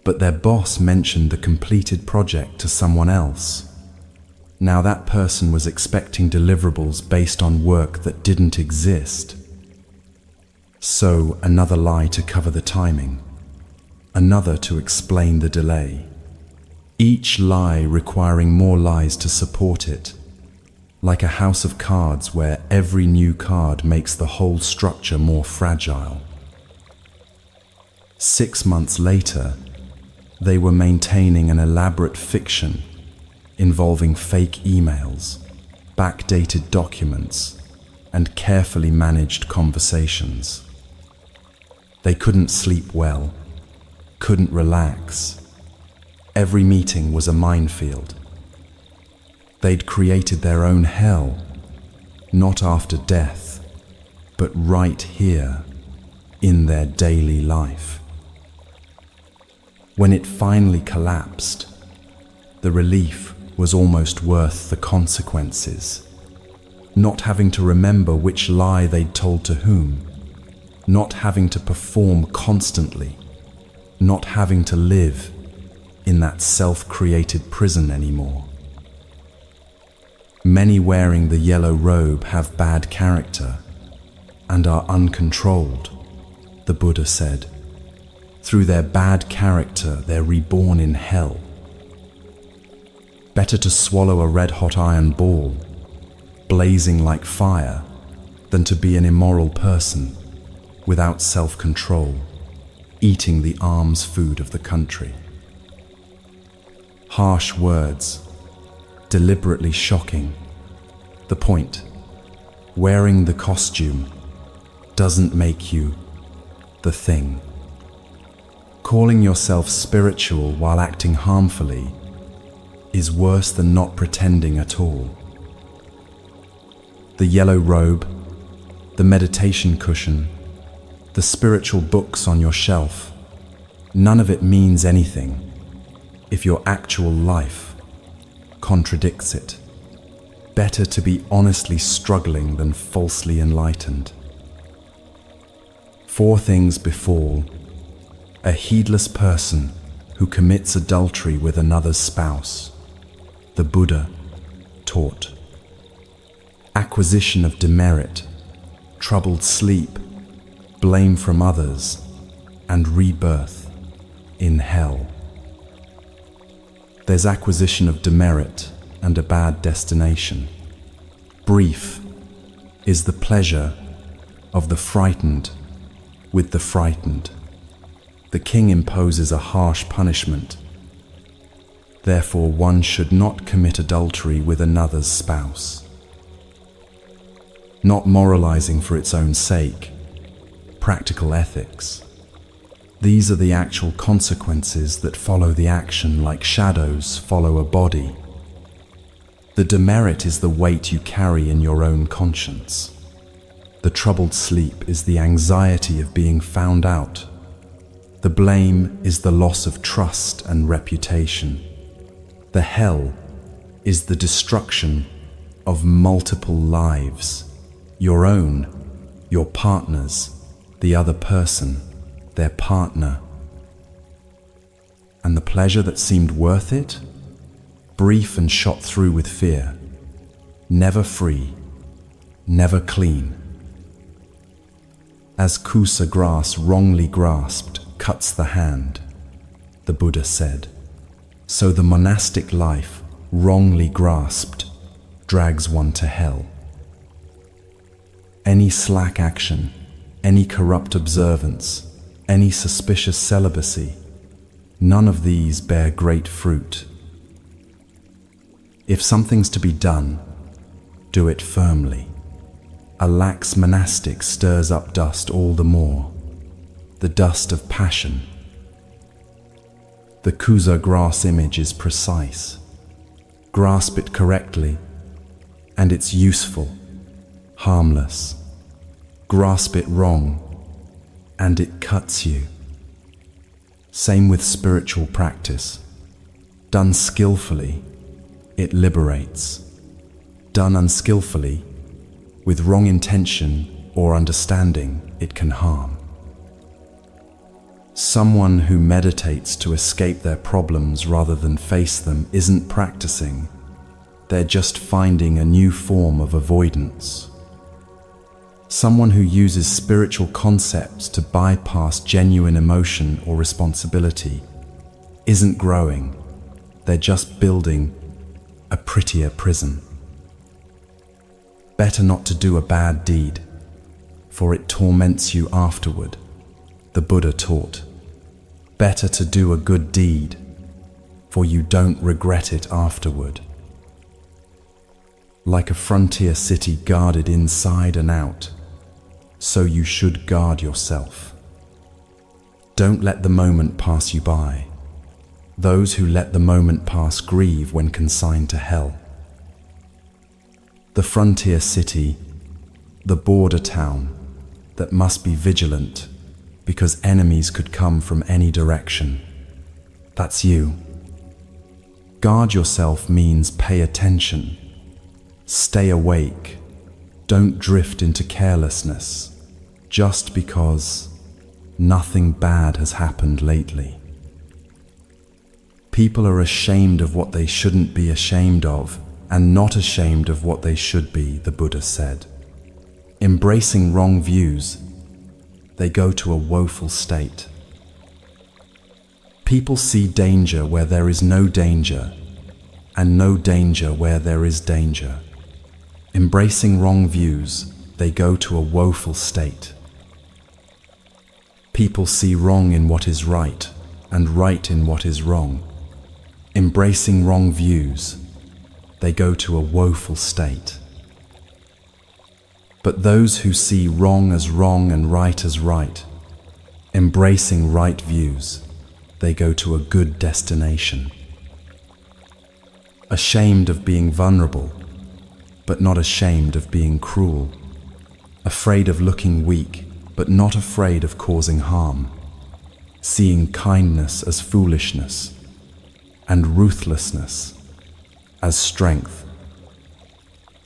But their boss mentioned the completed project to someone else. Now that person was expecting deliverables based on work that didn't exist. So another lie to cover the timing, another to explain the delay. Each lie requiring more lies to support it, like a house of cards where every new card makes the whole structure more fragile. 6 months later, they were maintaining an elaborate fiction involving fake emails, backdated documents, and carefully managed conversations. They couldn't sleep well, couldn't relax. Every meeting was a minefield. They'd created their own hell, not after death, but right here in their daily life. When it finally collapsed, the relief was almost worth the consequences. Not having to remember which lie they'd told to whom, not having to perform constantly, not having to live in that self-created prison anymore. Many wearing the yellow robe have bad character and are uncontrolled, the Buddha said. Through their bad character, they're reborn in hell. Better to swallow a red-hot iron ball, blazing like fire, than to be an immoral person without self-control, eating the alms food of the country. Harsh words, deliberately shocking. The point, wearing the costume doesn't make you the thing. Calling yourself spiritual while acting harmfully is worse than not pretending at all. The yellow robe, the meditation cushion, the spiritual books on your shelf, none of it means anything if your actual life contradicts it. Better to be honestly struggling than falsely enlightened. 4 things befall a heedless person who commits adultery with another's spouse, the Buddha taught. Acquisition of demerit, troubled sleep, blame from others, and rebirth in hell. There's acquisition of demerit and a bad destination. Brief is the pleasure of the frightened with the frightened. The king imposes a harsh punishment. Therefore, one should not commit adultery with another's spouse. Not moralizing for its own sake, practical ethics. These are the actual consequences that follow the action like shadows follow a body. The demerit is the weight you carry in your own conscience. The troubled sleep is the anxiety of being found out. The blame is the loss of trust and reputation. The hell is the destruction of multiple lives, your own, your partner's, the other person, their partner. And the pleasure that seemed worth it? Brief and shot through with fear. Never free, never clean. As kusa grass wrongly grasped cuts the hand, the Buddha said, so the monastic life, wrongly grasped, drags one to hell. Any slack action, any corrupt observance, any suspicious celibacy, none of these bear great fruit. If something's to be done, do it firmly. A lax monastic stirs up dust all the more, the dust of passion. The kusa grass image is precise. Grasp it correctly, and it's useful, harmless. Grasp it wrong, and it cuts you. Same with spiritual practice. Done skillfully, it liberates. Done unskillfully, with wrong intention or understanding, it can harm. Someone who meditates to escape their problems rather than face them isn't practicing. They're just finding a new form of avoidance. Someone who uses spiritual concepts to bypass genuine emotion or responsibility isn't growing. They're just building a prettier prison. Better not to do a bad deed, for it torments you afterward, the Buddha taught. Better to do a good deed, for you don't regret it afterward. Like a frontier city guarded inside and out, so you should guard yourself. Don't let the moment pass you by. Those who let the moment pass grieve when consigned to hell. The frontier city, the border town that must be vigilant because enemies could come from any direction. That's you. Guard yourself means pay attention. Stay awake. Don't drift into carelessness just because nothing bad has happened lately. People are ashamed of what they shouldn't be ashamed of and not ashamed of what they should be, the Buddha said. Embracing wrong views, they go to a woeful state. People see danger where there is no danger and no danger where there is danger. Embracing wrong views, they go to a woeful state. People see wrong in what is right and right in what is wrong. Embracing wrong views, they go to a woeful state. But those who see wrong as wrong and right as right, embracing right views, they go to a good destination. Ashamed of being vulnerable, but not ashamed of being cruel. Afraid of looking weak, but not afraid of causing harm. Seeing kindness as foolishness, and ruthlessness as strength.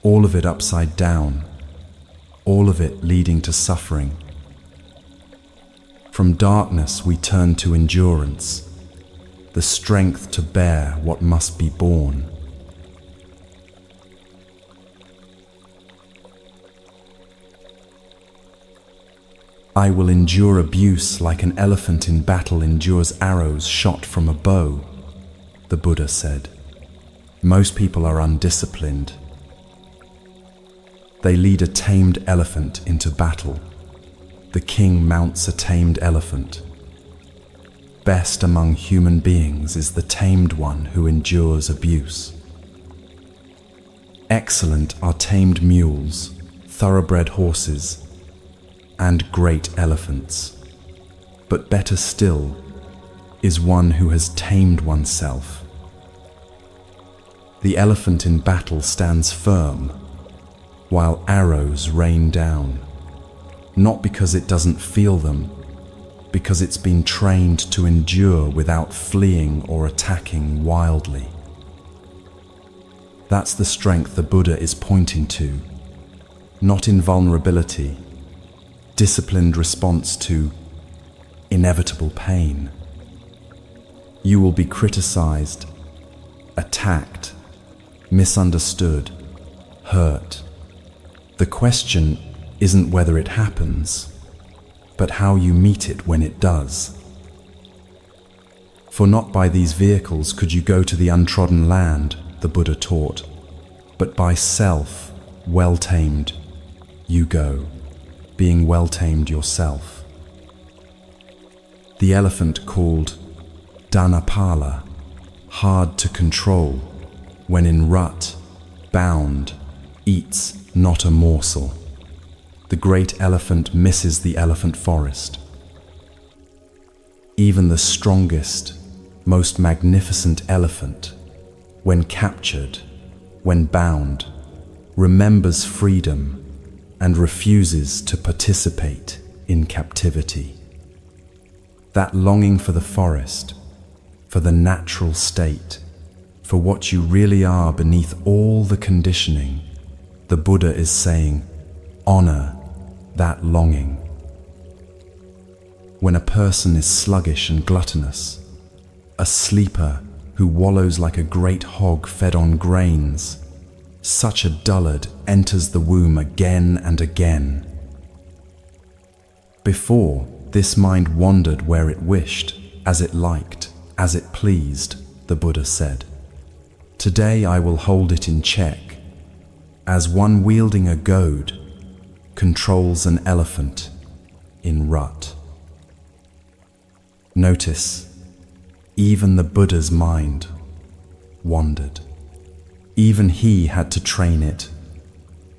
All of it upside down, all of it leading to suffering. From darkness we turn to endurance, the strength to bear what must be borne. I will endure abuse like an elephant in battle endures arrows shot from a bow, the Buddha said. Most people are undisciplined. They lead a tamed elephant into battle. The king mounts a tamed elephant. Best among human beings is the tamed one who endures abuse. Excellent are tamed mules, thoroughbred horses, and great elephants. But better still is one who has tamed oneself. The elephant in battle stands firm, while arrows rain down, not because it doesn't feel them, because it's been trained to endure without fleeing or attacking wildly. That's the strength the Buddha is pointing to, not invulnerability, disciplined response to inevitable pain. You will be criticized, attacked, misunderstood, hurt. The question isn't whether it happens, but how you meet it when it does. For not by these vehicles could you go to the untrodden land, the Buddha taught, but by self, well-tamed, you go, being well-tamed yourself. The elephant called Dhammapada, hard to control, when in rut, bound, eats not a morsel. The great elephant misses the elephant forest. Even the strongest, most magnificent elephant, when captured, when bound, remembers freedom and refuses to participate in captivity. That longing for the forest, for the natural state, for what you really are beneath all the conditioning, the Buddha is saying, honor that longing. When a person is sluggish and gluttonous, a sleeper who wallows like a great hog fed on grains, such a dullard enters the womb again and again. Before, this mind wandered where it wished, as it liked, as it pleased, the Buddha said. Today I will hold it in check, as one wielding a goad controls an elephant in rut. Notice, even the Buddha's mind wandered. Even he had to train it,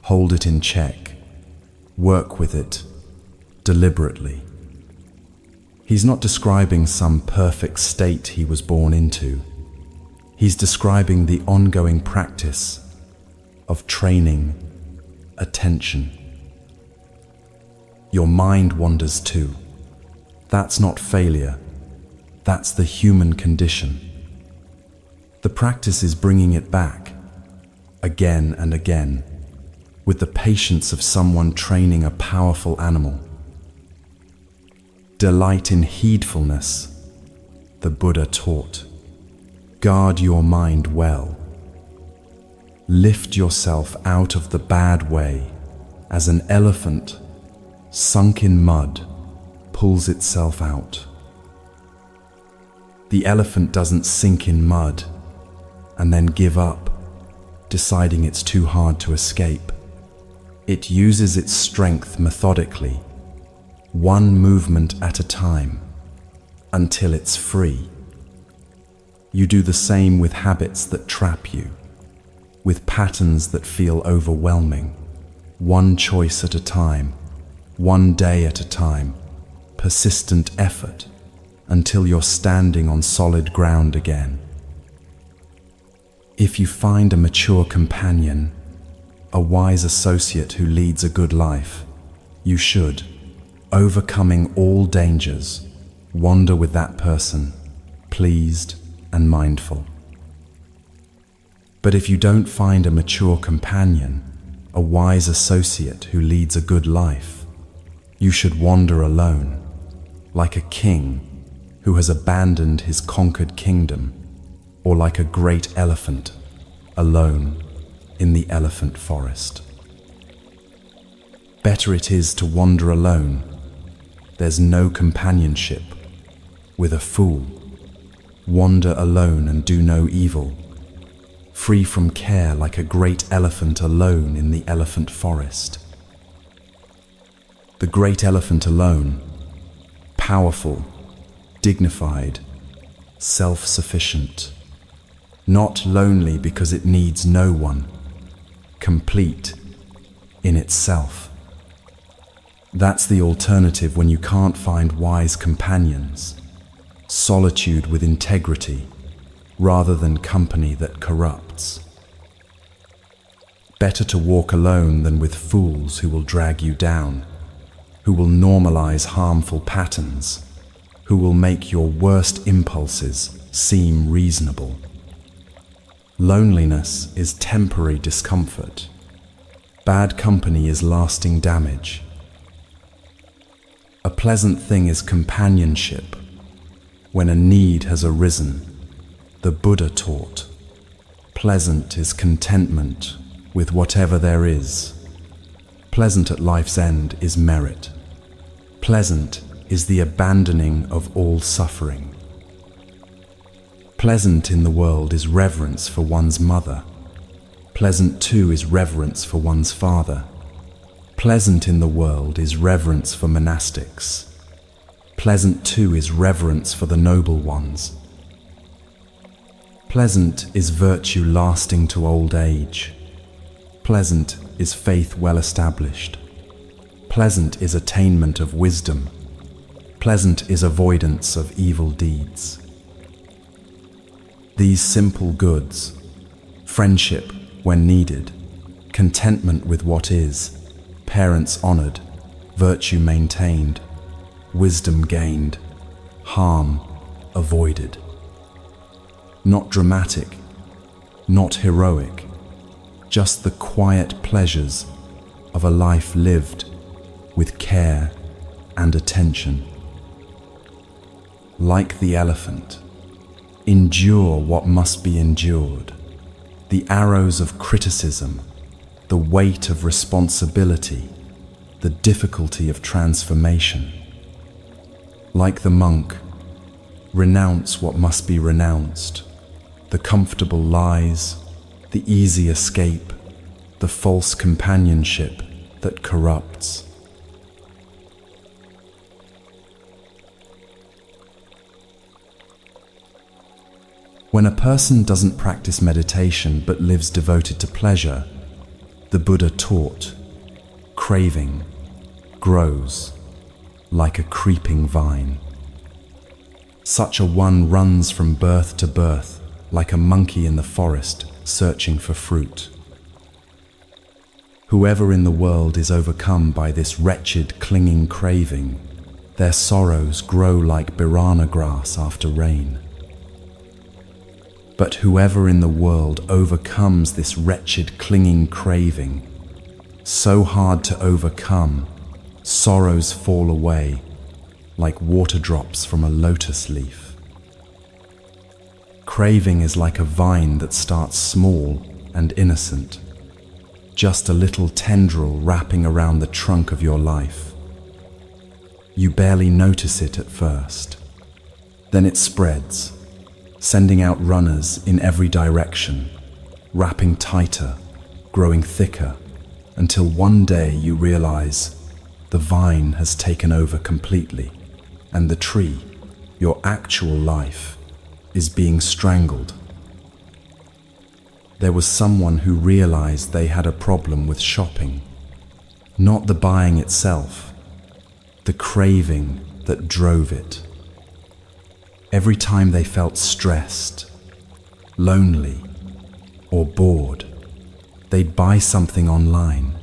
hold it in check, work with it deliberately. He's not describing some perfect state he was born into. He's describing the ongoing practice of training attention. Your mind wanders too. That's not failure. That's the human condition. The practice is bringing it back, again and again, with the patience of someone training a powerful animal. Delight in heedfulness, the Buddha taught. Guard your mind well. Lift yourself out of the bad way as an elephant sunk in mud pulls itself out. The elephant doesn't sink in mud and then give up, deciding it's too hard to escape. It uses its strength methodically, one movement at a time, until it's free. You do the same with habits that trap you, with patterns that feel overwhelming, one choice at a time, one day at a time, persistent effort, until you're standing on solid ground again. If you find a mature companion, a wise associate who leads a good life, you should, overcoming all dangers, wander with that person, pleased and mindful. But if you don't find a mature companion, a wise associate who leads a good life, you should wander alone, like a king who has abandoned his conquered kingdom, or like a great elephant, alone in the elephant forest. Better it is to wander alone. There's no companionship with a fool. Wander alone and do no evil, free from care like a great elephant alone in the elephant forest. The great elephant alone, powerful, dignified, self-sufficient, not lonely because it needs no one, complete in itself. That's the alternative when you can't find wise companions, solitude with integrity, rather than company that corrupts. Better to walk alone than with fools who will drag you down, who will normalize harmful patterns, who will make your worst impulses seem reasonable. Loneliness is temporary discomfort. Bad company is lasting damage. A pleasant thing is companionship. When a need has arisen, the Buddha taught, pleasant is contentment with whatever there is. Pleasant at life's end is merit. Pleasant is the abandoning of all suffering. Pleasant in the world is reverence for one's mother. Pleasant too is reverence for one's father. Pleasant in the world is reverence for monastics. Pleasant too is reverence for the noble ones. Pleasant is virtue lasting to old age. Pleasant is faith well established. Pleasant is attainment of wisdom. Pleasant is avoidance of evil deeds. These simple goods, friendship when needed, contentment with what is, parents honored, virtue maintained, wisdom gained, harm avoided. Not dramatic, not heroic, just the quiet pleasures of a life lived with care and attention. Like the elephant, endure what must be endured. The arrows of criticism, the weight of responsibility, the difficulty of transformation. Like the monk, renounce what must be renounced, the comfortable lies, the easy escape, the false companionship that corrupts. When a person doesn't practice meditation but lives devoted to pleasure, the Buddha taught, craving grows like a creeping vine. Such a one runs from birth to birth like a monkey in the forest searching for fruit. Whoever in the world is overcome by this wretched clinging craving, their sorrows grow like birana grass after rain. But whoever in the world overcomes this wretched clinging craving, so hard to overcome, sorrows fall away like water drops from a lotus leaf. Craving is like a vine that starts small and innocent, just a little tendril wrapping around the trunk of your life. You barely notice it at first. Then it spreads, sending out runners in every direction, wrapping tighter, growing thicker, until one day you realize the vine has taken over completely, and the tree, your actual life, is being strangled. There was someone who realized they had a problem with shopping, not the buying itself, the craving that drove it. Every time they felt stressed, lonely, or bored, they'd buy something online.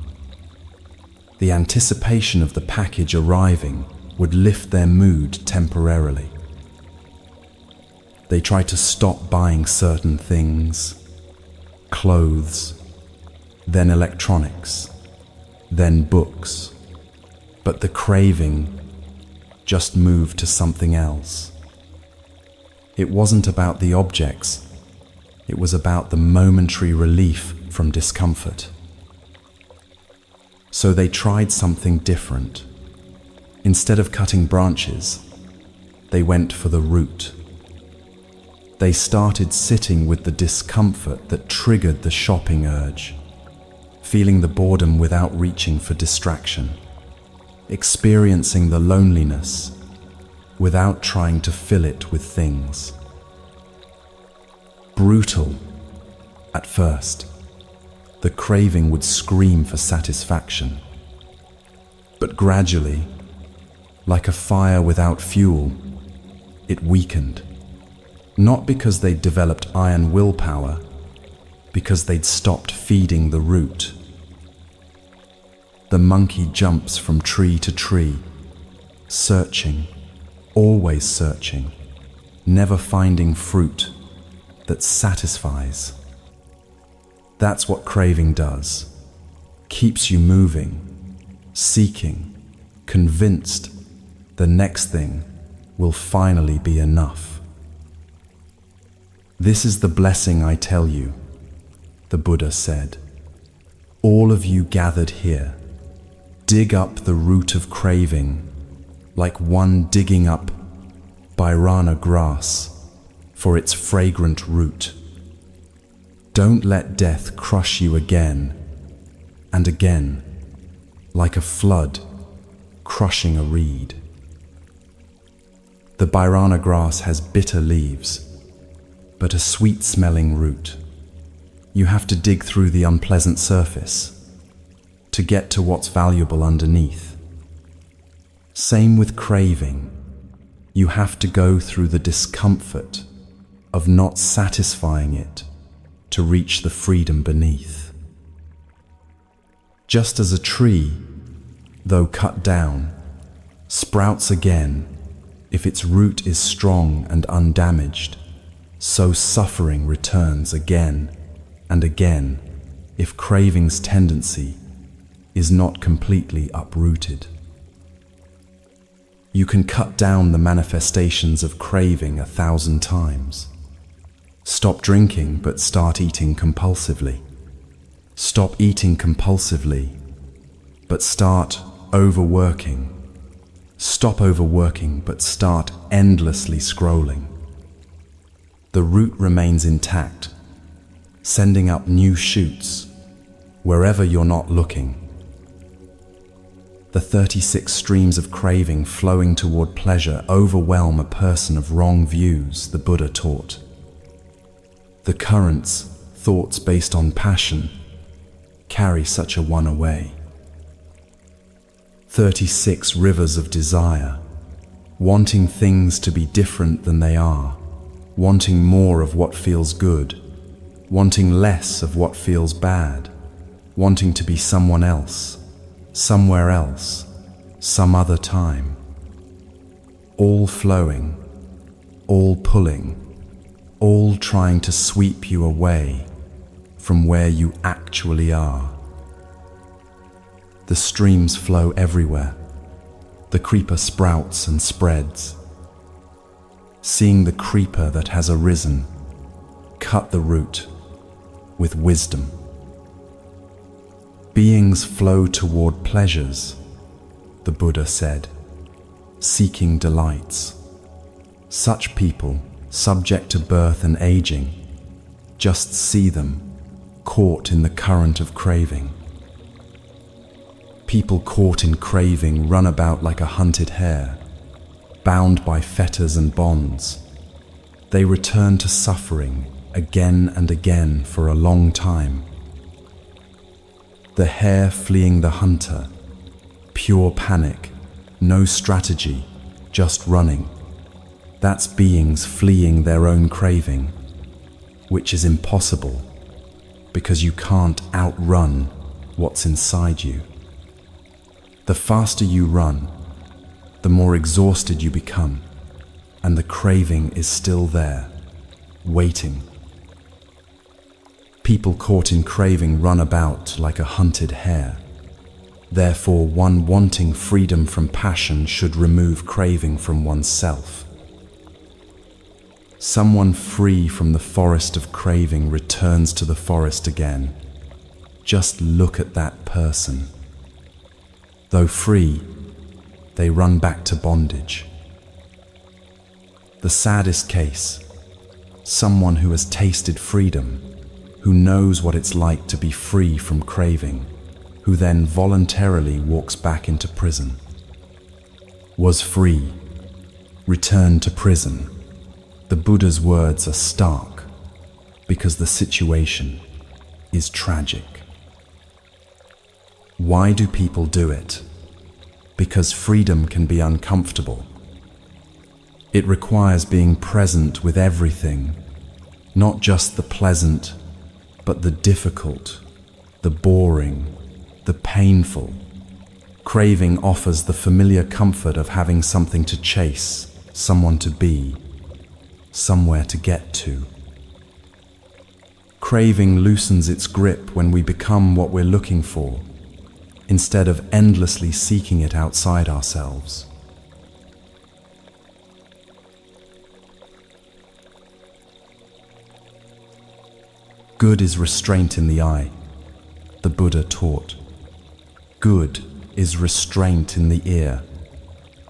The anticipation of the package arriving would lift their mood temporarily. They tried to stop buying certain things, clothes, then electronics, then books, but the craving just moved to something else. It wasn't about the objects, it was about the momentary relief from discomfort. So they tried something different. Instead of cutting branches, they went for the root. They started sitting with the discomfort that triggered the shopping urge, feeling the boredom without reaching for distraction, experiencing the loneliness without trying to fill it with things. Brutal at first, the craving would scream for satisfaction. But gradually, like a fire without fuel, it weakened. Not because they'd developed iron willpower, because they'd stopped feeding the root. The monkey jumps from tree to tree, searching, always searching, never finding fruit that satisfies. That's what craving does. Keeps you moving, seeking, convinced the next thing will finally be enough. This is the blessing I tell you, the Buddha said. All of you gathered here, dig up the root of craving like one digging up birana grass for its fragrant root. Don't let death crush you again and again, like a flood crushing a reed. The birana grass has bitter leaves, but a sweet-smelling root. You have to dig through the unpleasant surface to get to what's valuable underneath. Same with craving. You have to go through the discomfort of not satisfying it to reach the freedom beneath. Just as a tree, though cut down, sprouts again if its root is strong and undamaged, so suffering returns again and again if craving's tendency is not completely uprooted. You can cut down the manifestations of craving 1,000 times. Stop drinking but start eating compulsively. Stop eating compulsively but start overworking. Stop overworking but start endlessly scrolling. The root remains intact, sending up new shoots wherever you're not looking. The 36 streams of craving flowing toward pleasure overwhelm a person of wrong views, the Buddha taught. The currents, thoughts based on passion, carry such a one away. 36 rivers of desire, wanting things to be different than they are, wanting more of what feels good, wanting less of what feels bad, wanting to be someone else, somewhere else, some other time. All flowing, all pulling, all trying to sweep you away from where you actually are. The streams flow everywhere. The creeper sprouts and spreads. Seeing the creeper that has arisen, cut the root with wisdom. Beings flow toward pleasures, the Buddha said, seeking delights. Such people, subject to birth and aging, just see them, caught in the current of craving. People caught in craving run about like a hunted hare, bound by fetters and bonds. They return to suffering again and again for a long time. The hare fleeing the hunter, pure panic, no strategy, just running. That's beings fleeing their own craving, which is impossible because you can't outrun what's inside you. The faster you run, the more exhausted you become, and the craving is still there, waiting. People caught in craving run about like a hunted hare. Therefore, one wanting freedom from passion should remove craving from oneself. Someone free from the forest of craving returns to the forest again. Just look at that person. Though free, they run back to bondage. The saddest case, someone who has tasted freedom, who knows what it's like to be free from craving, who then voluntarily walks back into prison. Was free, returned to prison. The Buddha's words are stark because the situation is tragic. Why do people do it? Because freedom can be uncomfortable. It requires being present with everything, not just the pleasant, but the difficult, the boring, the painful. Craving offers the familiar comfort of having something to chase, someone to be, somewhere to get to. Craving loosens its grip when we become what we're looking for, instead of endlessly seeking it outside ourselves. Good is restraint in the eye, the Buddha taught. Good is restraint in the ear.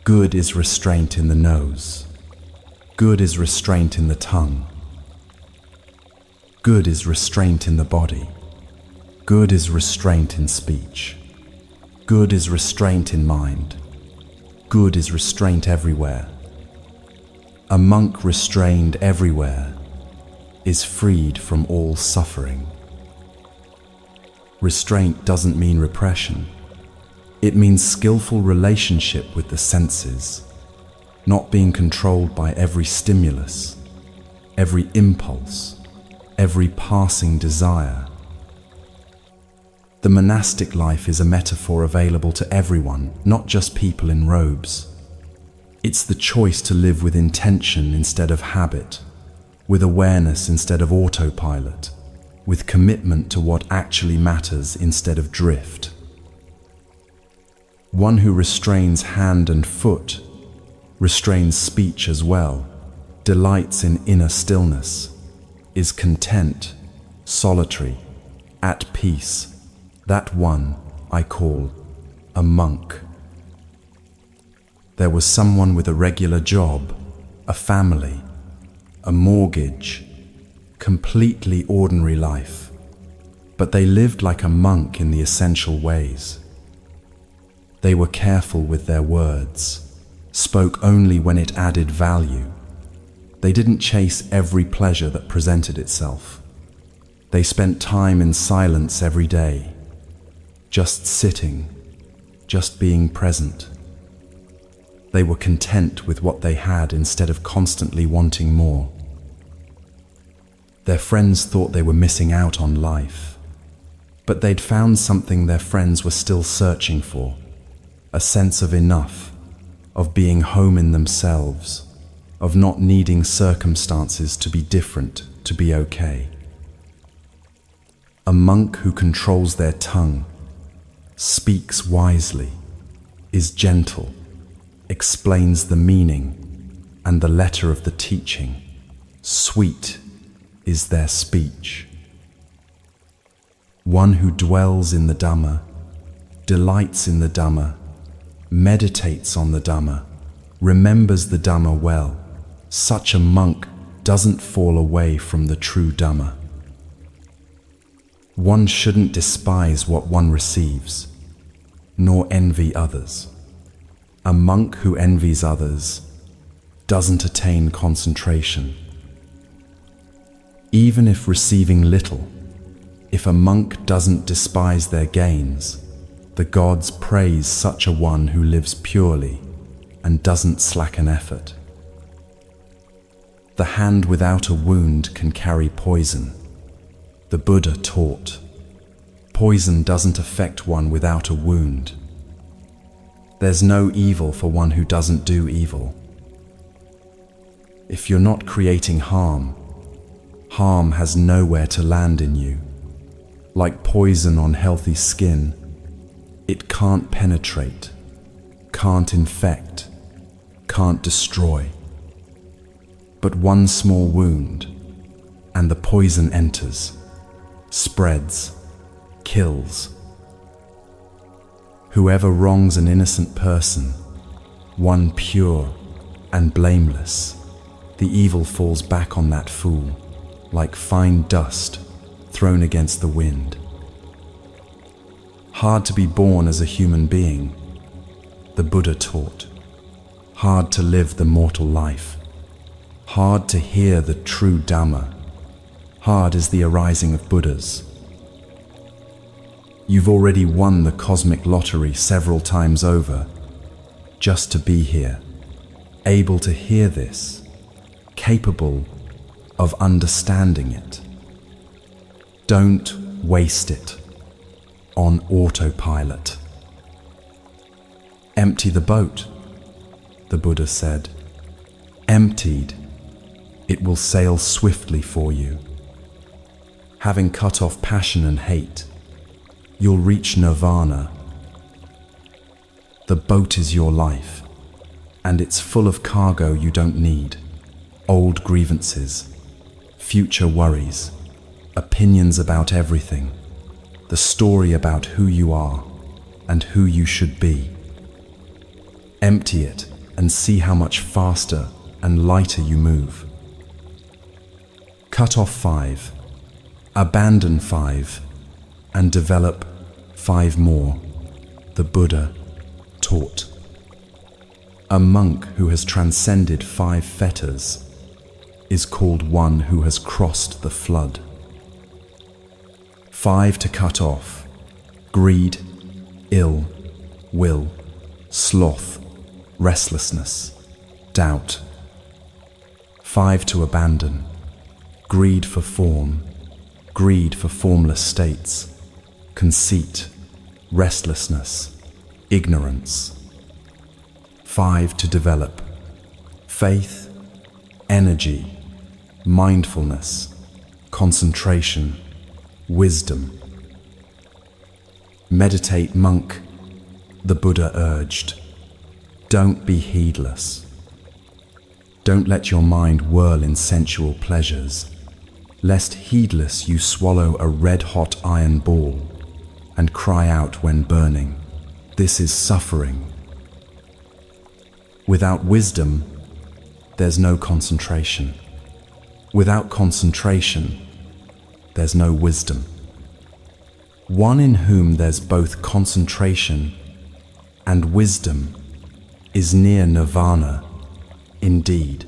Good is restraint in the nose. Good is restraint in the tongue. Good is restraint in the body. Good is restraint in speech. Good is restraint in mind. Good is restraint everywhere. A monk restrained everywhere is freed from all suffering. Restraint doesn't mean repression. It means skillful relationship with the senses, not being controlled by every stimulus, every impulse, every passing desire. The monastic life is a metaphor available to everyone, not just people in robes. It's the choice to live with intention instead of habit, with awareness instead of autopilot, with commitment to what actually matters instead of drift. One who restrains hand and foot, restrains speech as well, delights in inner stillness, is content, solitary, at peace. That one I call a monk. There was someone with a regular job, a family, a mortgage, completely ordinary life, but they lived like a monk in the essential ways. They were careful with their words, spoke only when it added value. They didn't chase every pleasure that presented itself. They spent time in silence every day, just sitting, just being present. They were content with what they had instead of constantly wanting more. Their friends thought they were missing out on life, but they'd found something their friends were still searching for, a sense of enough, of being home in themselves, of not needing circumstances to be different to be okay. A monk who controls their tongue, speaks wisely, is gentle, explains the meaning and the letter of the teaching. Sweet is their speech. One who dwells in the Dhamma, delights in the Dhamma, meditates on the Dhamma, remembers the Dhamma well. Such a monk doesn't fall away from the true Dhamma. One shouldn't despise what one receives, nor envy others. A monk who envies others doesn't attain concentration. Even if receiving little, if a monk doesn't despise their gains, the gods praise such a one who lives purely and doesn't slacken effort. The hand without a wound can carry poison. The Buddha taught, poison doesn't affect one without a wound. There's no evil for one who doesn't do evil. If you're not creating harm, harm has nowhere to land in you. Like poison on healthy skin, it can't penetrate, can't infect, can't destroy. But one small wound, and the poison enters, spreads, kills. Whoever wrongs an innocent person, one pure and blameless, the evil falls back on that fool, like fine dust thrown against the wind. Hard to be born as a human being, the Buddha taught. Hard to live the mortal life. Hard to hear the true Dhamma. Hard is the arising of Buddhas. You've already won the cosmic lottery several times over, just to be here, able to hear this, capable of understanding it. Don't waste it on autopilot. Empty the boat, the Buddha said. Emptied, it will sail swiftly for you. Having cut off passion and hate, you'll reach nirvana. The boat is your life, and it's full of cargo you don't need. Old grievances, future worries, opinions about everything, the story about who you are and who you should be. Empty it and see how much faster and lighter you move. Cut off 5, abandon 5, and develop 5 more, the Buddha taught. A monk who has transcended 5 fetters is called one who has crossed the flood. 5 to cut off: greed, ill, will, sloth, restlessness, doubt. 5 to abandon: greed for form, greed for formless states, conceit, restlessness, ignorance. 5 to develop: faith, energy, mindfulness, concentration, wisdom. Meditate, monk, the Buddha urged. Don't be heedless. Don't let your mind whirl in sensual pleasures, lest heedless you swallow a red-hot iron ball and cry out when burning, "This is suffering." Without wisdom, there's no concentration. Without concentration, there's no wisdom. One in whom there's both concentration and wisdom is near nirvana, indeed.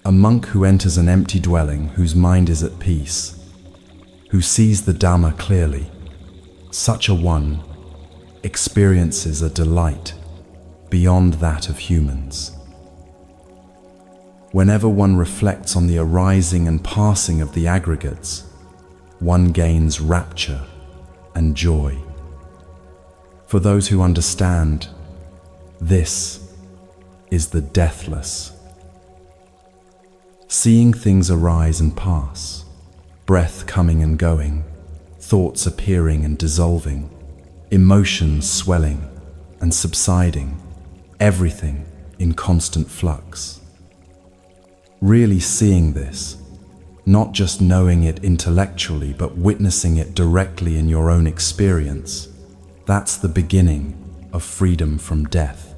A monk who enters an empty dwelling, whose mind is at peace, who sees the Dhamma clearly, such a one experiences a delight beyond that of humans. Whenever one reflects on the arising and passing of the aggregates, one gains rapture and joy. For those who understand, this is the deathless. Seeing things arise and pass, breath coming and going, thoughts appearing and dissolving, emotions swelling and subsiding, everything in constant flux. Really seeing this, not just knowing it intellectually, but witnessing it directly in your own experience, that's the beginning of freedom from death.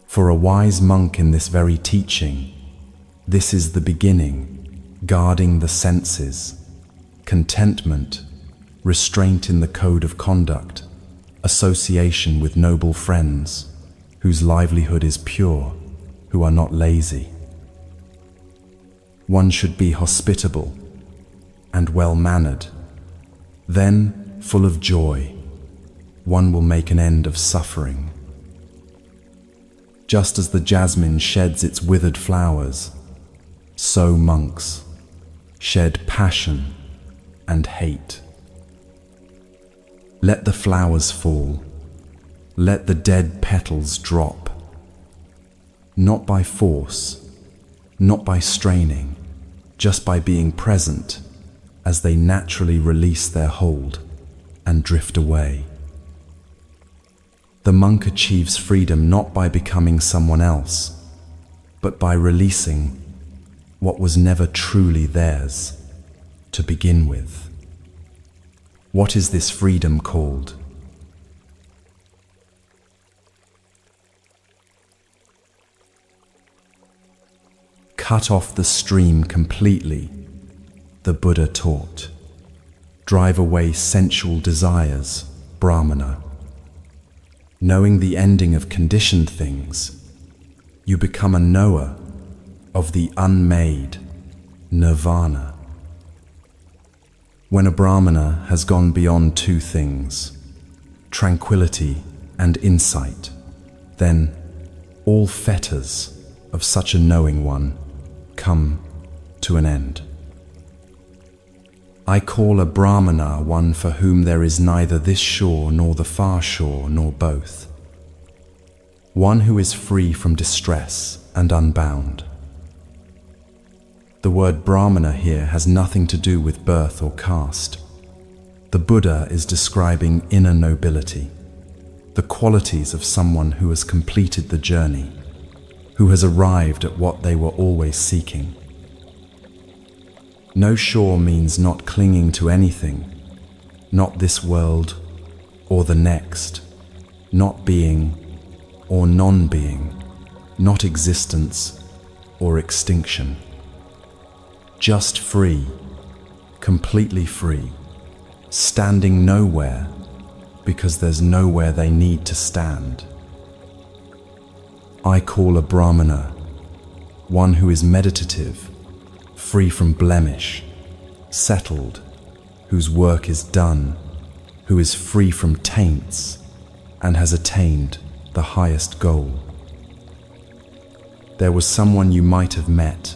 For a wise monk in this very teaching, this is the beginning, guarding the senses, contentment, restraint in the code of conduct, association with noble friends, whose livelihood is pure, who are not lazy. One should be hospitable and well-mannered. Then, full of joy, one will make an end of suffering. Just as the jasmine sheds its withered flowers, so monks shed passion and hate. Let the flowers fall, let the dead petals drop, not by force, not by straining, just by being present as they naturally release their hold and drift away. The monk achieves freedom not by becoming someone else, but by releasing what was never truly theirs to begin with. What is this freedom called? Cut off the stream completely, the Buddha taught. Drive away sensual desires, Brahmana. Knowing the ending of conditioned things, you become a knower of the unmade, nirvana. When a Brahmana has gone beyond two things, tranquility and insight, then all fetters of such a knowing one come to an end. I call a Brahmana one for whom there is neither this shore nor the far shore nor both. One who is free from distress and unbound. The word Brahmana here has nothing to do with birth or caste. The Buddha is describing inner nobility, the qualities of someone who has completed the journey, who has arrived at what they were always seeking. No shore means not clinging to anything, not this world or the next, not being or non-being, not existence or extinction. Just free, completely free, standing nowhere because there's nowhere they need to stand. I call a Brahmana one who is meditative, free from blemish, settled, whose work is done, who is free from taints and has attained the highest goal. There was someone you might have met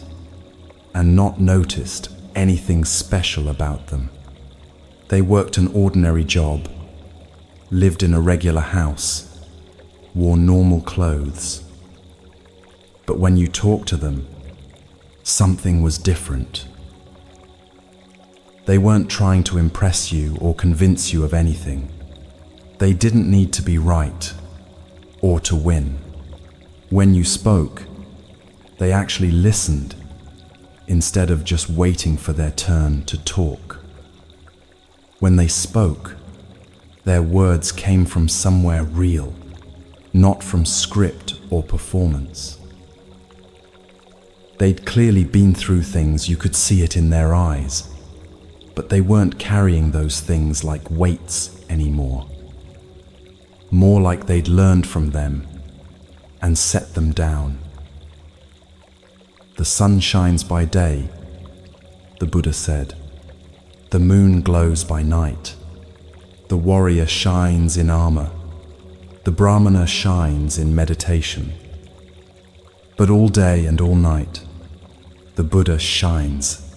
and not noticed anything special about them. They worked an ordinary job, lived in a regular house, wore normal clothes. But when you talked to them, something was different. They weren't trying to impress you or convince you of anything. They didn't need to be right or to win. When you spoke, they actually listened instead of just waiting for their turn to talk. When they spoke, their words came from somewhere real, not from script or performance. They'd clearly been through things, you could see it in their eyes, but they weren't carrying those things like weights anymore. More like they'd learned from them and set them down. The sun shines by day, the Buddha said. The moon glows by night. The warrior shines in armor. The Brahmana shines in meditation. But all day and all night, the Buddha shines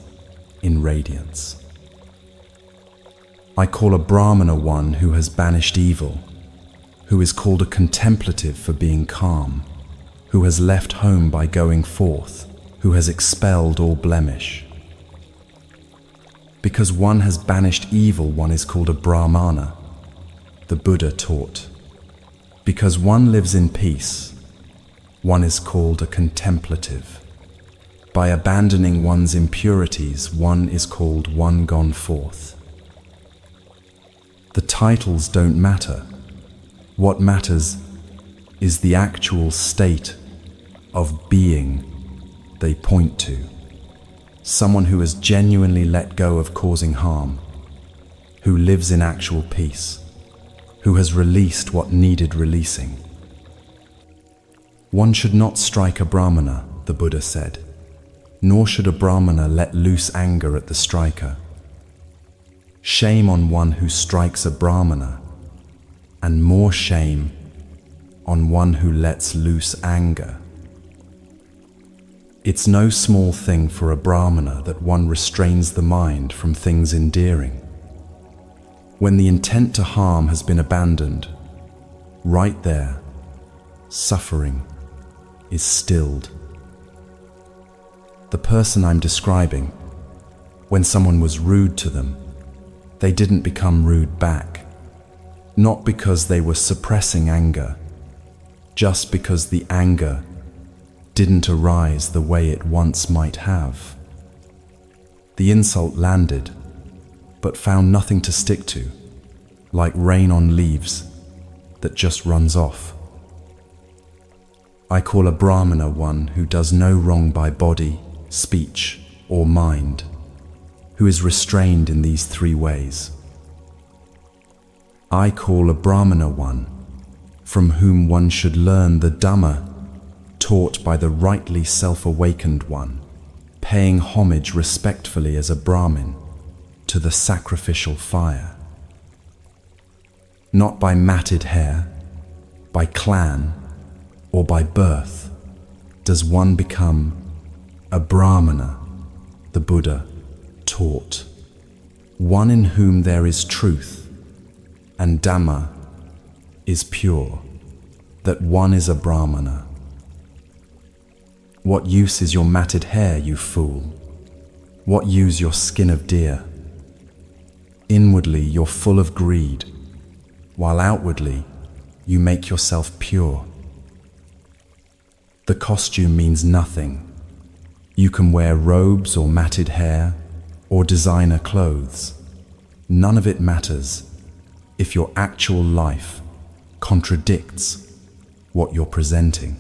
in radiance. I call a Brahmana one who has banished evil, who is called a contemplative for being calm, who has left home by going forth, who has expelled all blemish. Because one has banished evil, one is called a Brahmana, the Buddha taught. Because one lives in peace, one is called a contemplative. By abandoning one's impurities, one is called one gone forth. The titles don't matter. What matters is the actual state of being they point to. Someone who has genuinely let go of causing harm, who lives in actual peace, who has released what needed releasing. One should not strike a Brahmana, the Buddha said, nor should a Brahmana let loose anger at the striker. Shame on one who strikes a Brahmana, and more shame on one who lets loose anger. It's no small thing for a Brahmana that one restrains the mind from things endearing. When the intent to harm has been abandoned, right there, suffering is stilled. The person I'm describing, when someone was rude to them, they didn't become rude back, not because they were suppressing anger, just because the anger didn't arise the way it once might have. The insult landed, but found nothing to stick to, like rain on leaves that just runs off. I call a Brahmana one who does no wrong by body, speech, or mind, who is restrained in these three ways. I call a Brahmana one from whom one should learn the Dhamma taught by the rightly self-awakened one, paying homage respectfully as a Brahmin to the sacrificial fire. Not by matted hair, by clan, or by birth does one become a Brahmana, the Buddha taught. One in whom there is truth and Dhamma is pure, that one is a Brahmana. What use is your matted hair, you fool? What use your skin of deer? Inwardly you're full of greed, while outwardly you make yourself pure. The costume means nothing. You can wear robes or matted hair or designer clothes. None of it matters if your actual life contradicts what you're presenting.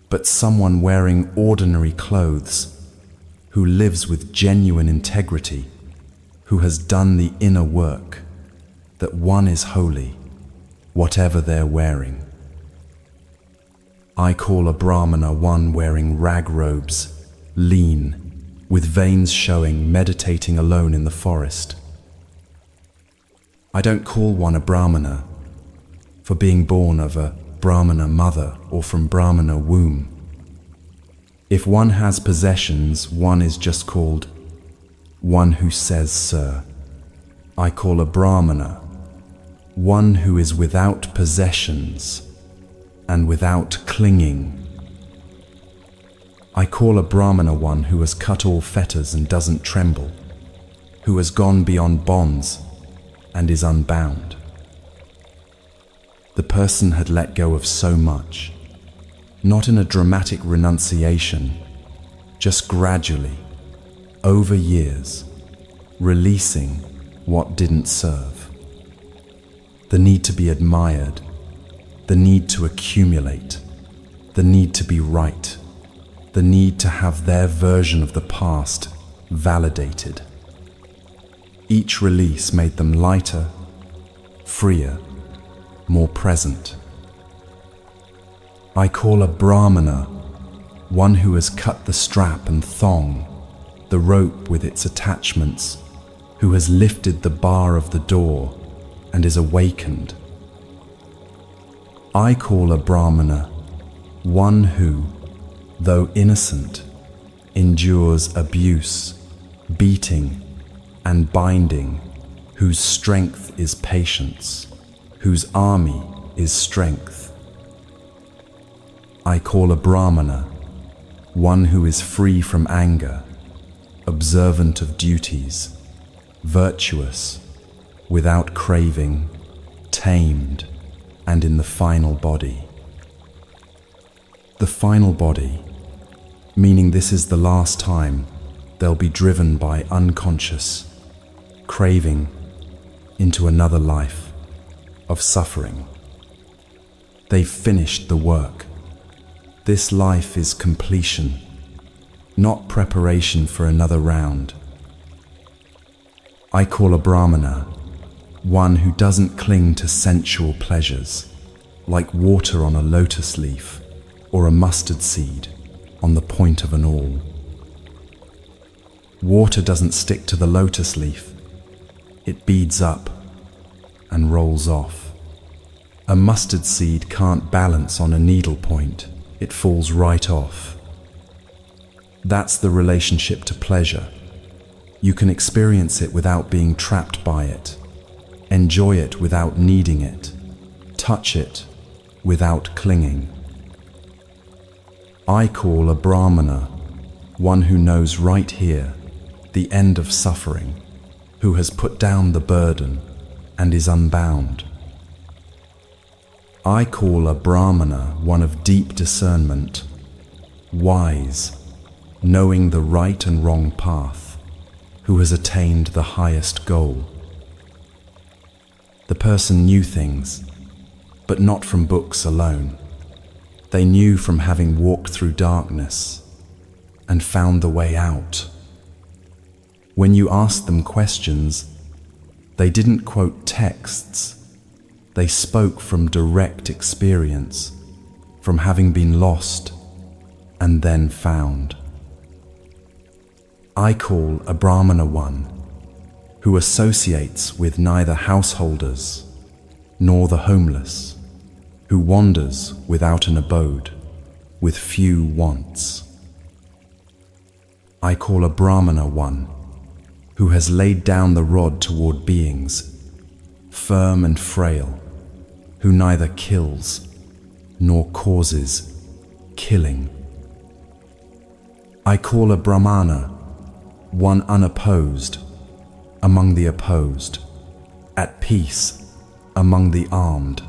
But someone wearing ordinary clothes, who lives with genuine integrity, who has done the inner work, that one is holy, whatever they're wearing. I call a Brahmana one wearing rag robes, lean, with veins showing, meditating alone in the forest. I don't call one a Brahmana for being born of a Brahmana mother or from Brahmana womb. If one has possessions, one is just called one who says, sir. I call a Brahmana one who is without possessions and without clinging. I call a Brahmana one who has cut all fetters and doesn't tremble, who has gone beyond bonds and is unbound. The person had let go of so much, not in a dramatic renunciation, just gradually, over years, releasing what didn't serve. The need to be admired, the need to accumulate, the need to be right, the need to have their version of the past validated. Each release made them lighter, freer, more present. I call a Brahmana one who has cut the strap and thong, the rope with its attachments, who has lifted the bar of the door and is awakened. I call a Brahmana one who, though innocent, endures abuse, beating, and binding, whose strength is patience, whose army is strength. I call a Brahmana one who is free from anger, observant of duties, virtuous, without craving, tamed, and in the final body. The final body, meaning this is the last time they'll be driven by unconscious craving into another life of suffering. They've finished the work. This life is completion, not preparation for another round. I call a Brahmana one who doesn't cling to sensual pleasures, like water on a lotus leaf or a mustard seed on the point of an awl. Water doesn't stick to the lotus leaf. It beads up and rolls off. A mustard seed can't balance on a needle point. It falls right off. That's the relationship to pleasure. You can experience it without being trapped by it, enjoy it without needing it, touch it without clinging. I call a Brahmana one who knows right here the end of suffering, who has put down the burden and is unbound. I call a Brahmana one of deep discernment, wise, knowing the right and wrong path, who has attained the highest goal. The person knew things, but not from books alone. They knew from having walked through darkness and found the way out. When you asked them questions, they didn't quote texts. They spoke from direct experience, from having been lost and then found. I call a Brahmana one who associates with neither householders nor the homeless, who wanders without an abode, with few wants. I call a Brahmana one who has laid down the rod toward beings, firm and frail, who neither kills nor causes killing. I call a Brahmana one unopposed among the opposed, at peace among the armed,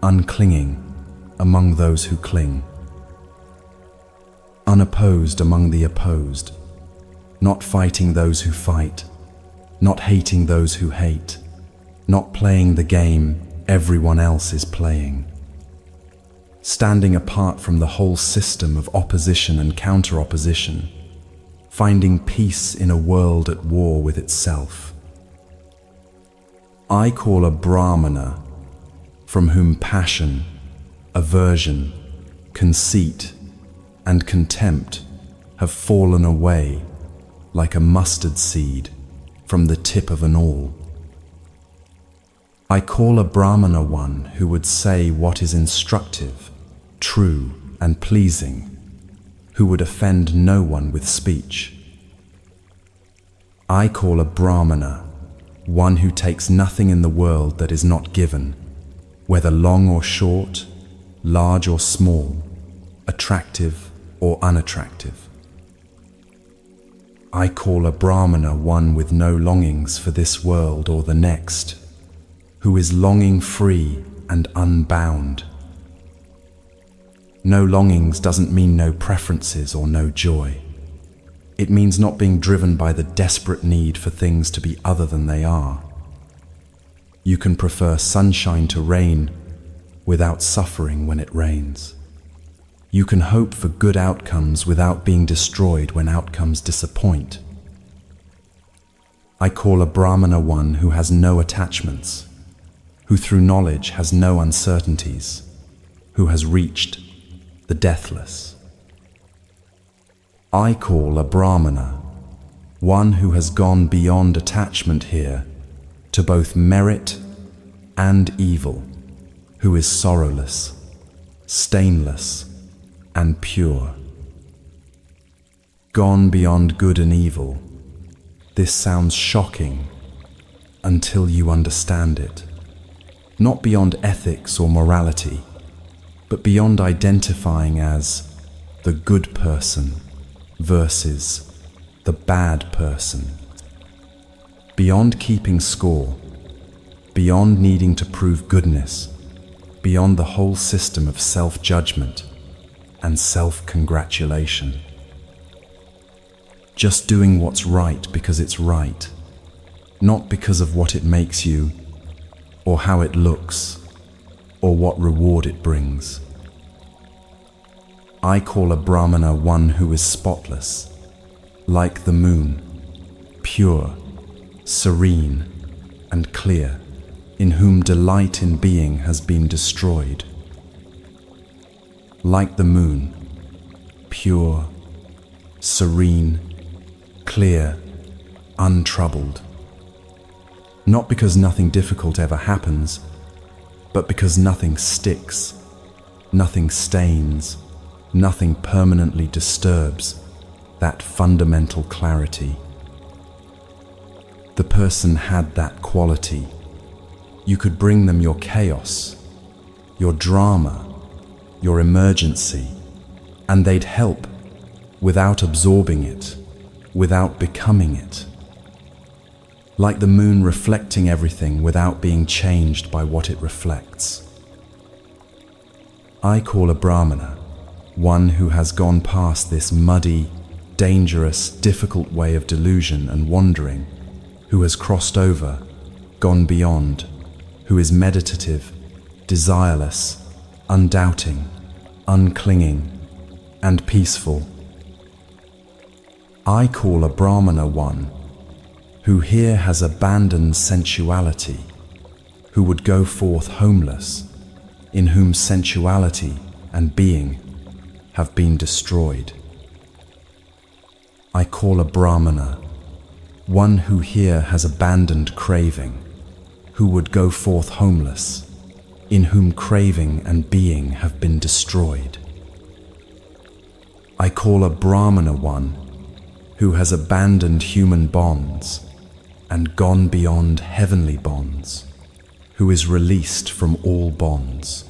unclinging among those who cling. Unopposed among the opposed, not fighting those who fight, not hating those who hate, not playing the game everyone else is playing. Standing apart from the whole system of opposition and counter-opposition, finding peace in a world at war with itself. I call a Brahmana from whom passion, aversion, conceit, and contempt have fallen away like a mustard seed from the tip of an awl. I call a Brahmana one who would say what is instructive, true, and pleasing, who would offend no one with speech. I call a Brahmana one who takes nothing in the world that is not given, whether long or short, large or small, attractive or unattractive. I call a Brahmana one with no longings for this world or the next, who is longing free and unbound. No longings doesn't mean no preferences or no joy. It means not being driven by the desperate need for things to be other than they are. You can prefer sunshine to rain without suffering when it rains. You can hope for good outcomes without being destroyed when outcomes disappoint. I call a Brahmana one who has no attachments, who through knowledge has no uncertainties, who has reached the deathless. I call a Brahmana one who has gone beyond attachment here to both merit and evil, who is sorrowless, stainless, and pure. Gone beyond good and evil. This sounds shocking until you understand it. Not beyond ethics or morality, but beyond identifying as the good person versus the bad person. Beyond keeping score, beyond needing to prove goodness, beyond the whole system of self-judgment and self-congratulation. Just doing what's right because it's right, not because of what it makes you, or how it looks, or what reward it brings. I call a Brahmana one who is spotless, like the moon, pure, serene, and clear, in whom delight in being has been destroyed. Like the moon, pure, serene, clear, untroubled. Not because nothing difficult ever happens, but because nothing sticks, nothing stains, nothing permanently disturbs that fundamental clarity. The person had that quality. You could bring them your chaos, your drama, your emergency, and they'd help without absorbing it, without becoming it. Like the moon reflecting everything without being changed by what it reflects. I call a Brahmana one who has gone past this muddy, dangerous, difficult way of delusion and wandering, who has crossed over, gone beyond, who is meditative, desireless, undoubting, unclinging, and peaceful. I call a Brahmana one who here has abandoned sensuality, who would go forth homeless, in whom sensuality and being have been destroyed. I call a Brahmana one who here has abandoned craving, who would go forth homeless, in whom craving and being have been destroyed. I call a Brahmana one who has abandoned human bonds and gone beyond heavenly bonds, who is released from all bonds.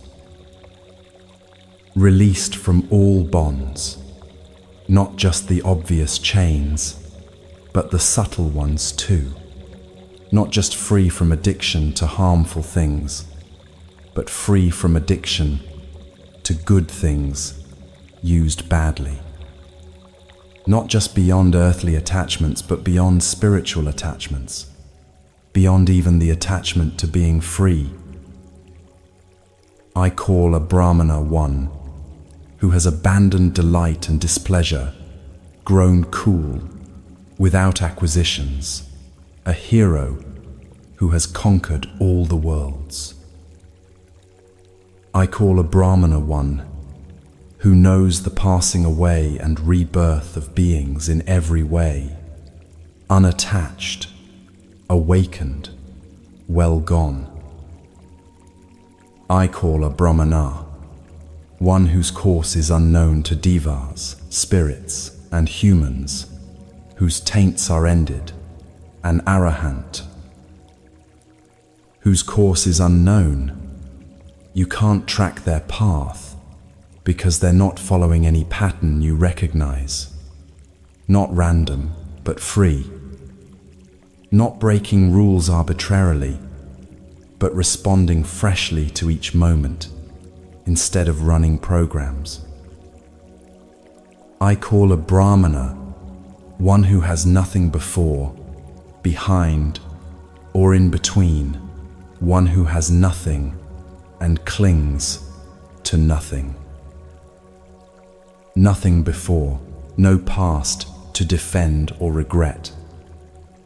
Released from all bonds, not just the obvious chains, but the subtle ones too. Not just free from addiction to harmful things, but free from addiction to good things used badly. Not just beyond earthly attachments, but beyond spiritual attachments, beyond even the attachment to being free. I call a Brahmana one who has abandoned delight and displeasure, grown cool, without acquisitions, a hero who has conquered all the worlds. I call a Brahmana one who knows the passing away and rebirth of beings in every way, unattached, awakened, well gone. I call a Brahmana one whose course is unknown to devas, spirits, and humans, whose taints are ended, an arahant, whose course is unknown. You can't track their path because they're not following any pattern you recognize, not random, but free, not breaking rules arbitrarily, but responding freshly to each moment instead of running programs. I call a Brahmana one who has nothing before, behind, or in between, one who has nothing and clings to nothing. Nothing before, no past to defend or regret.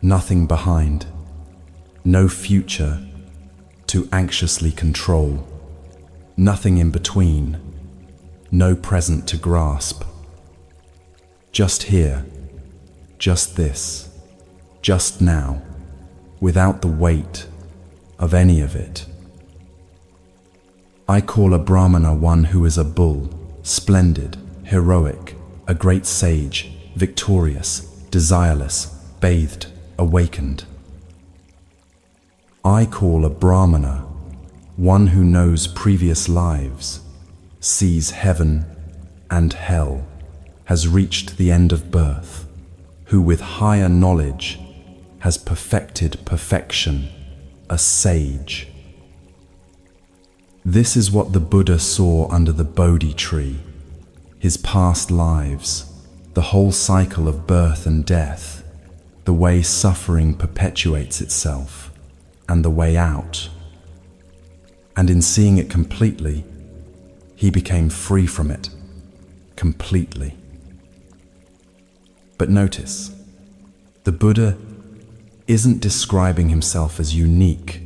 Nothing behind, no future to anxiously control. Nothing in between, no present to grasp. Just here, just this, just now, without the weight of any of it. I call a Brahmana one who is a bull, splendid, heroic, a great sage, victorious, desireless, bathed, awakened. I call a Brahmana one who knows previous lives, sees heaven and hell, has reached the end of birth, who with higher knowledge has perfected perfection, a sage. This is what the Buddha saw under the Bodhi tree, his past lives, the whole cycle of birth and death, the way suffering perpetuates itself, and the way out. And in seeing it completely, he became free from it, completely. But notice, the Buddha isn't describing himself as unique,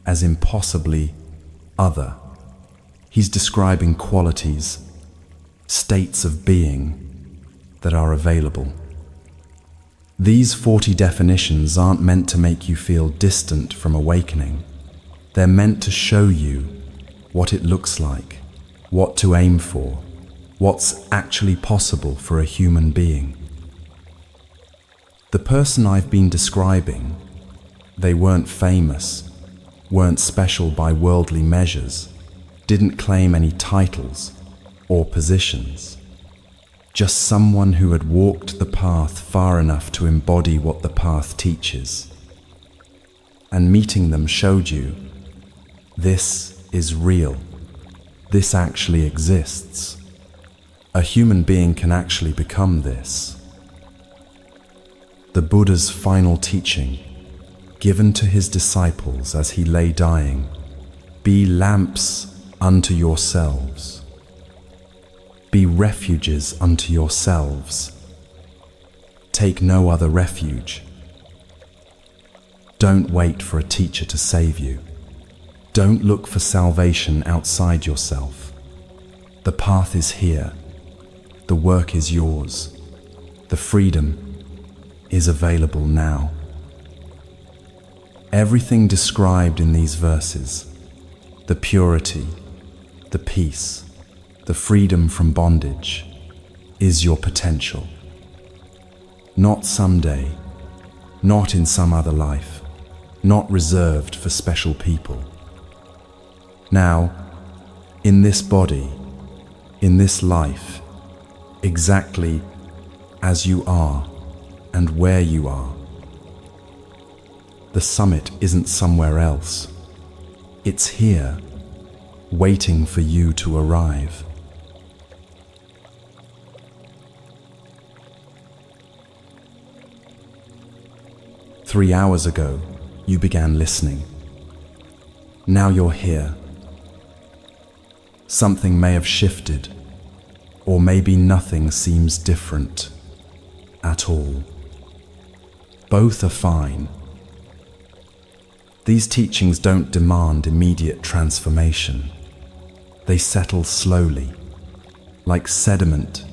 as impossibly other. He's describing qualities, states of being that are available. These 40 definitions aren't meant to make you feel distant from awakening. They're meant to show you what it looks like, what to aim for, what's actually possible for a human being. The person I've been describing, they weren't famous, weren't special by worldly measures, didn't claim any titles or positions. Just someone who had walked the path far enough to embody what the path teaches. And meeting them showed you, this is real. This actually exists. A human being can actually become this. The Buddha's final teaching, given to his disciples as he lay dying, be lamps unto yourselves. Be refuges unto yourselves. Take no other refuge. Don't wait for a teacher to save you. Don't look for salvation outside yourself. The path is here. The work is yours. The freedom is available now. Everything described in these verses, the purity, the peace, the freedom from bondage, is your potential. Not someday, not in some other life, not reserved for special people. Now, in this body, in this life, exactly as you are and where you are. The summit isn't somewhere else. It's here, waiting for you to arrive. "3 hours ago, you began listening. Now you're here. Something may have shifted, or maybe nothing seems different at all. Both are fine. These teachings don't demand immediate transformation. They settle slowly, like sediment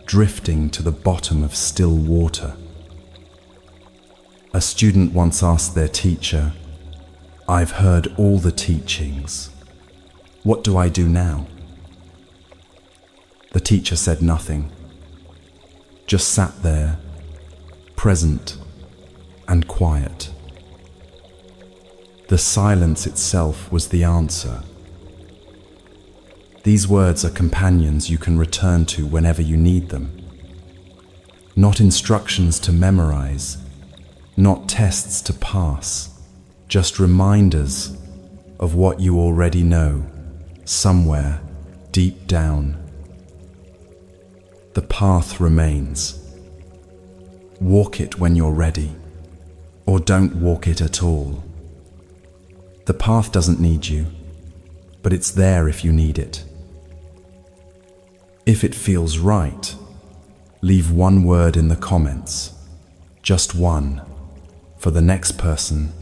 drifting to the bottom of still water. A student once asked their teacher, "I've heard all the teachings. What do I do now?" The teacher said nothing, just sat there, present and quiet. The silence itself was the answer. These words are companions you can return to whenever you need them. Not instructions to memorize, not tests to pass, just reminders of what you already know, somewhere deep down. The path remains. Walk it when you're ready, or don't walk it at all. The path doesn't need you, but it's there if you need it. If it feels right, leave one word in the comments, just one, for the next person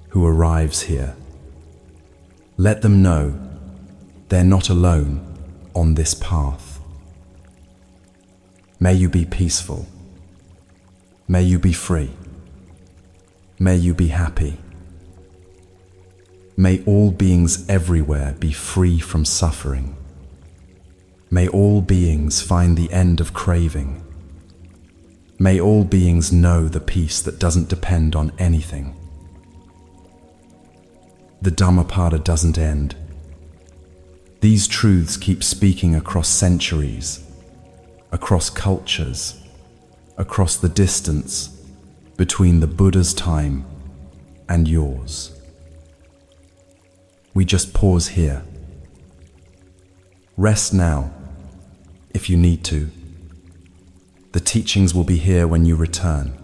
who arrives here. Let them know they're not alone on this path. May you be peaceful. May you be free. May you be happy. May all beings everywhere be free from suffering. May all beings find the end of craving. May all beings know the peace that doesn't depend on anything. The Dhammapada doesn't end. These truths keep speaking across centuries, across cultures, across the distance between the Buddha's time and yours. We just pause here. Rest now, if you need to. The teachings will be here when you return.